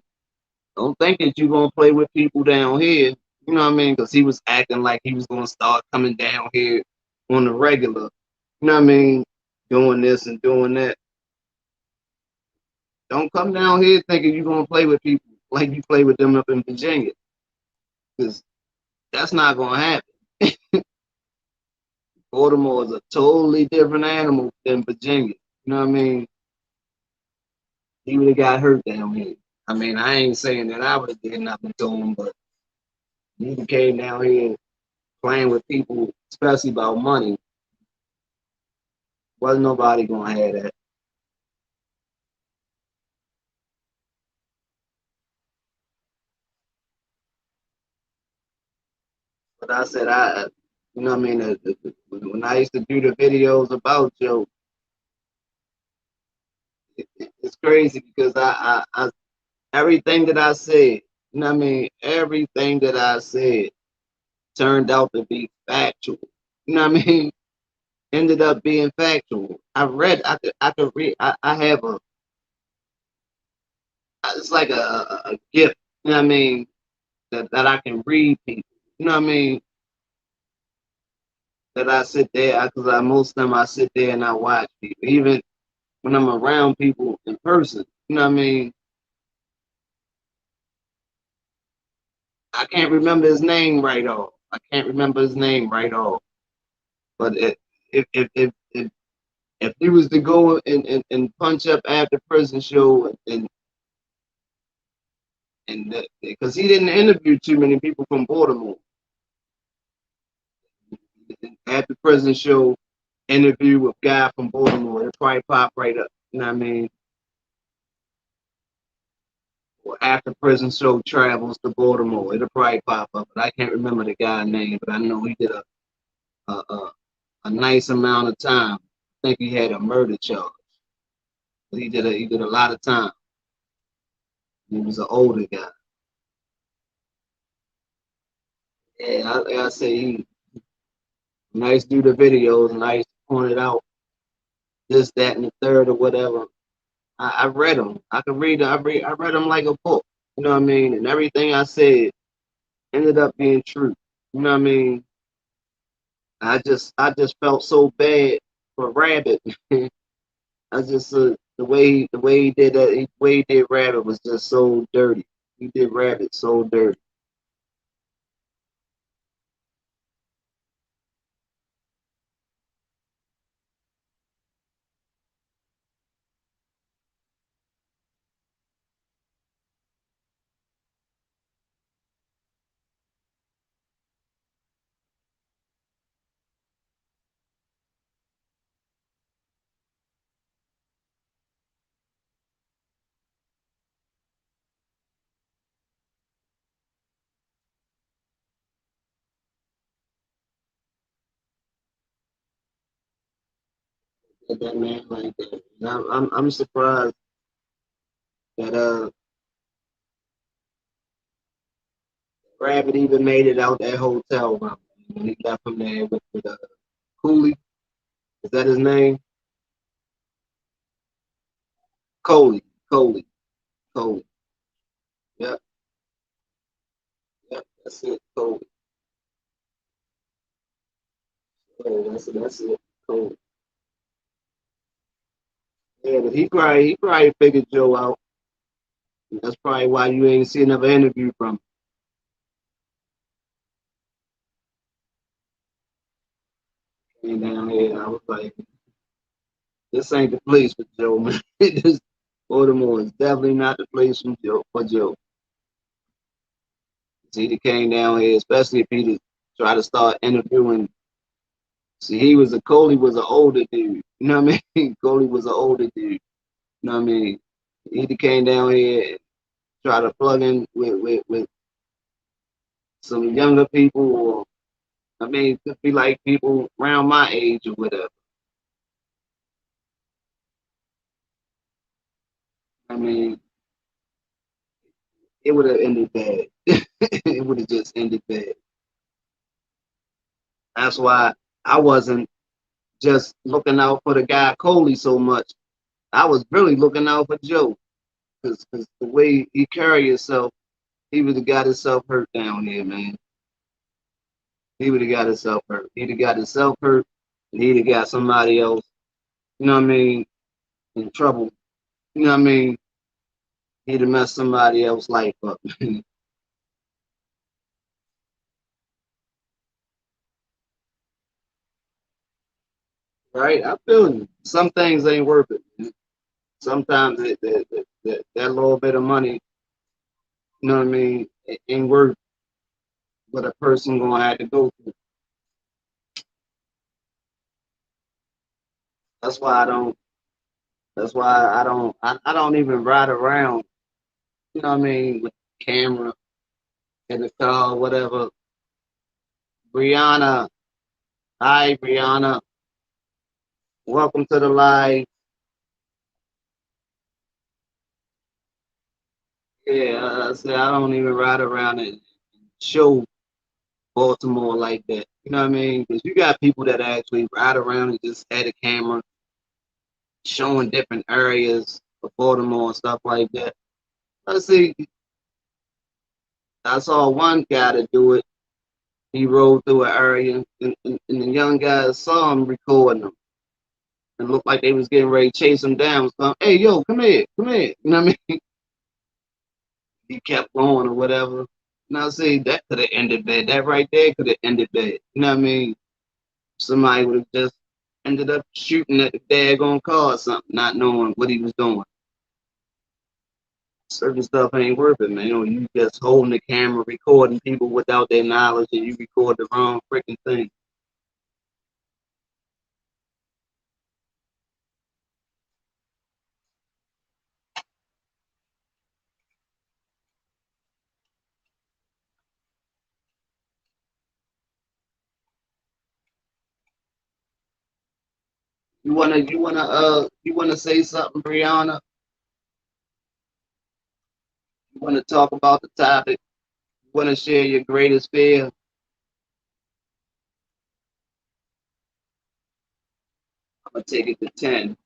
Don't think that you're gonna play with people down here. You know what I mean? Because he was acting like he was gonna start coming down here on the regular. You know what I mean? Doing this and doing that. Don't come down here thinking you're gonna play with people like you play with them up in Virginia. Because that's not gonna happen. Baltimore is a totally different animal than Virginia. You know what I mean? He would have got hurt down here. I mean, I ain't saying that I would have did nothing to him, but he came down here playing with people, especially about money. Wasn't nobody gonna have that. But I said, you know what I mean? When I used to do the videos about Joe, it's crazy because everything that I said, you know what I mean? Everything that I said turned out to be factual. You know what I mean? Ended up being factual. I could read, I have it's like a gift, you know what I mean? That I can read people, you know what I mean? That I sit there, because most of them I sit there and I watch people, even when I'm around people in person, you know what I mean? I can't remember his name right off. I can't remember his name right off. But if he was to go and punch up after prison show and because he didn't interview too many people from Baltimore after prison show interview with guy from Baltimore, it probably pop right up. You know what I mean? Or after prison show travels to Baltimore, it'll probably pop up. But I can't remember the guy's name, but I know he did a nice amount of time. I think he had a murder charge. But he did a lot of time. He was an older guy. Yeah, I say he nice do the videos, nice pointed out this, that, and the third or whatever. I read them. I can read. I read them like a book. You know what I mean? And everything I said ended up being true. You know what I mean? I just felt so bad for Rabbit. I just the way he did that, the way he did Rabbit was just so dirty. He did Rabbit so dirty. That man like that. And I'm surprised that Rabbit even made it out that hotel room when he left from there with Cooley. Is that his name? Coley. Coley. Coley. Yep. Yep. That's it. Coley. Yeah, that's it. Coley. Yeah, but he probably figured Joe out. And that's probably why you ain't see another interview from him down here. And I was like, this ain't the place for Joe, man. This Baltimore is definitely not the place from Joe for Joe. He came down here, especially if he try to start interviewing. See, Coley was an older dude. You know what I mean? Coley was an older dude. You know what I mean? He came down here and try to plug in with some younger people, or I mean, it could be like people around my age or whatever. I mean, it would have ended bad. It would have just ended bad. That's why I wasn't just looking out for the guy Coley so much. I was really looking out for Joe because the way he carried himself, he would have got himself hurt down here, man. He would have got himself hurt. He'd have got himself hurt, and he'd have got somebody else, you know what I mean, in trouble. You know what I mean? He'd have messed somebody else's life up. Right? I feel you. Some things ain't worth it. Sometimes that little bit of money, you know what I mean, it ain't worth what a person gonna have to go through. That's why I don't. That's why I don't even ride around. You know what I mean, with the camera in the car, whatever. Brianna, hi Brianna, welcome to the live. Yeah, I said I don't even ride around and show Baltimore like that. You know what I mean? Because you got people that actually ride around and just had a camera showing different areas of Baltimore and stuff like that. I see. I saw one guy to do it. He rode through an area, and the young guys saw him recording them, and looked like they was getting ready to chase him down. So, hey, yo, come here, come here. You know what I mean? He kept going or whatever. Now, see, that could have ended bad. That right there could have ended bad. You know what I mean? Somebody would have just ended up shooting at the daggone car or something, not knowing what he was doing. Certain stuff ain't worth it, man. You know, you just holding the camera, recording people without their knowledge, and you record the wrong freaking thing. You wanna say something, Brianna? You wanna talk about the topic? You wanna share your greatest fear? I'm gonna take it to 10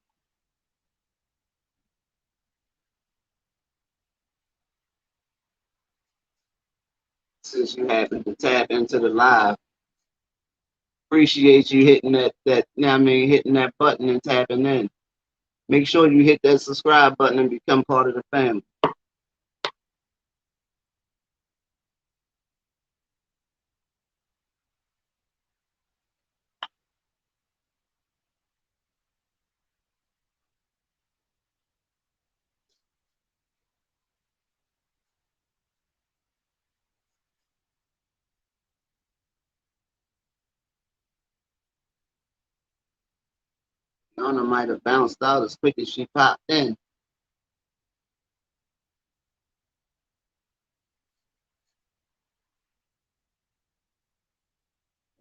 since you happen to tap into the live. Appreciate you hitting that. You know what I mean, hitting that button and tapping in. Make sure you hit that subscribe button and become part of the family. Donna might have bounced out as quick as she popped in.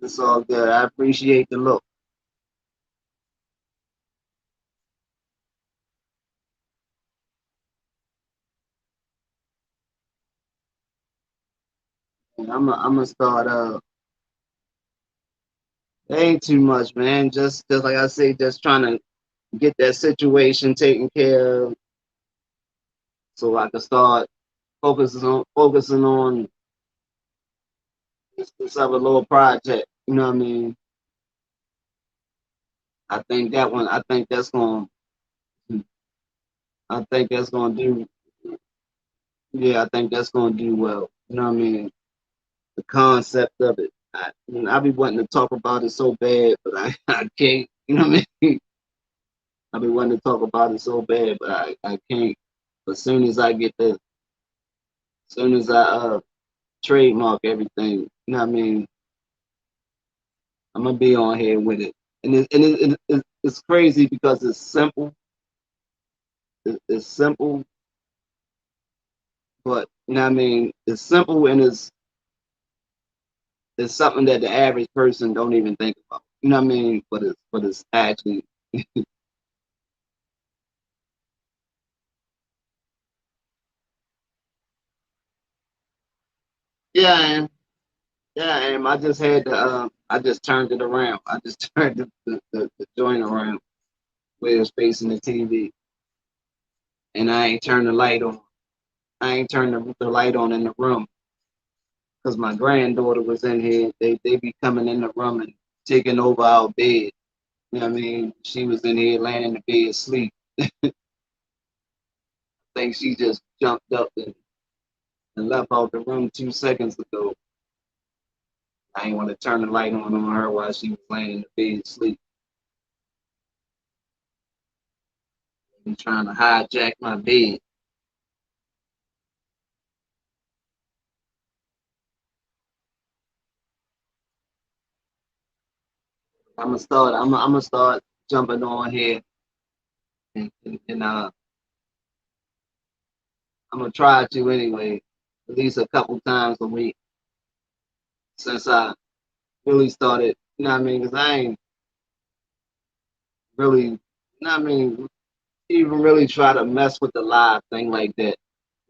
It's all good. I appreciate the look. And I'm gonna start. Ain't too much, man. Just like I say, just trying to get that situation taken care of, so I can start focusing on this other little project. You know what I mean? I think that one. I think that's going. I think that's going to do. Yeah, I think that's going to do well. You know what I mean? The concept of it. I be wanting to talk about it so bad, but I can't. You know what I mean? I be wanting to talk about it so bad, but I can't. But soon as I trademark everything, you know what I mean? I'm gonna be on here with it, and it's crazy because it's simple. It's simple, but you know what I mean? It's simple and it's something that the average person don't even think about. You know what I mean? But it's actually yeah, I am. Yeah, I am. I just had to I just turned it around. I just turned the joint around where it's facing the TV, and I ain't turned the light on. I ain't turned the light on in the room because my granddaughter was in here. They be coming in the room and taking over our bed. You know what I mean? She was in here laying in the bed asleep. I think she just jumped up and left out the room 2 seconds ago. I ain't want to turn the light on her while she was laying in the bed asleep. And trying to hijack my bed. I'm gonna start jumping on here and I'm gonna try to anyway, at least a couple times a week since I really started. You know what I mean? Because I ain't really, you know what I mean, even really try to mess with the live thing like that.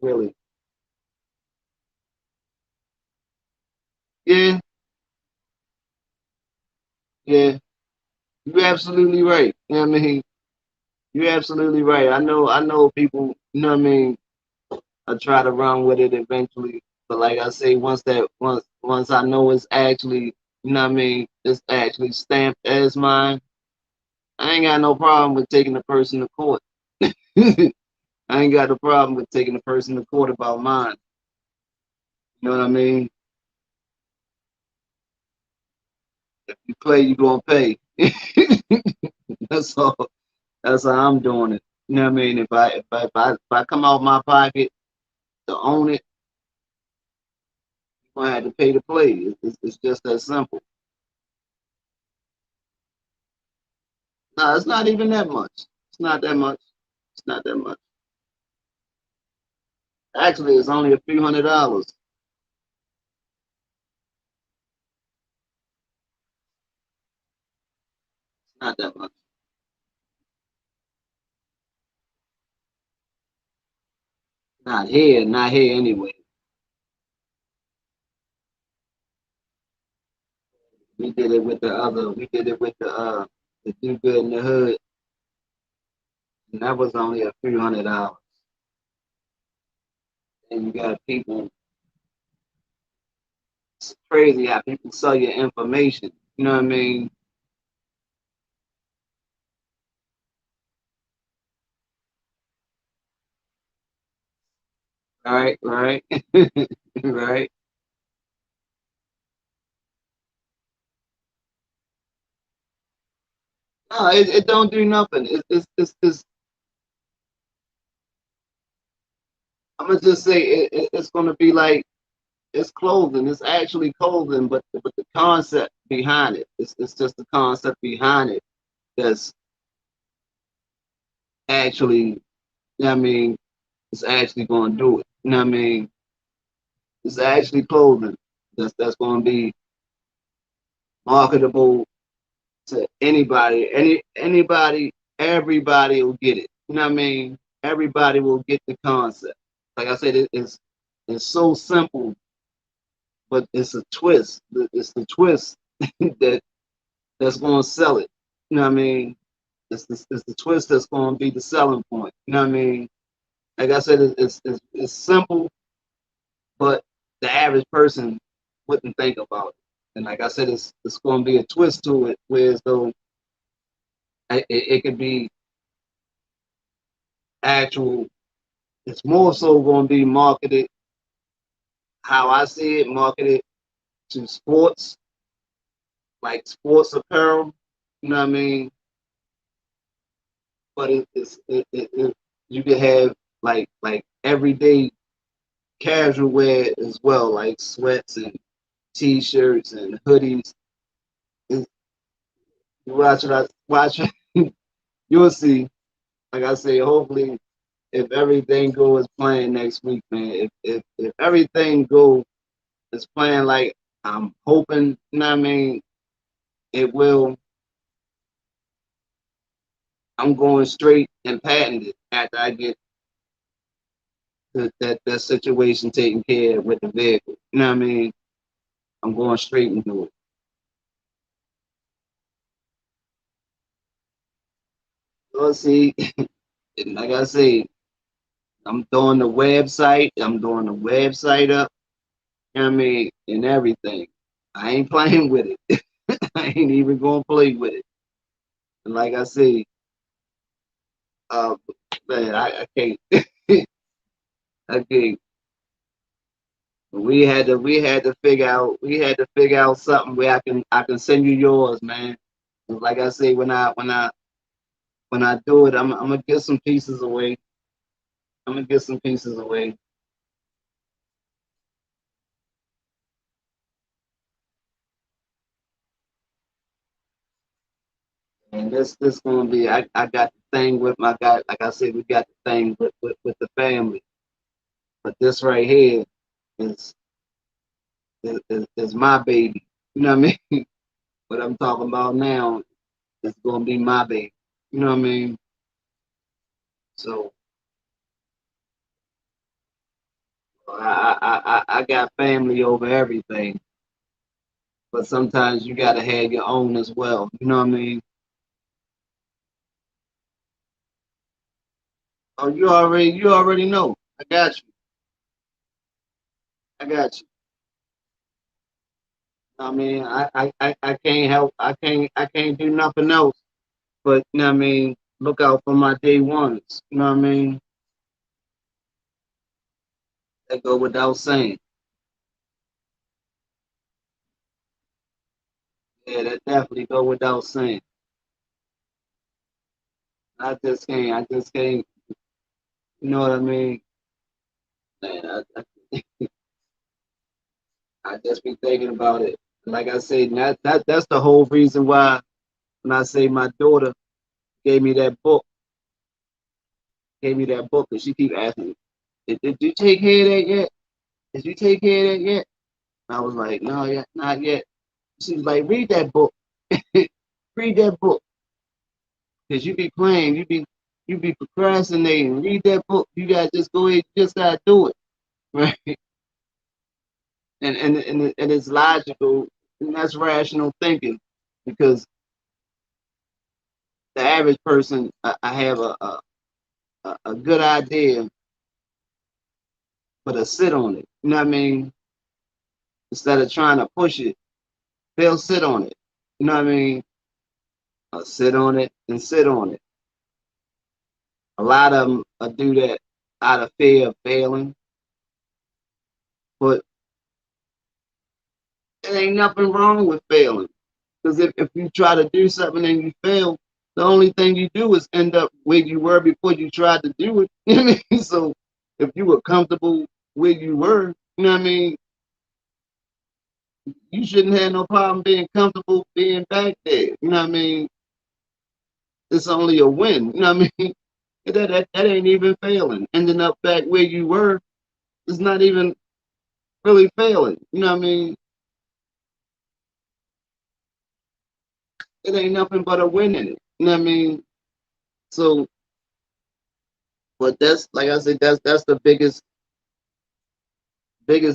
Really. Yeah, yeah. You're absolutely right. You know what I mean? You're absolutely right. I know people, you know what I mean, I try to run with it eventually. But like I say, once I know it's actually, you know what I mean, it's actually stamped as mine, I ain't got no problem with taking the person to court. I ain't got no problem with taking the person to court about mine. You know what I mean? If you play, you gonna pay. That's all. That's how I'm doing it. You know what I mean? If I come out my pocket to own it, you're gonna have to pay to play. It's just that simple. No, it's not even that much. It's not that much. It's not that much. Actually, it's only a few $100s. It's not that much. Not here anyway. We did it with the other. We did it with the Do Good in the Hood, and that was only a few $100. And you got people. It's crazy how people sell your information. You know what I mean? Right, right, right. No, it don't do nothing. It's I'm gonna just say it's gonna be like it's clothing. It's actually clothing, but the concept behind it. It's just the concept behind it that's actually. You know what I mean? It's actually gonna do it. You know what I mean? It's actually clothing that's gonna be marketable to anybody. Anybody, everybody will get it. You know what I mean? Everybody will get the concept. Like I said, it's so simple, but it's a twist. It's the twist that that's going to sell it. You know what I mean? It's the twist that's going to be the selling point. You know what I mean? Like I said, it's simple, but the average person wouldn't think about it. And like I said, it's going to be a twist to it, whereas though it could be actual. It's more so going to be marketed how I see it, marketed to sports, like sports apparel. You know what I mean? But you could have like everyday casual wear as well, like sweats and t-shirts and hoodies. And watch you'll see. Like I say, hopefully if everything goes playing next week, man, if everything goes as playing like I'm hoping, you know what I mean, it will. I'm going straight and patent it after I get that situation taken care of with the vehicle. You know what I mean? I'm going straight and do it. So see, like I say, I'm doing the website. I'm doing the website up. You know what I mean? And everything. I ain't playing with it. I ain't even gonna play with it. And like I say, uh, man, I can't. I can't. We had to figure out something where I can send you yours, man. Like I say, when I do it, I'm gonna get some pieces away. I'm gonna get some pieces away. And this gonna be. I got the thing with my guy. Like I said, we got the thing with the family. But this right here is is my baby. You know what I mean? What I'm talking about now is gonna be my baby. You know what I mean? So I got family over everything. But sometimes you gotta have your own as well. You know what I mean? Oh, you already know. I got you. I got you. I mean, I can't help. I can't do nothing else. But you know what I mean, look out for my day ones. You know what I mean? That go without saying. Yeah, that definitely go without saying. I just can't, you know what I mean? Man, I just be thinking about it. Like I said, that's the whole reason why when I say my daughter gave me that book, and she keep asking me, did you take care of that yet? Did you take care of that yet? I was like, no, yeah, not yet. She's like, read that book. Read that book. Because you be playing, you be procrastinating. Read that book. You gotta just go ahead, you just gotta do it. Right? And it's logical and that's rational thinking. Because the average person, I have a good idea, but to sit on it. You know what I mean? Instead of trying to push it, they'll sit on it. You know what I mean? I'll sit on it and sit on it. A lot of them do that out of fear of failing, but it ain't nothing wrong with failing. Because if you try to do something and you fail, the only thing you do is end up where you were before you tried to do it. You know what I mean? So if you were comfortable where you were, you know what I mean, you shouldn't have no problem being comfortable being back there. You know what I mean? It's only a win. You know what I mean? That ain't even failing. Ending up back where you were is not even really failing. You know what I mean? It ain't nothing but a win in it. You know what I mean? So, but that's like I said, that's the biggest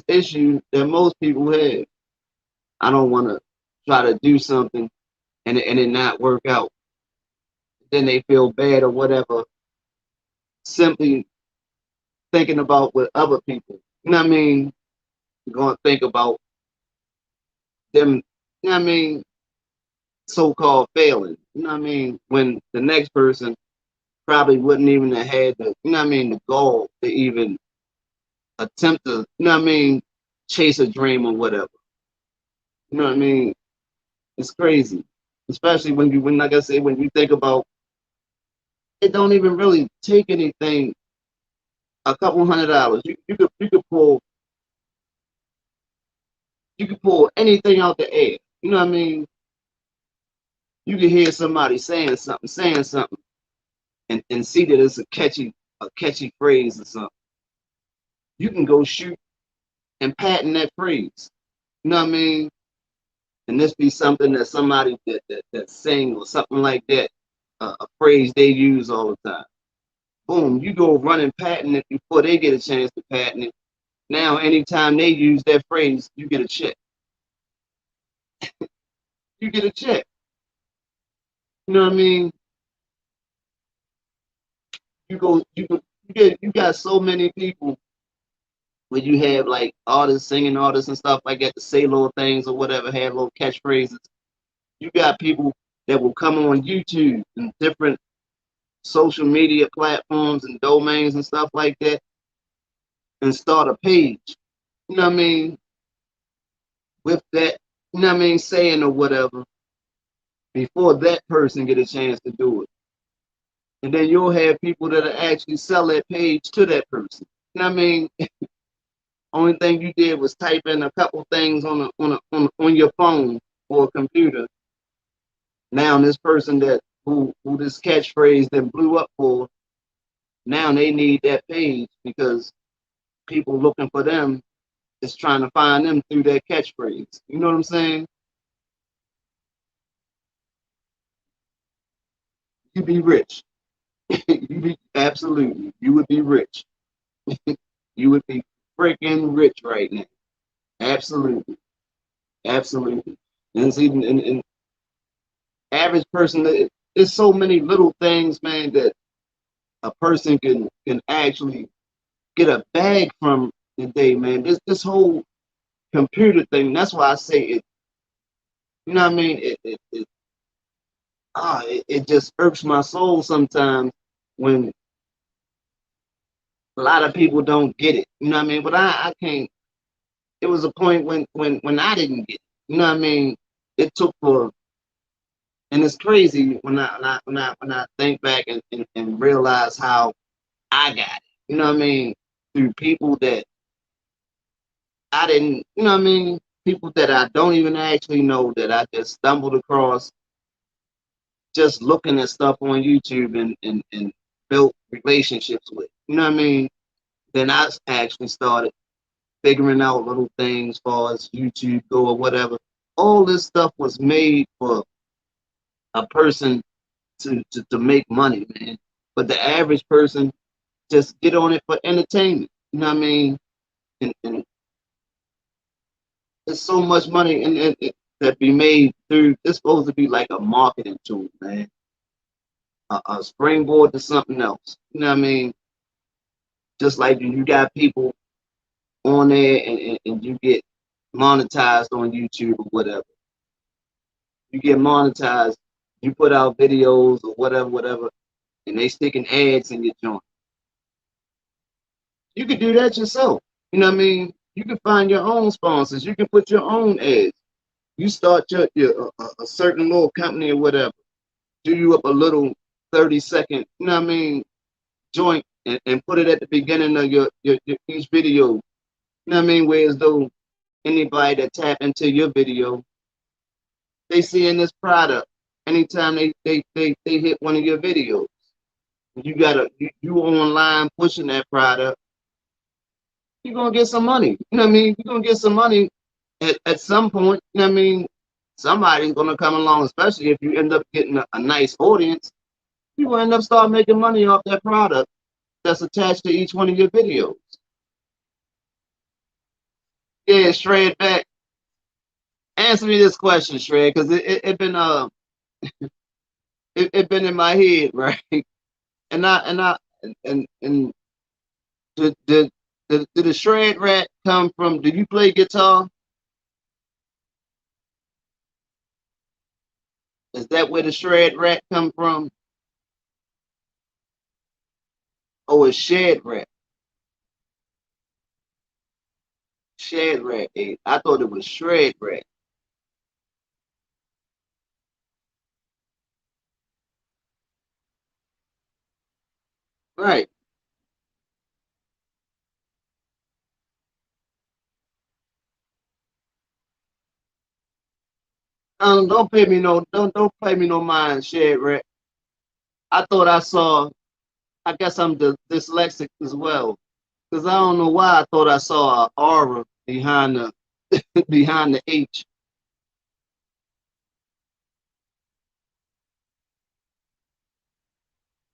issue that most people have. I don't want to try to do something and it not work out. Then they feel bad or whatever. Simply thinking about what other people. You know what I mean? Going to think about them. You know what I mean? So-called failing. You know what I mean? When the next person probably wouldn't even have had the, you know what I mean, the goal to even attempt to, you know what I mean, chase a dream or whatever. You know what I mean? It's crazy. Especially when like I say, when you think about it don't even really take anything, a couple $100. You could pull anything out the air. You know what I mean? You can hear somebody saying something, and see that it's a catchy phrase or something. You can go shoot and patent that phrase. You know what I mean? And this be something that somebody that sing or something like that, a phrase they use all the time. Boom, you go run and patent it before they get a chance to patent it. Now, anytime they use that phrase, you get a check. You get a check. You know what I mean? You got so many people where you have like artists singing artists and stuff like that to say little things or whatever, have little catchphrases. You got people that will come on YouTube and different social media platforms and domains and stuff like that and start a page. You know what I mean? With that, you know what I mean, saying or whatever, before that person get a chance to do it. And then you'll have people that'll actually sell that page to that person. You know what I mean? Only thing you did was type in a couple things on your phone or a computer. Now this person who this catchphrase that blew up for, now they need that page because people looking for them is trying to find them through that catchphrase. You know what I'm saying? You be rich. You be absolutely. You would be rich. You would be freaking rich right now. Absolutely. Absolutely. And see, and average person, there's so many little things, man, that a person can actually get a bag from today, man. This whole computer thing. That's why I say it. You know what I mean? It just irks my soul sometimes when a lot of people don't get it. You know what I mean? But I can't. It was a point when I didn't get it. You know what I mean? it took for, and it's crazy when I think back and realize how I got it. You know what I mean? Through people that I didn't, you know what I mean? People that I don't even actually know, that I just stumbled across just looking at stuff on YouTube and built relationships with. You know what I mean? Then I actually started figuring out little things as far as YouTube go or whatever. All this stuff was made for a person to make money, man. But the average person just get on it for entertainment. You know what I mean? And there's so much money that be made through. It's supposed to be like a marketing tool, man. A springboard to something else. You know what I mean? Just like you got people on there and you get monetized on YouTube or whatever. You get monetized, you put out videos or whatever, and they sticking ads in your joint. You could do that yourself. You know what I mean? You can find your own sponsors. You can put your own ads. You start your a certain little company or whatever. Do you up a little 30-second, you know what I mean, joint and put it at the beginning of your each video. You know what I mean? Whereas though anybody that tap into your video, they seeing this product anytime they hit one of your videos. You online pushing that product, you're gonna get some money. You know what I mean? You're gonna get some money at some point. You know what I mean? Somebody's gonna come along, especially if you end up getting a nice audience. You will end up start making money off that product that's attached to each one of your videos. Yeah, Shred back. Answer me this question, Shred, because it been it been in my head, right? And did, did, did the Shred Rat come from? Did you play guitar? Is that where the Shred Rat come from? Oh, it's Shed Rat. Shed Rat. I thought it was Shred Rat. Right. Don't pay me no don't pay me no mind, Shed Rat. I thought I saw. I guess I'm dyslexic as well, because I don't know why I thought I saw a aura behind the behind the H.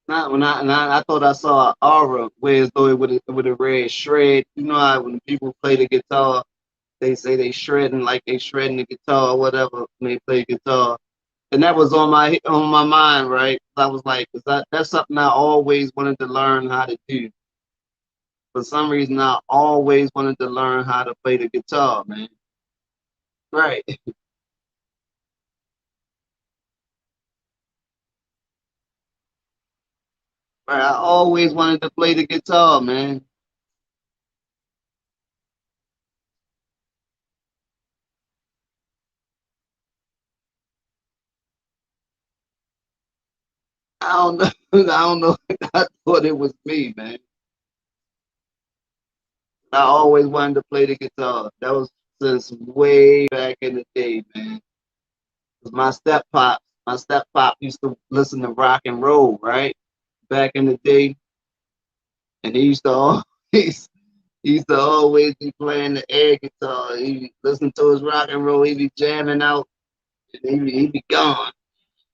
Not when I thought I saw an aura, whereas though it would have read shred. You know how when people play the guitar, they say they shredding like they shredding the guitar or whatever when they play guitar. And that was on my mind, right? I was like, that's something I always wanted to learn how to do. For some reason, I always wanted to learn how to play the guitar, man. Right, right. I always wanted to play the guitar, man. I don't know. I don't know. I thought it was me, man. I always wanted to play the guitar. That was since way back in the day, man. 'Cause my step pop used to listen to rock and roll, right? Back in the day, and he used to always he used to always be playing the air guitar. He listen to his rock and roll. He be jamming out, and he be gone.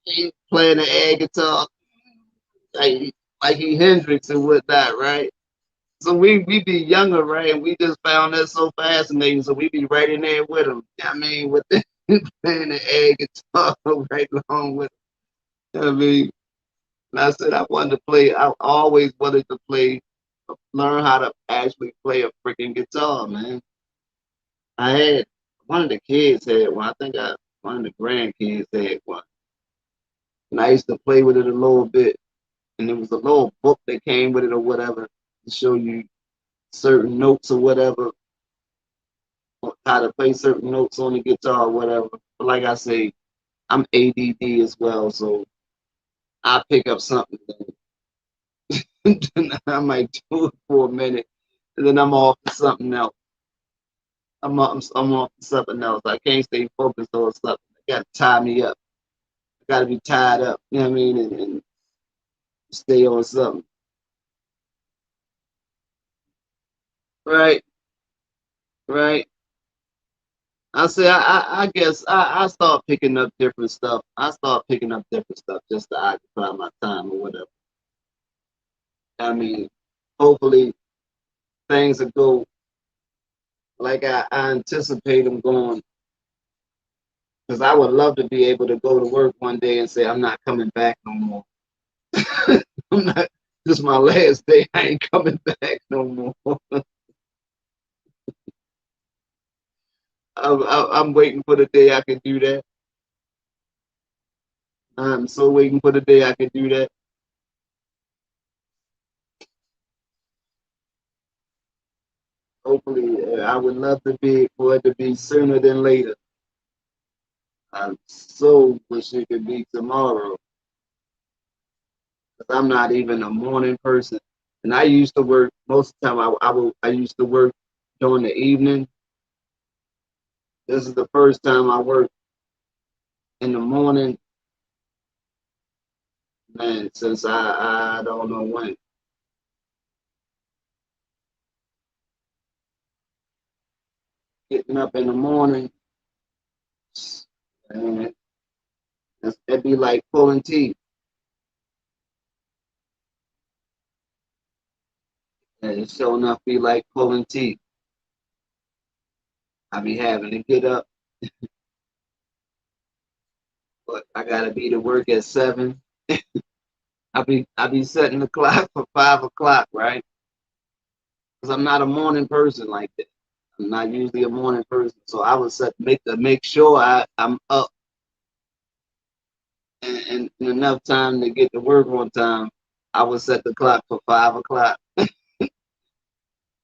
He playing the air guitar like he Hendrix and whatnot, right? So we be younger, right? And we just found that so fascinating. So we be right in there with him. I mean, with the, playing the air guitar right along with him. I mean, and I said I wanted to play. I always wanted to play, learn how to actually play a freaking guitar, man. I had one of the kids had one. I think one of the grandkids had one, and I used to play with it a little bit. And there was a little book that came with it or whatever to show you certain notes or whatever how to play certain notes on the guitar or whatever. But like I say, I'm ADD as well, so I pick up something. I might do it for a minute, and then I'm off to something else. I'm off to something else. I can't stay focused on something. I got to tie me up. I got to be tied up. You know what I mean? And stay on something. Right, right. I guess I start picking up different stuff. I start picking up different stuff just to occupy my time or whatever. I mean, hopefully things will go like I anticipate them going. Because I would love to be able to go to work one day and say, I'm not coming back no more. I'm not, this is my last day. I ain't coming back no more. I'm waiting for the day I can do that. I'm so waiting for the day I can do that. Hopefully, I would love to be for it to be sooner than later. I so wish it could be tomorrow. Because I'm not even a morning person. And I used to work most of the time. I used to work during the evening. This is the first time I work in the morning, man, since I don't know when. Getting up in the morning, and it'd be like pulling teeth. And it sure enough be like pulling teeth. I be having to get up, but I gotta be to work at 7. I be setting the clock for 5 o'clock, right? Because I'm not a morning person like that. I'm not usually a morning person, so I would make sure I'm up and enough time to get to work on time. I would set the clock for 5 o'clock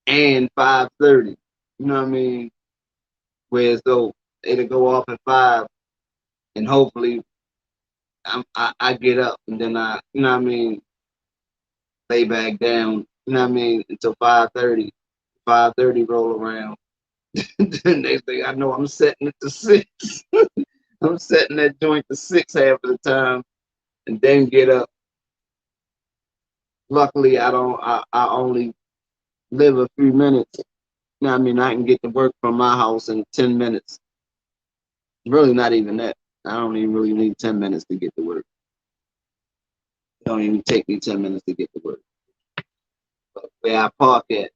and 5:30. You know what I mean? Whereas though it'll go off at 5, and hopefully I get up and then you know what I mean, lay back down. You know what I mean until 5:30. 5:30 roll around. The next thing I know, I'm setting it to 6. I'm setting that joint to 6 half of the time, and then get up. Luckily, I don't. I only live a few minutes. You know what I mean? I can get to work from my house in 10 minutes. Really, not even that. I don't even really need 10 minutes to get to work. It don't even take me 10 minutes to get to work. But where I park at,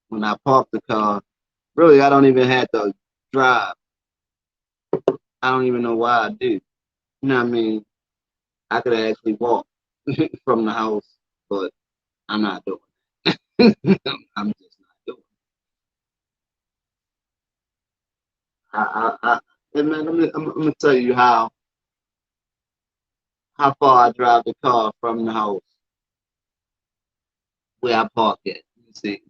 when I park the car, really, I don't even have to drive. I don't even know why I do. You know what I mean? I could actually walk from the house, but I'm not doing it. I'm just not doing it. And man, I'm gonna tell you how far I drive the car from the house where I park at. Let me see.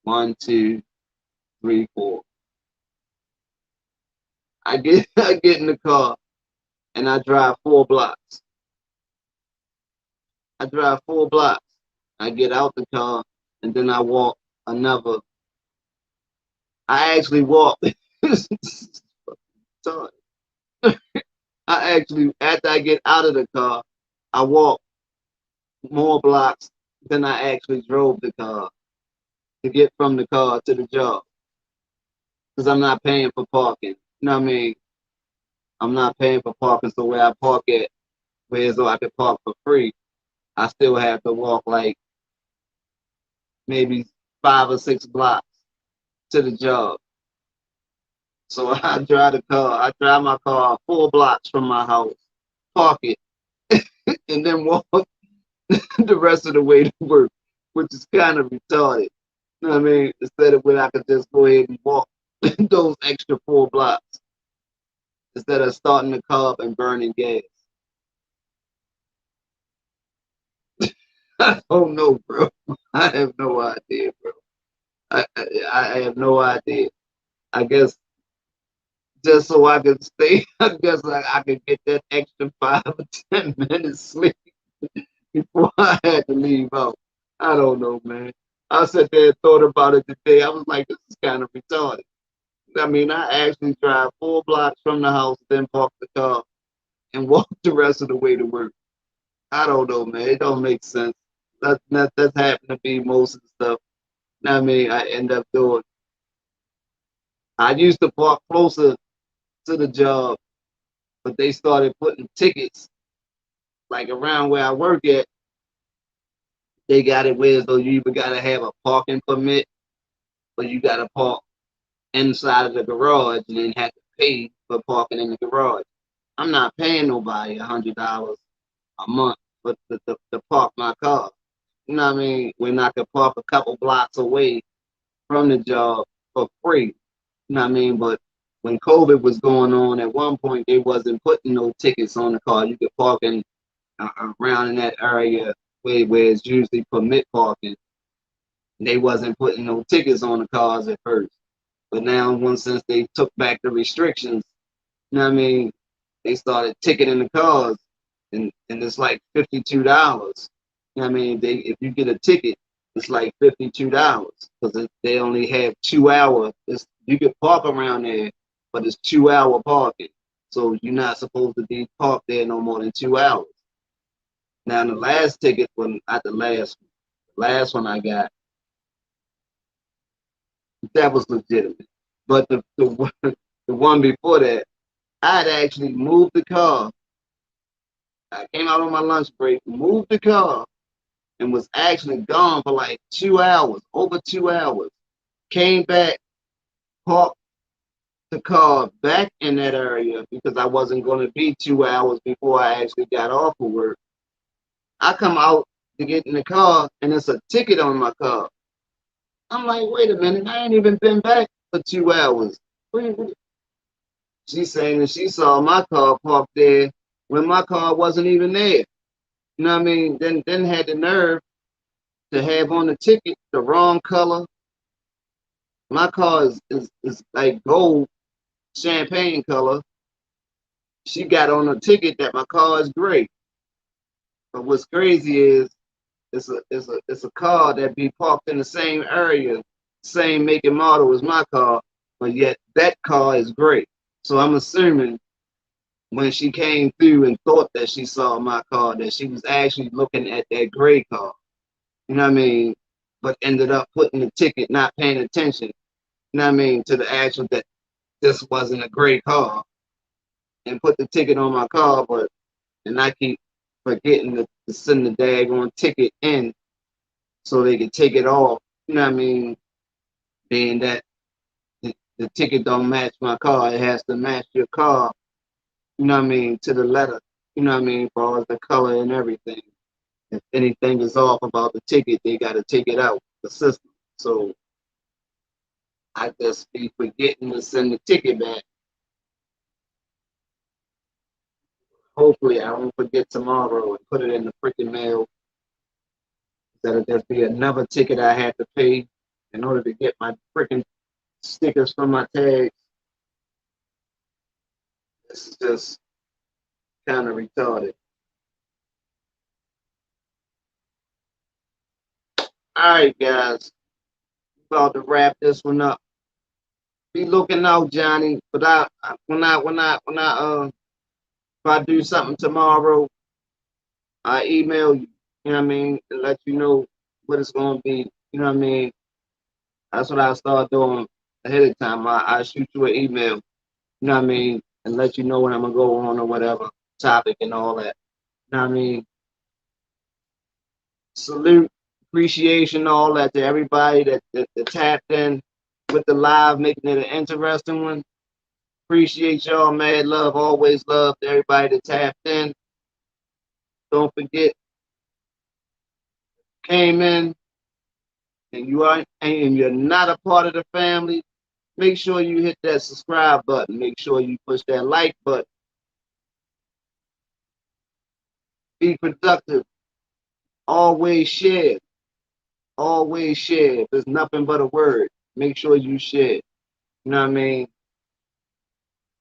One, two, three, four. I get in the car and I drive 4 blocks. I drive 4 blocks. I get out the car and then I walk another. I actually walk. So I actually, after I get out of the car, I walk more blocks than I actually drove the car to get from the car to the job because I'm not paying for parking. You know what I mean? I'm not paying for parking, so where I park at, where as though I could park for free, I still have to walk like maybe 5 or 6 blocks to the job. So I drive my car 4 blocks from my house, park it, and then walk the rest of the way to work, which is kind of retarded. You know what I mean? Instead of when I could just go ahead and walk those extra 4 blocks instead of starting the car up and burning gas. I don't know, bro. I have no idea, bro. I have no idea. I guess just so I could stay, I guess I could get that extra 5 or 10 minutes sleep before I had to leave out. I don't know, man. I sat there and thought about it today. I was like, this is kind of retarded. I mean, I actually drive 4 blocks from the house, then park the car and walk the rest of the way to work. I don't know, man. It don't make sense. That's happened to be most of the stuff. I mean, I end up doing. I used to park closer to the job, but they started putting tickets like around where I work at. They got it where so you either gotta have a parking permit or you gotta park inside of the garage and then have to pay for parking in the garage. I'm not paying nobody $100 a month for to park my car. You know what I mean? When I could park a couple blocks away from the job for free. You know what I mean? But when COVID was going on, at one point they wasn't putting no tickets on the car. You could park in around in that area where it's usually permit parking. They wasn't putting no tickets on the cars at first. But now, once since they took back the restrictions, you know what I mean, they started ticketing the cars, and it's like $52. You know what I mean, they if you get a ticket, it's like $52 because they only have 2 hours. You can park around there, but it's 2 hour parking, so you're not supposed to be parked there no more than 2 hours. Now, the last ticket, when not the last one I got, that was legitimate. But the one before that, I had actually moved the car. I came out on my lunch break, moved the car, and was actually gone for like 2 hours, over 2 hours. Came back, parked the car back in that area because I wasn't going to be 2 hours before I actually got off of work. I come out to get in the car, and it's a ticket on my car. I'm like, wait a minute, I ain't even been back for 2 hours. She's saying that she saw my car parked there when my car wasn't even there. You know what I mean? Then had the nerve to have on the ticket the wrong color. My car is like gold champagne color. She got on a ticket that my car is gray. But what's crazy is it's a car that be parked in the same area, same make and model as my car, but yet that car is gray. So I'm assuming when she came through and thought that she saw my car, that she was actually looking at that gray car. You know what I mean? But ended up putting the ticket, not paying attention, you know what I mean, to the actual that this wasn't a gray car, and put the ticket on my car, and I keep forgetting to send the daggone ticket in so they can take it off. You know what I mean? Being that the ticket don't match my car, it has to match your car, you know what I mean, to the letter. You know what I mean, as far as the color and everything. If anything is off about the ticket, they got to take it out the system. So I just be forgetting to send the ticket back. Hopefully, I won't forget tomorrow and put it in the freaking mail. That'll just be another ticket I had to pay in order to get my freaking stickers from my tags. This is just kind of retarded. All right, guys, about to wrap this one up. Be looking out, Johnny. But if I do something tomorrow, I email you. You know what I mean, and let you know what it's gonna be. You know what I mean. That's what I start doing ahead of time. I shoot you an email. You know what I mean, and let you know when I'm gonna go on or whatever topic and all that. You know what I mean. Salute, appreciation, all that to everybody that tapped in with the live, making it an interesting one. Appreciate y'all, mad love, always love to everybody that tapped in. Don't forget, came in and you're not a part of the family, make sure you hit that subscribe button. Make sure you push that like button. Be productive. Always share. Always share. If there's nothing but a word, make sure you share. You know what I mean?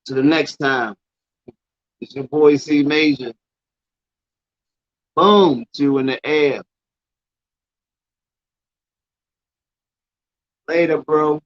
To the next time, it's your boy C Major. Boom, two in the air. Later, bro.